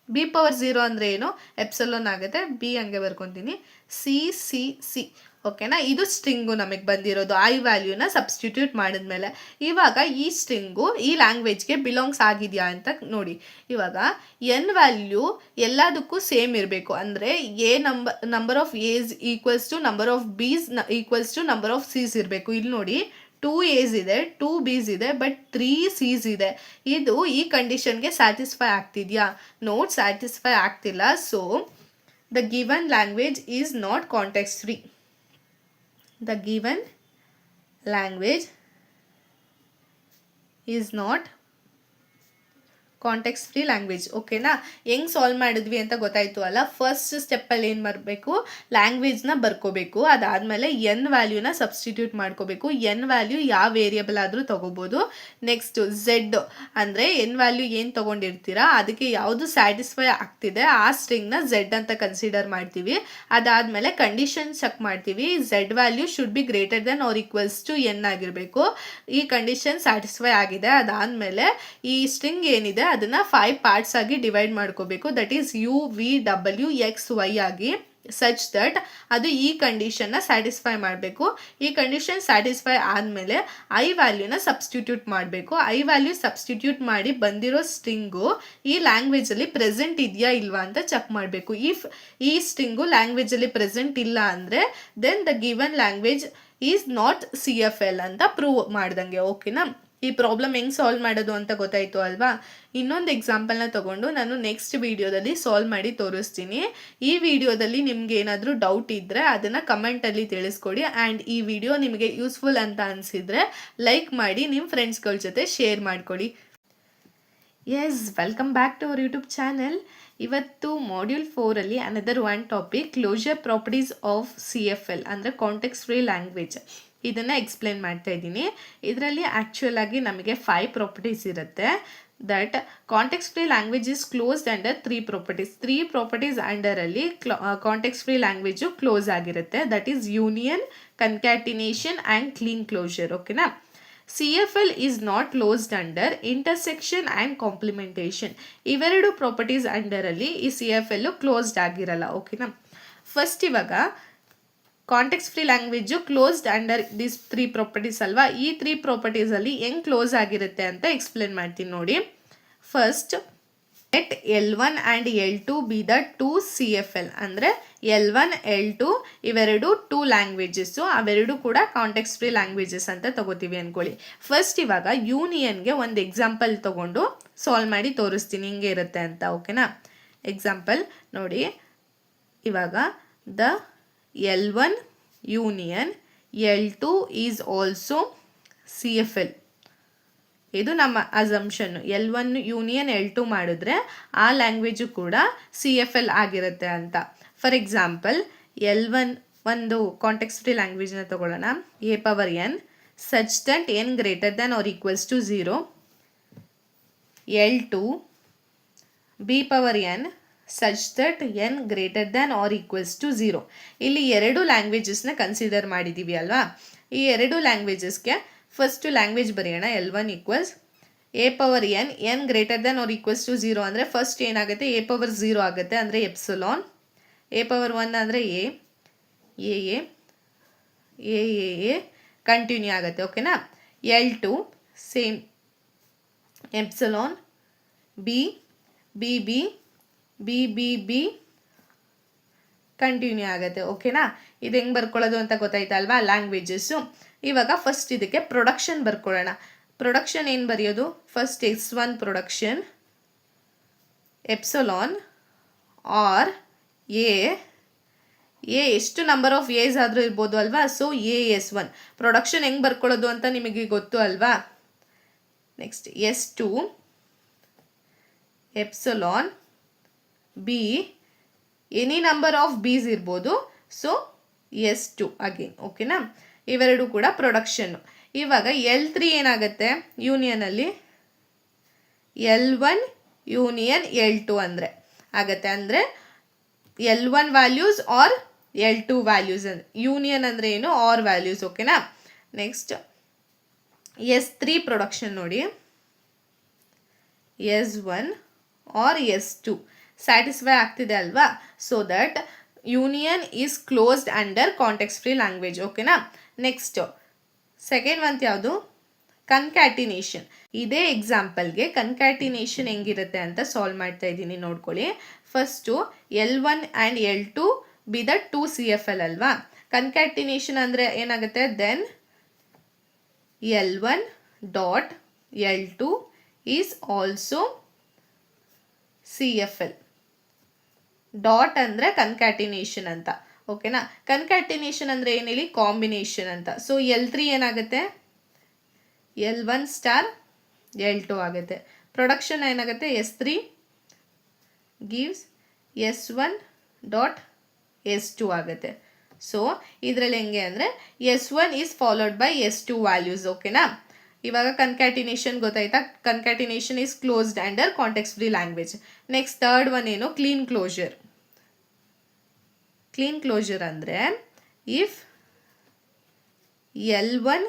ಬಿ ಪವರ್ 0 ಅಂದರೆ ಏನು, ಎಪ್ಸಲೋನ್ ಆಗುತ್ತೆ. ಬಿ ಹಂಗೆ ಬರ್ಕೊತೀನಿ, ಸಿ ಸಿ ಸಿ. ಓಕೆನಾ. ಇದು ಸ್ಟ್ರಿಂಗು ನಮಗೆ ಬಂದಿರೋದು ಐ ವ್ಯಾಲ್ಯೂನ ಸಬ್ಸ್ಟಿಟ್ಯೂಟ್ ಮಾಡಿದ್ಮೇಲೆ. ಇವಾಗ ಈ ಸ್ಟ್ರಿಂಗು ಈ ಲ್ಯಾಂಗ್ವೇಜ್ಗೆ ಬಿಲಾಂಗ್ಸ್ ಆಗಿದೆಯಾ ಅಂತ ನೋಡಿ. ಇವಾಗ ಎನ್ ವ್ಯಾಲ್ಯೂ ಎಲ್ಲದಕ್ಕೂ ಸೇಮ್ ಇರಬೇಕು. ಅಂದರೆ A number of A's equals to number of B's equals to number of C's ಇರಬೇಕು. ಇಲ್ಲಿ ನೋಡಿ 2 A's ಇದೆ, 2 B's ಇದೆ, ಬಟ್ 3 C's ಇದೆ. ಇದು ಈ ಕಂಡೀಷನ್ಗೆ ಸ್ಯಾಟಿಸ್ಫೈ ಆಗ್ತಿದೆಯಾ, ನೋಟ್ ಸ್ಯಾಟಿಸ್ಫೈ ಆಗ್ತಿಲ್ಲ. So the given language is not context free. The given language is not context free language. ಓಕೆನಾ. ಹೆಂಗೆ ಸಾಲ್ವ್ ಮಾಡಿದ್ವಿ ಅಂತ ಗೊತ್ತಾಯಿತು ಅಲ್ಲ. ಫಸ್ಟ್ ಸ್ಟೆಪ್ಪಲ್ಲಿ ಏನು ಬರಬೇಕು, ಲ್ಯಾಂಗ್ವೇಜ್ನ ಬರ್ಕೋಬೇಕು. ಅದಾದಮೇಲೆ ಎನ್ ವ್ಯಾಲ್ಯೂನ ಸಬ್ಸ್ಟಿಟ್ಯೂಟ್ ಮಾಡ್ಕೋಬೇಕು. ಎನ್ ವ್ಯಾಲ್ಯೂ ಯಾವ ವೇರಿಯಬಲ್ ಆದರೂ ತೊಗೋಬೋದು. ನೆಕ್ಸ್ಟು ಝೆಡ್ ಅಂದರೆ ಎನ್ ವ್ಯಾಲ್ಯೂ ಏನು ತೊಗೊಂಡಿರ್ತೀರಾ ಅದಕ್ಕೆ ಯಾವುದು ಸ್ಯಾಟಿಸ್ಫೈ ಆಗ್ತಿದೆ ಆ ಸ್ಟ್ರಿಂಗ್ನ ಝೆಡ್ ಅಂತ ಕನ್ಸಿಡರ್ ಮಾಡ್ತೀವಿ. ಅದಾದಮೇಲೆ ಕಂಡೀಷನ್ ಚೆಕ್ ಮಾಡ್ತೀವಿ. Z value should be greater then or equals to N ಆಗಿರಬೇಕು. ಈ ಕಂಡೀಷನ್ ಸ್ಯಾಟಿಸ್ಫೈ ಆಗಿದೆ. ಅದಾದಮೇಲೆ ಈ ಸ್ಟ್ರಿಂಗ್ ಏನಿದೆ ಅದನ್ನು 5 ಪಾರ್ಟ್ಸ್ ಆಗಿ ಡಿವೈಡ್ ಮಾಡ್ಕೋಬೇಕು. That is U V W X Y ಆಗಿ, ಸಚ್ ದಟ್ ಅದು ಈ ಕಂಡೀಷನ್ನ ಸ್ಯಾಟಿಸ್ಫೈ ಮಾಡಬೇಕು. ಈ ಕಂಡೀಷನ್ ಸ್ಯಾಟಿಸ್ಫೈ ಆದಮೇಲೆ ಐ ವ್ಯಾಲ್ಯೂನ ಸಬ್ಸ್ಟಿಟ್ಯೂಟ್ ಮಾಡಬೇಕು. ಐ ವ್ಯಾಲ್ಯೂ ಸಬ್ಸ್ಟಿಟ್ಯೂಟ್ ಮಾಡಿ ಬಂದಿರೋ ಸ್ಟ್ರಿಂಗು ಈ ಲ್ಯಾಂಗ್ವೇಜಲ್ಲಿ ಪ್ರೆಸೆಂಟ್ ಇದೆಯಾ ಇಲ್ವಾ ಅಂತ ಚೆಕ್ ಮಾಡಬೇಕು. ಇಫ್ ಈ ಸ್ಟ್ರಿಂಗು ಲ್ಯಾಂಗ್ವೇಜಲ್ಲಿ ಪ್ರೆಸೆಂಟ್ ಇಲ್ಲ ಅಂದರೆ then the given language is not CFL ಅಂತ ಪ್ರೂವ್ ಮಾಡ್ದಂಗೆ. ಓಕೆನಾ. ಈ ಪ್ರಾಬ್ಲಮ್ ಹೆಂಗೆ ಸಾಲ್ವ್ ಮಾಡೋದು ಅಂತ ಗೊತ್ತಾಯಿತು ಅಲ್ವಾ. ಇನ್ನೊಂದು ಎಕ್ಸಾಂಪಲ್ನ ತೊಗೊಂಡು ನಾನು ನೆಕ್ಸ್ಟ್ ವಿಡಿಯೋದಲ್ಲಿ ಸಾಲ್ವ್ ಮಾಡಿ ತೋರಿಸ್ತೀನಿ. ಈ ವಿಡಿಯೋದಲ್ಲಿ ನಿಮ್ಗೆ ಏನಾದರೂ ಡೌಟ್ ಇದ್ದರೆ ಅದನ್ನು ಕಮೆಂಟಲ್ಲಿ ತಿಳಿಸ್ಕೊಡಿ. ಆ್ಯಂಡ್ ಈ ವಿಡಿಯೋ ನಿಮಗೆ ಯೂಸ್ಫುಲ್ ಅಂತ ಅನಿಸಿದರೆ ಲೈಕ್ ಮಾಡಿ ನಿಮ್ಮ ಫ್ರೆಂಡ್ಸ್ಗಳ ಜೊತೆ ಶೇರ್ ಮಾಡಿಕೊಡಿ. Yes, welcome back to our YouTube channel. ಇವತ್ತು ಮಾಡ್ಯೂಲ್ 4ಅಲ್ಲಿ another one topic, closure properties of CFL ಅಂದರೆ ಕಾಂಟೆಕ್ಸ್ಟ್ ಫ್ರೀ ಲ್ಯಾಂಗ್ವೇಜ್. ಇದನ್ನು ಎಕ್ಸ್ಪ್ಲೇನ್ ಮಾಡ್ತಾ ಇದ್ದೀನಿ. ಇದರಲ್ಲಿ ಆ್ಯಕ್ಚುಯಲ್ ಆಗಿ ನಮಗೆ 5 ಪ್ರಾಪರ್ಟೀಸ್ ಇರುತ್ತೆ. That context free language is closed under 3 properties. 3 properties ಅಂಡರಲ್ಲಿ ಕಾಂಟೆಕ್ಸ್ಟ್ ಫ್ರೀ ಲ್ಯಾಂಗ್ವೇಜು ಕ್ಲೋಸ್ ಆಗಿರುತ್ತೆ. That is union, concatenation and Kleene closure. ಓಕೆನಾ. CFL is not closed under intersection and complementation. ಇವೆರಡು ಪ್ರಾಪರ್ಟೀಸ್ ಅಂಡರಲ್ಲಿ ಈ CFL ಕ್ಲೋಸ್ಡ್ ಆಗಿರಲ್ಲ. ಓಕೆನಾ. ಫಸ್ಟ್ ಇವಾಗ context free language closed under this 3 properties ಅಲ್ವಾ. ಈ 3 ಪ್ರಾಪರ್ಟೀಸಲ್ಲಿ ಹೆಂಗೆ ಕ್ಲೋಸ್ ಆಗಿರುತ್ತೆ ಅಂತ ಎಕ್ಸ್ಪ್ಲೇನ್ ಮಾಡ್ತೀನಿ ನೋಡಿ. First, let L1 and L2 be the 2 CFL. ಅಂದರೆ L1 L2 ಇವೆರಡು 2 ಲ್ಯಾಂಗ್ವೇಜಸ್ಸು, ಅವೆರಡು ಕೂಡ ಕಾಂಟೆಕ್ಸ್ಟ್ ಫ್ರೀ ಲ್ಯಾಂಗ್ವೇಜಸ್ ಅಂತ ತಗೋತೀವಿ ಅಂದ್ಕೊಳ್ಳಿ. ಫಸ್ಟ್ ಇವಾಗ ಯೂನಿಯನ್ಗೆ ಒಂದು ಎಕ್ಸಾಂಪಲ್ ತೊಗೊಂಡು ಸಾಲ್ವ್ ಮಾಡಿ ತೋರಿಸ್ತೀನಿ ಹಿಂಗೆ ಇರುತ್ತೆ ಅಂತ. ಓಕೆನಾ. ಎಕ್ಸಾಂಪಲ್ ನೋಡಿ. ಇವಾಗ the L1 union L2 is also CFL. ಇದು ನಮ್ಮ ಅಸಂಪ್ಷನ್ನು. L1 ಯೂನಿಯನ್ L2 ಮಾಡಿದ್ರೆ ಆ ಲ್ಯಾಂಗ್ವೇಜು ಕೂಡ CFL ಆಗಿರುತ್ತೆ ಅಂತ. ಫಾರ್ ಎಕ್ಸಾಂಪಲ್ L1 ಒಂದು ಕಾಂಟೆಕ್ಸ್ಟ್ ಫ್ರೀ ಲ್ಯಾಂಗ್ವೇಜ್ನ ತಗೊಳ್ಳೋಣ. A⁴n such that n greater than or equals to 0. L2 B⁴n such that n greater than or equals to 0. ಇಲ್ಲಿ ಎರಡು ಲ್ಯಾಂಗ್ವೇಜಸ್ನ ಕನ್ಸಿಡರ್ ಮಾಡಿದ್ದೀವಿ ಅಲ್ವಾ. ಈ ಎರಡು ಲ್ಯಾಂಗ್ವೇಜಸ್ಗೆ ಫಸ್ಟು ಲ್ಯಾಂಗ್ವೇಜ್ ಬರೆಯೋಣ. L1 equals A⁴n n greater than or equals to 0 ಅಂದರೆ ಫಸ್ಟ್ ಏನಾಗುತ್ತೆ, A⁴0 ಆಗುತ್ತೆ, ಅಂದರೆ ಎಪ್ಸಿಲಾನ್. A⁴1 ಅಂದರೆ ಎ ಕಂಟಿನ್ಯೂ ಆಗುತ್ತೆ. ಓಕೆನಾ. L2 same epsilon B continue ಆಗುತ್ತೆ. ಓಕೆನಾ. ಇದು ಹೆಂಗೆ ಬರ್ಕೊಳ್ಳೋದು ಅಂತ ಗೊತ್ತಾಯ್ತಲ್ವಾ ಲ್ಯಾಂಗ್ವೇಜಸ್ಸು. ಇವಾಗ ಫಸ್ಟ್ ಇದಕ್ಕೆ ಪ್ರೊಡಕ್ಷನ್ ಬರ್ಕೊಳ್ಳೋಣ. ಪ್ರೊಡಕ್ಷನ್ ಏನು ಬರೆಯೋದು, first S1 production epsilon or A ಎಷ್ಟು ನಂಬರ್ ಆಫ್ ಎಸ್ ಆದರೂ ಇರ್ಬೋದು ಅಲ್ವಾ. ಸೊ S1 ಪ್ರೊಡಕ್ಷನ್ ಹೆಂಗೆ ಬರ್ಕೊಳ್ಳೋದು ಅಂತ ನಿಮಗೆ ಗೊತ್ತು ಅಲ್ವಾ. Next S2 epsilon B any number of B's ಇರ್ಬೋದು. So S2 again. ಓಕೆನಾ. ಇವೆರಡು ಕೂಡ ಪ್ರೊಡಕ್ಷನ್ನು. ಇವಾಗ L3 ಏನಾಗುತ್ತೆ ಯೂನಿಯನಲ್ಲಿ, L1 ಯೂನಿಯನ್ L2 ಅಂದರೆ ಆಗುತ್ತೆ. ಅಂದರೆ L1 values R L2 values. Union ಅಂದರೆ ಏನು, ಆರ್ ವ್ಯಾಲ್ಯೂಸ್. ಓಕೆನಾ. ನೆಕ್ಸ್ಟ್ S3 ಪ್ರೊಡಕ್ಷನ್ ನೋಡಿ. S1 ಆರ್ S2 ಸ್ಯಾಟಿಸ್ಫೈ ಆಗ್ತಿದೆ ಅಲ್ವಾ. So that union is closed under context free language. ಓಕೆನಾ. ನೆಕ್ಸ್ಟ್ ಸೆಕೆಂಡ್ ಒಂದು ಯಾವುದು, ಕನ್ಕ್ಯಾಟಿನೇಷನ್. ಇದೇ ಎಕ್ಸಾಂಪಲ್ಗೆ ಕನ್ಕ್ಯಾಟಿನೇಷನ್ ಹೆಂಗಿರುತ್ತೆ ಅಂತ ಸಾಲ್ವ್ ಮಾಡ್ತಾ ಇದ್ದೀನಿ ನೋಡ್ಕೊಳ್ಳಿ. First L1 and L2 be the 2 CFL ಅಲ್ವಾ. ಕನ್ಕ್ಯಾಟಿನೇಷನ್ ಅಂದರೆ ಏನಾಗುತ್ತೆ, then L1 dot L2 is also CFL. Dot ಅಂದರೆ ಕನ್ಕ್ಯಾಟಿನೇಷನ್ ಅಂತ. ಓಕೆನಾ. ಕನ್ಕ್ಯಾಟಿನೇಷನ್ ಅಂದರೆ ಏನೇಳಿ, ಕಾಂಬಿನೇಷನ್ ಅಂತ. ಸೊ L3 ಏನಾಗುತ್ತೆ, L1 ಸ್ಟಾರ್ L2 ಆಗುತ್ತೆ. ಪ್ರೊಡಕ್ಷನ್ ಏನಾಗುತ್ತೆ, S3 gives S1 dot S2 ಆಗುತ್ತೆ. ಸೊ ಇದರಲ್ಲಿ ಹೆಂಗೆ ಅಂದರೆ S1 is followed by S2 values. ಓಕೆನಾ. ಇವಾಗ ಕನ್ಕ್ಯಾಟಿನೇಷನ್ ಗೊತ್ತಾಯ್ತಾ. Concatenation is closed under context free language. Next third one ಏನು, ಕ್ಲೀನ್ ಕ್ಲೋಜರ್. ಕ್ಲೀನ್ ಕ್ಲೋಜರ್ ಅಂದರೆ if L1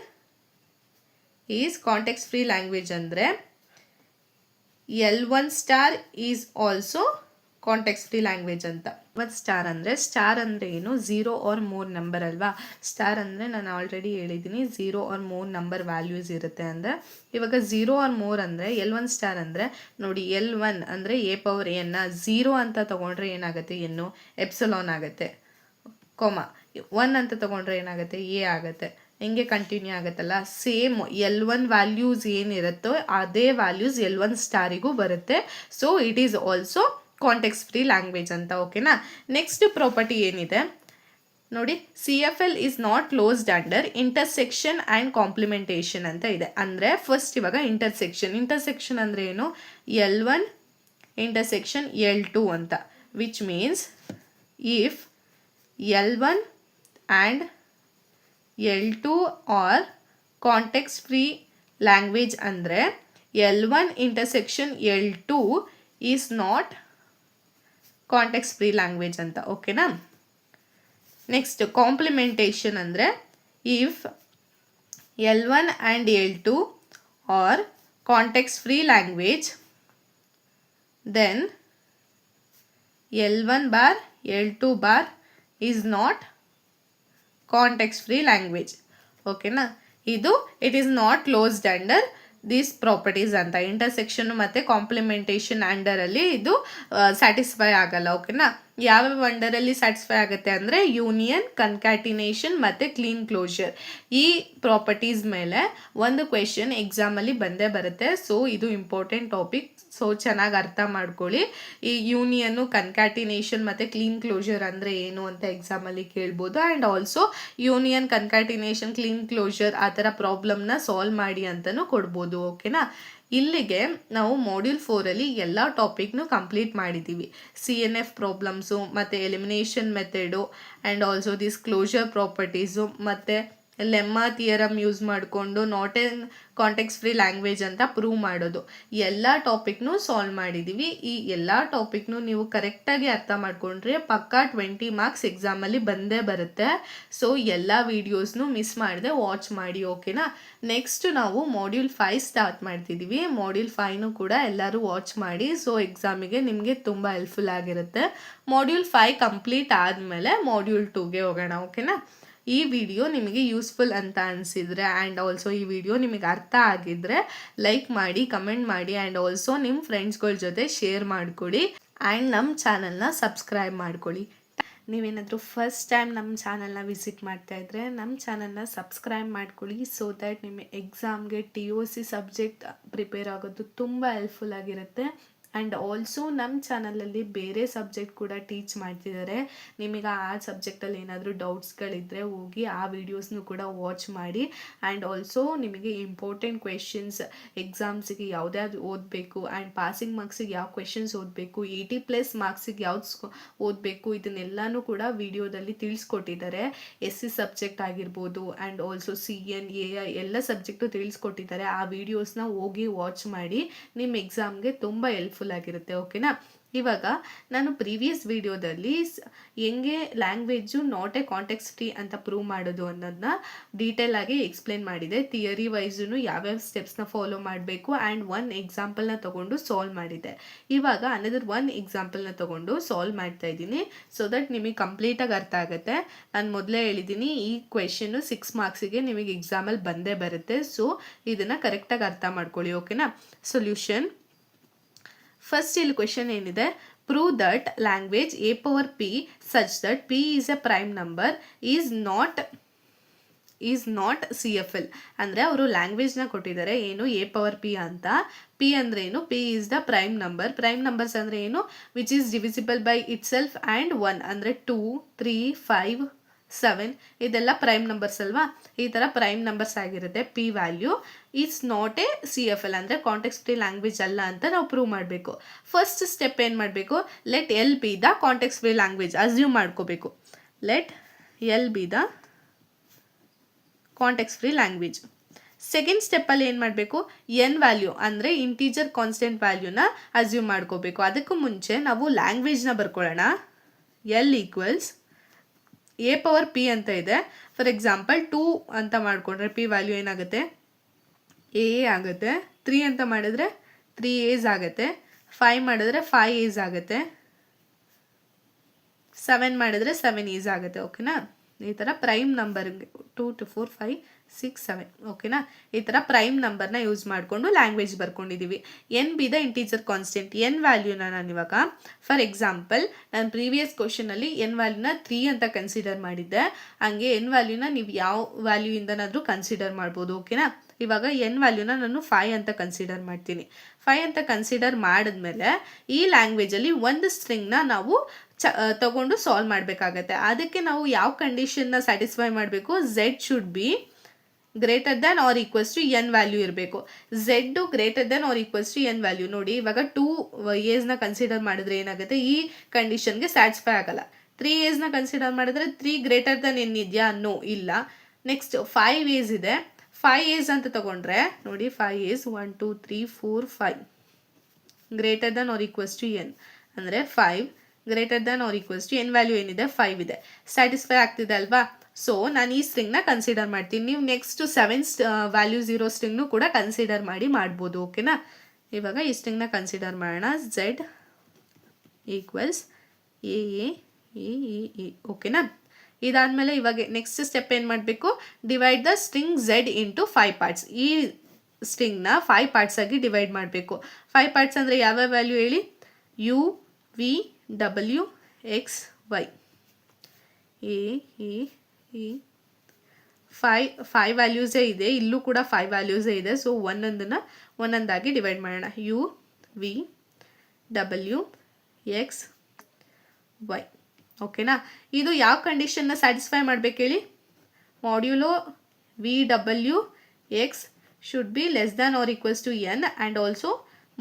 is context free language ಅಂದರೆ L1 star is also context free language ಅಂತ. ಸ್ಟಾರ್ ಅಂದರೆ ಏನು, 0 ಆರ್ ಮೋರ್ ನಂಬರ್ ಅಲ್ವಾ. ಸ್ಟಾರ್ ಅಂದರೆ ನಾನು ಆಲ್ರೆಡಿ ಹೇಳಿದ್ದೀನಿ 0 ಆರ್ ಮೋರ್ ನಂಬರ್ ವ್ಯಾಲ್ಯೂಸ್ ಇರುತ್ತೆ ಅಂದರೆ. ಇವಾಗ 0 ಆರ್ ಮೋರ್ ಅಂದರೆ L1 ಸ್ಟಾರ್ ಅಂದರೆ ನೋಡಿ, L1 ಅಂದರೆ A⁴n 0 ಅಂತ ತೊಗೊಂಡ್ರೆ ಏನಾಗುತ್ತೆ, ಎನ್ನು ಎಪ್ಸಿಲಾನ್ ಆಗುತ್ತೆ. ಕೊಮ 1 ಅಂತ ತೊಗೊಂಡ್ರೆ ಏನಾಗುತ್ತೆ, ಎ ಆಗುತ್ತೆ. ಹಿಂಗೆ ಕಂಟಿನ್ಯೂ ಆಗುತ್ತಲ್ಲ. ಸೇಮ್ L1 ವ್ಯಾಲ್ಯೂಸ್ ಏನಿರುತ್ತೋ ಅದೇ ವ್ಯಾಲ್ಯೂಸ್ L1 ಸ್ಟಾರಿಗೂ ಬರುತ್ತೆ. So it is also context free language ಅಂತ. ಓಕೆನಾ. ನೆಕ್ಸ್ಟ್ ಪ್ರಾಪರ್ಟಿ ಏನಿದೆ ನೋಡಿ, CFL is not closed under intersection and complementation ಅಂತ ಇದೆ. ಅಂದರೆ ಫಸ್ಟ್ ಇವಾಗ ಇಂಟರ್ಸೆಕ್ಷನ್ ಅಂದರೆ ಏನು, L1 ಇಂಟರ್ಸೆಕ್ಷನ್ L2 ಅಂತ. Which means if L1 and L2 are context free language ಅಂದರೆ L1 intersection L2 is not context free language ಅಂತ. ಓಕೆನಾ. ನೆಕ್ಸ್ಟ್ ಕಾಂಪ್ಲಿಮೆಂಟೇಷನ್ ಅಂದರೆ if L1 and L2 are context free language then L1 bar L2 bar is not context free language. ಓಕೆನಾ. ಇದು it is not closed under these properties ಅಂತ. ಇಂಟರ್ಸೆಕ್ಷನ್ ಮತ್ತು ಕಾಂಪ್ಲಿಮೆಂಟೇಷನ್ ಅಂಡರಲ್ಲಿ ಇದು ಸ್ಯಾಟಿಸ್ಫೈ ಆಗಲ್ಲ. ಓಕೆನಾ. ಯಾವ್ಯಾವ ಅಂಡರಲ್ಲಿ ಸ್ಯಾಟಿಸ್ಫೈ ಆಗುತ್ತೆ ಅಂದರೆ ಯೂನಿಯನ್, ಕನ್ಕ್ಯಾಟಿನೇಷನ್ ಮತ್ತು ಕ್ಲೀನ್ ಕ್ಲೋಷರ್. ಈ ಪ್ರಾಪರ್ಟೀಸ್ ಮೇಲೆ ಒಂದು ಕ್ವೆಶನ್ ಎಕ್ಸಾಮಲ್ಲಿ ಬಂದೇ ಬರುತ್ತೆ. ಸೊ ಇದು ಇಂಪಾರ್ಟೆಂಟ್ ಟಾಪಿಕ್. ಸೊ ಚೆನ್ನಾಗಿ ಅರ್ಥ ಮಾಡ್ಕೊಳ್ಳಿ. ಈ ಯೂನಿಯನ್ನು, ಕನ್ಕ್ಯಾಟಿನೇಷನ್ ಮತ್ತು ಕ್ಲೀನ್ ಕ್ಲೋಷರ್ ಅಂದರೆ ಏನು ಅಂತ ಎಕ್ಸಾಮಲ್ಲಿ ಕೇಳ್ಬೋದು. And also union, concatenation, Kleene closure ಆ ಥರ ಪ್ರಾಬ್ಲಮ್ನ ಸಾಲ್ವ್ ಮಾಡಿ ಅಂತಲೂ ಕೊಡ್ಬೋದು. ಓಕೆನಾ. ಇಲ್ಲಿಗೆ ನಾವು ಮಾಡ್ಯೂಲ್ 4ಅಲ್ಲಿ ಎಲ್ಲ ಟಾಪಿಕ್ನು ಕಂಪ್ಲೀಟ್ ಮಾಡಿದ್ದೀವಿ. CNF ಪ್ರಾಬ್ಲಮ್ಸು ಮತ್ತು elimination method and also this closure properties ಮತ್ತು ಲೆಮ್ಮಾ ಥಿಯರಮ್ ಯೂಸ್ ಮಾಡಿಕೊಂಡು not an context free language ಅಂತ ಪ್ರೂವ್ ಮಾಡೋದು, ಎಲ್ಲ ಟಾಪಿಕ್ನು ಸಾಲ್ವ್ ಮಾಡಿದ್ದೀವಿ. ಈ ಎಲ್ಲ ಟಾಪಿಕ್ನು ನೀವು ಕರೆಕ್ಟಾಗಿ ಅರ್ಥ ಮಾಡ್ಕೊಂಡ್ರೆ ಪಕ್ಕಾ 20 ಮಾರ್ಕ್ಸ್ ಎಕ್ಸಾಮಲ್ಲಿ ಬಂದೇ ಬರುತ್ತೆ. ಸೊ ಎಲ್ಲ ವೀಡಿಯೋಸ್ನು ಮಿಸ್ ಮಾಡದೆ ವಾಚ್ ಮಾಡಿ. ಓಕೆನಾ. ನೆಕ್ಸ್ಟ್ ನಾವು ಮಾಡ್ಯೂಲ್ 5 ಸ್ಟಾರ್ಟ್ ಮಾಡ್ತಿದ್ದೀವಿ. ಮಾಡ್ಯೂಲ್ 5ನೂ ಕೂಡ ಎಲ್ಲರೂ ವಾಚ್ ಮಾಡಿ. ಸೊ ಎಕ್ಸಾಮಿಗೆ ನಿಮಗೆ ತುಂಬ ಹೆಲ್ಪ್ಫುಲ್ ಆಗಿರುತ್ತೆ. ಮಾಡ್ಯೂಲ್ 5 ಕಂಪ್ಲೀಟ್ ಆದಮೇಲೆ ಮಾಡ್ಯೂಲ್ 2ಗೆ ಹೋಗೋಣ. ಓಕೆನಾ. ಈ ವಿಡಿಯೋ ನಿಮಗೆ ಯೂಸ್ಫುಲ್ ಅಂತ ಅನಿಸಿದರೆ ಆ್ಯಂಡ್ ಆಲ್ಸೋ ಈ ವಿಡಿಯೋ ನಿಮಗೆ ಅರ್ಥ ಆಗಿದ್ದರೆ ಲೈಕ್ ಮಾಡಿ, ಕಮೆಂಟ್ ಮಾಡಿ ಆ್ಯಂಡ್ ಆಲ್ಸೋ ನಿಮ್ಮ ಫ್ರೆಂಡ್ಸ್ಗಳ ಜೊತೆ ಶೇರ್ ಮಾಡಿಕೊಡಿ ಆ್ಯಂಡ್ ನಮ್ಮ ಚಾನಲ್ನ ಸಬ್ಸ್ಕ್ರೈಬ್ ಮಾಡ್ಕೊಳ್ಳಿ. ನೀವೇನಾದರೂ ಫಸ್ಟ್ ಟೈಮ್ ನಮ್ಮ ಚಾನಲ್ನ ವಿಸಿಟ್ ಮಾಡ್ತಾಯಿದ್ರೆ ನಮ್ಮ ಚಾನಲ್ನ ಸಬ್ಸ್ಕ್ರೈಬ್ ಮಾಡ್ಕೊಳ್ಳಿ. ಸೊ ದ್ಯಾಟ್ ನಿಮ್ಮ ಎಕ್ಸಾಮ್ಗೆ TOC ಸಬ್ಜೆಕ್ಟ್ ಪ್ರಿಪೇರ್ ಆಗೋದು ತುಂಬ ಹೆಲ್ಪ್ಫುಲ್ ಆಗಿರುತ್ತೆ. ಆ್ಯಂಡ್ ಆಲ್ಸೋ ನಮ್ಮ ಚಾನಲಲ್ಲಿ ಬೇರೆ ಸಬ್ಜೆಕ್ಟ್ ಕೂಡ ಟೀಚ್ ಮಾಡ್ತಿದ್ದಾರೆ. ನಿಮಗೆ ಆ ಸಬ್ಜೆಕ್ಟಲ್ಲಿ ಏನಾದರೂ ಡೌಟ್ಸ್ಗಳಿದ್ದರೆ ಹೋಗಿ ಆ ವಿಡಿಯೋಸ್ನು ಕೂಡ ವಾಚ್ ಮಾಡಿ. ಆ್ಯಂಡ್ ಆಲ್ಸೋ ನಿಮಗೆ ಇಂಪಾರ್ಟೆಂಟ್ ಕ್ವೆಶನ್ಸ್ ಎಕ್ಸಾಮ್ಸಿಗೆ ಯಾವುದ್ಯಾವ್ದು ಓದಬೇಕು ಆ್ಯಂಡ್ ಪಾಸಿಂಗ್ ಮಾರ್ಕ್ಸಿಗೆ ಯಾವ ಕ್ವೆಶನ್ಸ್ ಓದಬೇಕು, 80+ ಮಾರ್ಕ್ಸಿಗೆ ಯಾವ್ದು ಓದಬೇಕು, ಇದನ್ನೆಲ್ಲನೂ ಕೂಡ ವಿಡಿಯೋದಲ್ಲಿ ತಿಳಿಸ್ಕೊಟ್ಟಿದ್ದಾರೆ. SC ಸಬ್ಜೆಕ್ಟ್ ಆಗಿರ್ಬೋದು ಆ್ಯಂಡ್ ಆಲ್ಸೋ CN, AI ಎಲ್ಲ ಸಬ್ಜೆಕ್ಟು ತಿಳಿಸ್ಕೊಟ್ಟಿದ್ದಾರೆ. ಆ ವಿಡಿಯೋಸ್ನ ಹೋಗಿ ವಾಚ್ ಮಾಡಿ. ನಿಮ್ಮ ಎಕ್ಸಾಮ್ಗೆ ತುಂಬ ಹೆಲ್ಪ್ಫುಲ್ ಆಗಿರುತ್ತೆ. ಓಕೆನಾ. ಇವಾಗ ನಾನು ಪ್ರೀವಿಯಸ್ ವಿಡಿಯೋದಲ್ಲಿ ಹೆಂಗೆ language not a context free ಅಂತ ಪ್ರೂವ್ ಮಾಡೋದು ಅನ್ನೋದನ್ನ ಡೀಟೇಲ್ ಆಗಿ ಎಕ್ಸ್ಪ್ಲೇನ್ ಮಾಡಿದೆ. ಥಿಯರಿ ವೈಸೂ ಯಾವ್ಯಾವ ಸ್ಟೆಪ್ಸ್ನ ಫಾಲೋ ಮಾಡಬೇಕು ಆ್ಯಂಡ್ 1 ಎಕ್ಸಾಂಪಲ್ನ ತೊಗೊಂಡು ಸಾಲ್ವ್ ಮಾಡಿದೆ. ಇವಾಗ ಅನದರ್ 1 ಎಕ್ಸಾಂಪಲ್ನ ತೊಗೊಂಡು ಸಾಲ್ವ್ ಮಾಡ್ತಾ ಇದ್ದೀನಿ. ಸೊ ದಟ್ ನಿಮಗೆ ಕಂಪ್ಲೀಟಾಗಿ ಅರ್ಥ ಆಗುತ್ತೆ. ನಾನು ಮೊದಲೇ ಹೇಳಿದ್ದೀನಿ ಈ ಕ್ವೆಶನ್ನು 6 ಮಾರ್ಕ್ಸಿಗೆ ನಿಮಗೆ ಎಕ್ಸಾಮಲ್ಲಿ ಬಂದೇ ಬರುತ್ತೆ. ಸೊ ಇದನ್ನು ಕರೆಕ್ಟಾಗಿ ಅರ್ಥ ಮಾಡ್ಕೊಳ್ಳಿ. ಓಕೆನಾ. ಸೊಲ್ಯೂಷನ್. ಫಸ್ಟ್ ಇಲ್ಲಿ ಕ್ವೆಶನ್ ಏನಿದೆ, prove that language A⁴P such that P is a prime number is not CFL. ಅಂದರೆ ಅವರು ಲ್ಯಾಂಗ್ವೇಜ್ನ ಕೊಟ್ಟಿದ್ದಾರೆ ಏನು A⁴P ಅಂತ. P ಅಂದರೆ ಏನು, P is the prime number. Prime numbers ಅಂದರೆ ಏನು, which is divisible by it self and 1 ಅಂದರೆ 2, 3, 5, 7 ಇದೆಲ್ಲ ಪ್ರೈಮ್ ನಂಬರ್ಸ್ ಅಲ್ವಾ. ಈ ಥರ ಪ್ರೈಮ್ ನಂಬರ್ಸ್ ಆಗಿರುತ್ತೆ. P value it's not a CFL ಅಂದರೆ ಕಾಂಟೆಕ್ಸ್ಟ್ ಫ್ರೀ ಲ್ಯಾಂಗ್ವೇಜ್ ಅಲ್ಲ ಅಂತ ನಾವು ಪ್ರೂವ್ ಮಾಡಬೇಕು. ಫಸ್ಟ್ ಸ್ಟೆಪ್ ಏನು ಮಾಡಬೇಕು, let L be the context free language assume ಮಾಡ್ಕೋಬೇಕು. Let L be the context free language. Second ಸ್ಟೆಪ್ಪಲ್ಲಿ ಏನು ಮಾಡಬೇಕು, N ವ್ಯಾಲ್ಯೂ ಅಂದರೆ ಇಂಟೀಜರ್ ಕಾನ್ಸ್ಟೆಂಟ್ ವ್ಯಾಲ್ಯೂನ ಅಸ್ಯೂಮ್ ಮಾಡ್ಕೋಬೇಕು. ಅದಕ್ಕೂ ಮುಂಚೆ ನಾವು ಲ್ಯಾಂಗ್ವೇಜ್ನ ಬರ್ಕೊಳ್ಳೋಣ. L ಈಕ್ವಲ್ಸ್ A⁴P ಅಂತ ಇದೆ. ಫಾರ್ ಎಕ್ಸಾಂಪಲ್ 2 ಅಂತ ಮಾಡಿಕೊಂಡ್ರೆ P ವ್ಯಾಲ್ಯೂ ಏನಾಗುತ್ತೆ, A ಆಗುತ್ತೆ. 3 ಅಂತ ಮಾಡಿದ್ರೆ 3 A's ಆಗುತ್ತೆ. 5 ಮಾಡಿದ್ರೆ 5 A's ಆಗುತ್ತೆ. 7 ಮಾಡಿದ್ರೆ 7 A's ಆಗುತ್ತೆ. ಓಕೆನಾ. ಈ ಥರ ಪ್ರೈಮ್ ನಂಬರ್ 2 to 4 5 6 7 ಓಕೆನಾ. ಈ ಥರ ಪ್ರೈಮ್ ನಂಬರ್ನ ಯೂಸ್ ಮಾಡಿಕೊಂಡು ಲ್ಯಾಂಗ್ವೇಜ್ ಬರ್ಕೊಂಡಿದ್ದೀವಿ. N be the integer constant. N ವ್ಯಾಲ್ಯೂನ ನಾನು ಇವಾಗ ಫಾರ್ ಎಕ್ಸಾಂಪಲ್ ನಾನು ಪ್ರೀವಿಯಸ್ ಕ್ವಶನಲ್ಲಿ N ವ್ಯಾಲ್ಯೂನ 3 ಅಂತ ಕನ್ಸಿಡರ್ ಮಾಡಿದ್ದೆ. ಹಂಗೆ N ವ್ಯಾಲ್ಯೂನ ನೀವು ಯಾವ ವ್ಯಾಲ್ಯೂಯಿಂದನಾದರೂ ಕನ್ಸಿಡರ್ ಮಾಡ್ಬೋದು. ಓಕೆನಾ. ಇವಾಗ N ವ್ಯಾಲ್ಯೂನ ನಾನು 5 ಅಂತ ಕನ್ಸಿಡರ್ ಮಾಡ್ತೀನಿ. 5 ಅಂತ ಕನ್ಸಿಡರ್ ಮಾಡಿದ್ಮೇಲೆ ಈ ಲ್ಯಾಂಗ್ವೇಜಲ್ಲಿ ಒಂದು ಸ್ಟ್ರಿಂಗ್ನ ನಾವು ತಗೊಂಡು ಸಾಲ್ವ್ ಮಾಡಬೇಕಾಗತ್ತೆ. ಅದಕ್ಕೆ ನಾವು ಯಾವ ಕಂಡೀಷನ್ನ ಸ್ಯಾಟಿಸ್ಫೈ ಮಾಡಬೇಕು, Z should be greater than or equals to N value ಇರಬೇಕು. Z greater than or equals to N value. ನೋಡಿ ಇವಾಗ 2 A's ಕನ್ಸಿಡರ್ ಮಾಡಿದ್ರೆ ಏನಾಗುತ್ತೆ, ಈ ಕಂಡೀಷನ್ಗೆ ಸ್ಯಾಟಿಸ್ಫೈ ಆಗಲ್ಲ. 3 A's ಕನ್ಸಿಡರ್ ಮಾಡಿದ್ರೆ 3 ಗ್ರೇಟರ್ ದ್ಯಾನ್ N ಇದೆಯಾ, ನೋ ಇಲ್ಲ. ನೆಕ್ಸ್ಟ್ 5 ಏಸ್ ಇದೆ. 5 ಏಸ್ ಅಂತ ತಗೊಂಡ್ರೆ ನೋಡಿ 5 A's 1 2 3 4 5 greater than or equals to N ಅಂದರೆ 5 greater than or equals to N value ಏನಿದೆ 5 ಇದೆ. ಸ್ಯಾಟಿಸ್ಫೈ ಆಗ್ತಿದೆ ಅಲ್ವಾ? ಸೊ ನಾನು ಈ ಸ್ಟ್ರಿಂಗ್ನ ಕನ್ಸಿಡರ್ ಮಾಡ್ತೀನಿ. ನೀವು ನೆಕ್ಸ್ಟ್ 7 ವ್ಯಾಲ್ಯೂಸ್ ಇರೋ ಸ್ಟ್ರಿಂಗ್ನು ಕೂಡ ಕನ್ಸಿಡರ್ ಮಾಡ್ಬೋದು. ಓಕೆನಾ? ಇವಾಗ ಈ ಸ್ಟ್ರಿಂಗ್ನ ಕನ್ಸಿಡರ್ ಮಾಡೋಣ. Z equals A A A A A. ಓಕೆನಾ? ಇದಾದಮೇಲೆ ಇವಾಗ ನೆಕ್ಸ್ಟ್ ಸ್ಟೆಪ್ ಏನು ಮಾಡಬೇಕು? Divide the string Z into 5 parts. ಈ ಸ್ಟ್ರಿಂಗ್ನ 5 ಪಾರ್ಟ್ಸ್ ಆಗಿ ಡಿವೈಡ್ ಮಾಡಬೇಕು. 5 ಪಾರ್ಟ್ಸ್ ಅಂದರೆ ಯಾವ್ಯಾವ ವ್ಯಾಲ್ಯೂ ಹೇಳಿ? U V W X Y A A A 5 ವ್ಯಾಲ್ಯೂಸೇ ಇದೆ. ಇಲ್ಲೂ ಕೂಡ 5 ವ್ಯಾಲ್ಯೂಸೇ ಇದೆ. ಸೊ ಒಂದೊಂದಾಗಿ ಡಿವೈಡ್ ಮಾಡೋಣ. U V W X Y. ಓಕೆನಾ? ಇದು ಯಾವ ಕಂಡೀಷನ್ನ ಸ್ಯಾಟಿಸ್ಫೈ ಮಾಡಬೇಕು ಹೇಳಿ? Modulo V W X should be less than or equals to N and also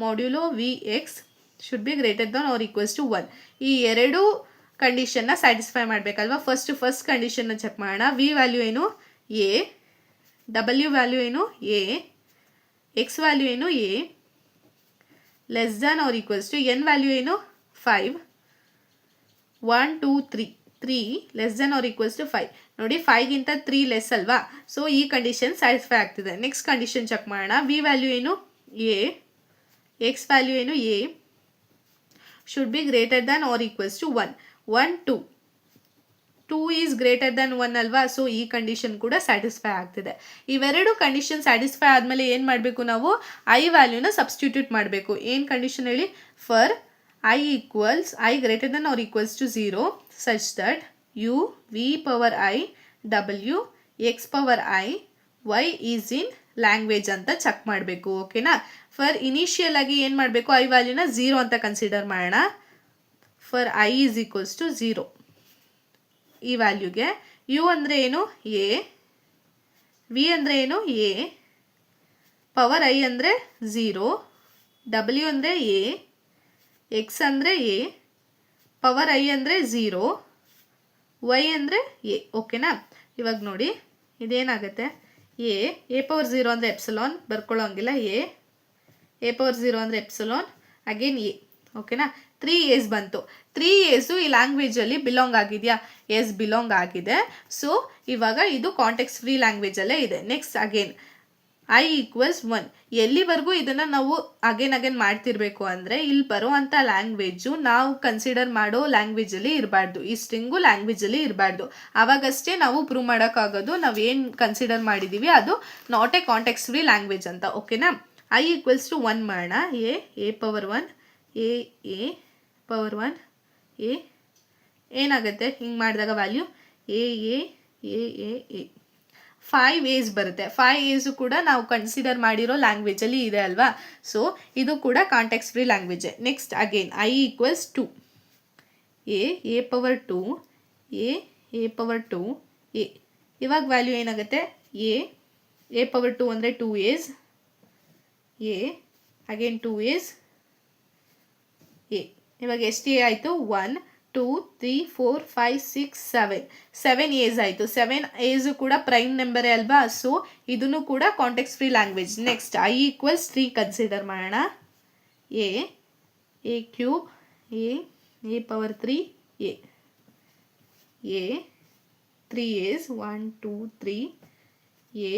modulo V X should be greater than or equals to 1. ಈ ಎರಡು ಕಂಡೀಷನ್ನ ಸ್ಯಾಟಿಸ್ಫೈ ಮಾಡಬೇಕಲ್ವಾ? ಫಸ್ಟ್ ಕಂಡೀಷನ್ನ ಚೆಕ್ ಮಾಡೋಣ. ವಿ ವ್ಯಾಲ್ಯೂ ಏನು? ಎ. ಡಬ್ಲ್ಯೂ ವ್ಯಾಲ್ಯೂ ಏನು? ಎ. ಎಕ್ಸ್ ವ್ಯಾಲ್ಯೂ ಏನು? A. Less than or equals to N value ಏನು? 5. 1 2 3 less than or equals to 5. ನೋಡಿ 5ಗಿಂತ 3 ಲೆಸ್ ಅಲ್ವಾ? ಸೊ ಈ ಕಂಡೀಷನ್ ಸ್ಯಾಟಿಸ್ಫೈ ಆಗ್ತಿದೆ. ನೆಕ್ಸ್ಟ್ ಕಂಡೀಷನ್ ಚೆಕ್ ಮಾಡೋಣ. ವಿ ವ್ಯಾಲ್ಯೂ ಏನು? ಎ. ಎಕ್ಸ್ ವ್ಯಾಲ್ಯೂ ಏನು? A. Should be greater than or equals to 1. 1 2 is greater than 1 ಅಲ್ವಾ? ಸೊ ಈ ಕಂಡೀಷನ್ ಕೂಡ ಸ್ಯಾಟಿಸ್ಫೈ ಆಗ್ತಿದೆ. ಇವೆರಡು ಕಂಡೀಷನ್ ಸ್ಯಾಟಿಸ್ಫೈ ಆದಮೇಲೆ ಏನು ಮಾಡಬೇಕು? ನಾವು ಐ ವ್ಯಾಲ್ಯೂನ ಸಬ್ಸ್ಟಿಟ್ಯೂಟ್ ಮಾಡಬೇಕು. ಏನು ಕಂಡೀಷನ್ ಹೇಳಿ? For I greater than or equals to 0 such that u v power I w x power I y is in language ಅಂತ ಚೆಕ್ ಮಾಡಬೇಕು. ಓಕೆನಾ? ಫಾರ್ ಇನಿಷಿಯಲ್ ಆಗಿ ಏನು ಮಾಡಬೇಕು? ಐ ವ್ಯಾಲ್ಯೂನ 0 ಅಂತ ಕನ್ಸಿಡರ್ ಮಾಡೋಣ. For I is equals to 0 ಈ ವ್ಯಾಲ್ಯೂಗೆ ಯು ಅಂದರೆ ಏನು? ಎ. ವಿ ಅಂದರೆ ಏನು? ಎ. ಪವರ್ ಐ ಅಂದರೆ 0. ಡಬ್ಲ್ಯೂ ಅಂದರೆ ಎ. ಎಕ್ಸ್ ಅಂದರೆ ಎ. ಪವರ್ ಐ ಅಂದರೆ 0. ವೈ ಅಂದರೆ ಎ. ಓಕೆನಾ? ಇವಾಗ ನೋಡಿ ಇದೇನಾಗುತ್ತೆ? ಎ ಪವರ್ 0 ಅಂದರೆ ಎಪ್ಸಿಲಾನ್ ಬರ್ಕೊಳ್ಳೋ ಹಂಗಿಲ್ಲ. ಎ ಪವರ್ 0 ಅಂದರೆ ಎಪ್ಸಿಲಾನ್ ಅಗೇನ್ ಎ. ಓಕೆನಾ? 3 ಏಸ್ ಬಂತು. 3 ಏಸು ಈ ಲ್ಯಾಂಗ್ವೇಜಲ್ಲಿ ಬಿಲಾಂಗ್ ಆಗಿದೆಯಾ? ಎಸ್, ಬಿಲಾಂಗ್ ಆಗಿದೆ. ಸೊ ಇವಾಗ ಇದು ಕಾಂಟೆಕ್ಸ್ಟ್ ಫ್ರೀ ಲ್ಯಾಂಗ್ವೇಜಲ್ಲೇ ಇದೆ. Next again I equals 1. ಎಲ್ಲಿವರೆಗೂ ಇದನ್ನು ನಾವು ಅಗೇನ್ ಮಾಡ್ತಿರ್ಬೇಕು ಅಂದರೆ ಇಲ್ಲಿ ಬರುವಂಥ ಲ್ಯಾಂಗ್ವೇಜು ನಾವು ಕನ್ಸಿಡರ್ ಮಾಡೋ ಲ್ಯಾಂಗ್ವೇಜಲ್ಲಿ ಇರಬಾರ್ದು. ಈ ಸ್ಟ್ರಿಂಗು ಲ್ಯಾಂಗ್ವೇಜಲ್ಲಿ ಇರಬಾರ್ದು. ಆವಾಗಷ್ಟೇ ನಾವು ಪ್ರೂವ್ ಮಾಡೋಕ್ಕಾಗೋದು ನಾವೇನು ಕನ್ಸಿಡರ್ ಮಾಡಿದ್ದೀವಿ ಅದು not a context free language ಅಂತ. ಓಕೆನಾ? ಐ ಈಕ್ವಲ್ಸ್ ಟು 1 ಮಾಡೋಣ. A power 1 A power 1 A ಏನಾಗುತ್ತೆ ಹಿಂಗೆ ಮಾಡಿದಾಗ value A A A A A 5 ಏಸ್ ಬರುತ್ತೆ. 5 ಏಸು ಕೂಡ ನಾವು ಕನ್ಸಿಡರ್ ಮಾಡಿರೋ ಲ್ಯಾಂಗ್ವೇಜಲ್ಲಿ ಇದೆ ಅಲ್ವಾ? ಸೊ ಇದು ಕೂಡ context free language. Next again I equals 2 A power 2 A power 2 A. ಇವಾಗ ವ್ಯಾಲ್ಯೂ ಏನಾಗುತ್ತೆ? ಎ ಪವರ್ 2 ಅಂದರೆ 2 ಏಸ್ ಎ ಅಗೇನ್ 2 ಏಸ್ ಎ. ಇವಾಗ ಎಷ್ಟು ಎ ಆಯಿತು? 1 2 3 4 5 6 7 ಏಸ್ ಆಯಿತು. 7 ಏಸು ಕೂಡ ಪ್ರೈಮ್ ನಂಬರೇ ಅಲ್ವಾ? ಸೊ ಇದನ್ನು ಕೂಡ context free language. Next I equals 3 consider ಮಾಡೋಣ. A cube A power 3 A 3 A's 1 2 3 A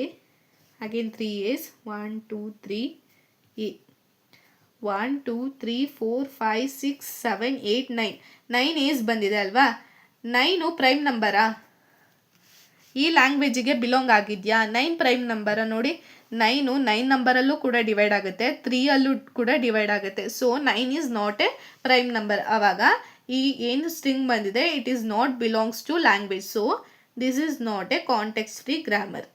again 3 A's 1 2 3 A 1 2 3 4 5 6 7 8 9 A's ಬಂದಿದೆ ಅಲ್ವಾ? 9 ಪ್ರೈಮ್ ನಂಬರಾ? ಈ ಲ್ಯಾಂಗ್ವೇಜಿಗೆ ಬಿಲಾಂಗ್ ಆಗಿದೆಯಾ? 9 ಪ್ರೈಮ್ ನಂಬರ. ನೋಡಿ 9 ನಂಬರಲ್ಲೂ ಕೂಡ ಡಿವೈಡ್ ಆಗುತ್ತೆ, 3 ಅಲ್ಲೂ ಕೂಡ ಡಿವೈಡ್ ಆಗುತ್ತೆ. So 9 is not a prime number. ಆವಾಗ ಈ ಏನು ಸ್ಟ್ರಿಂಗ್ ಬಂದಿದೆ it is not belongs to language. So this is not a context free grammar.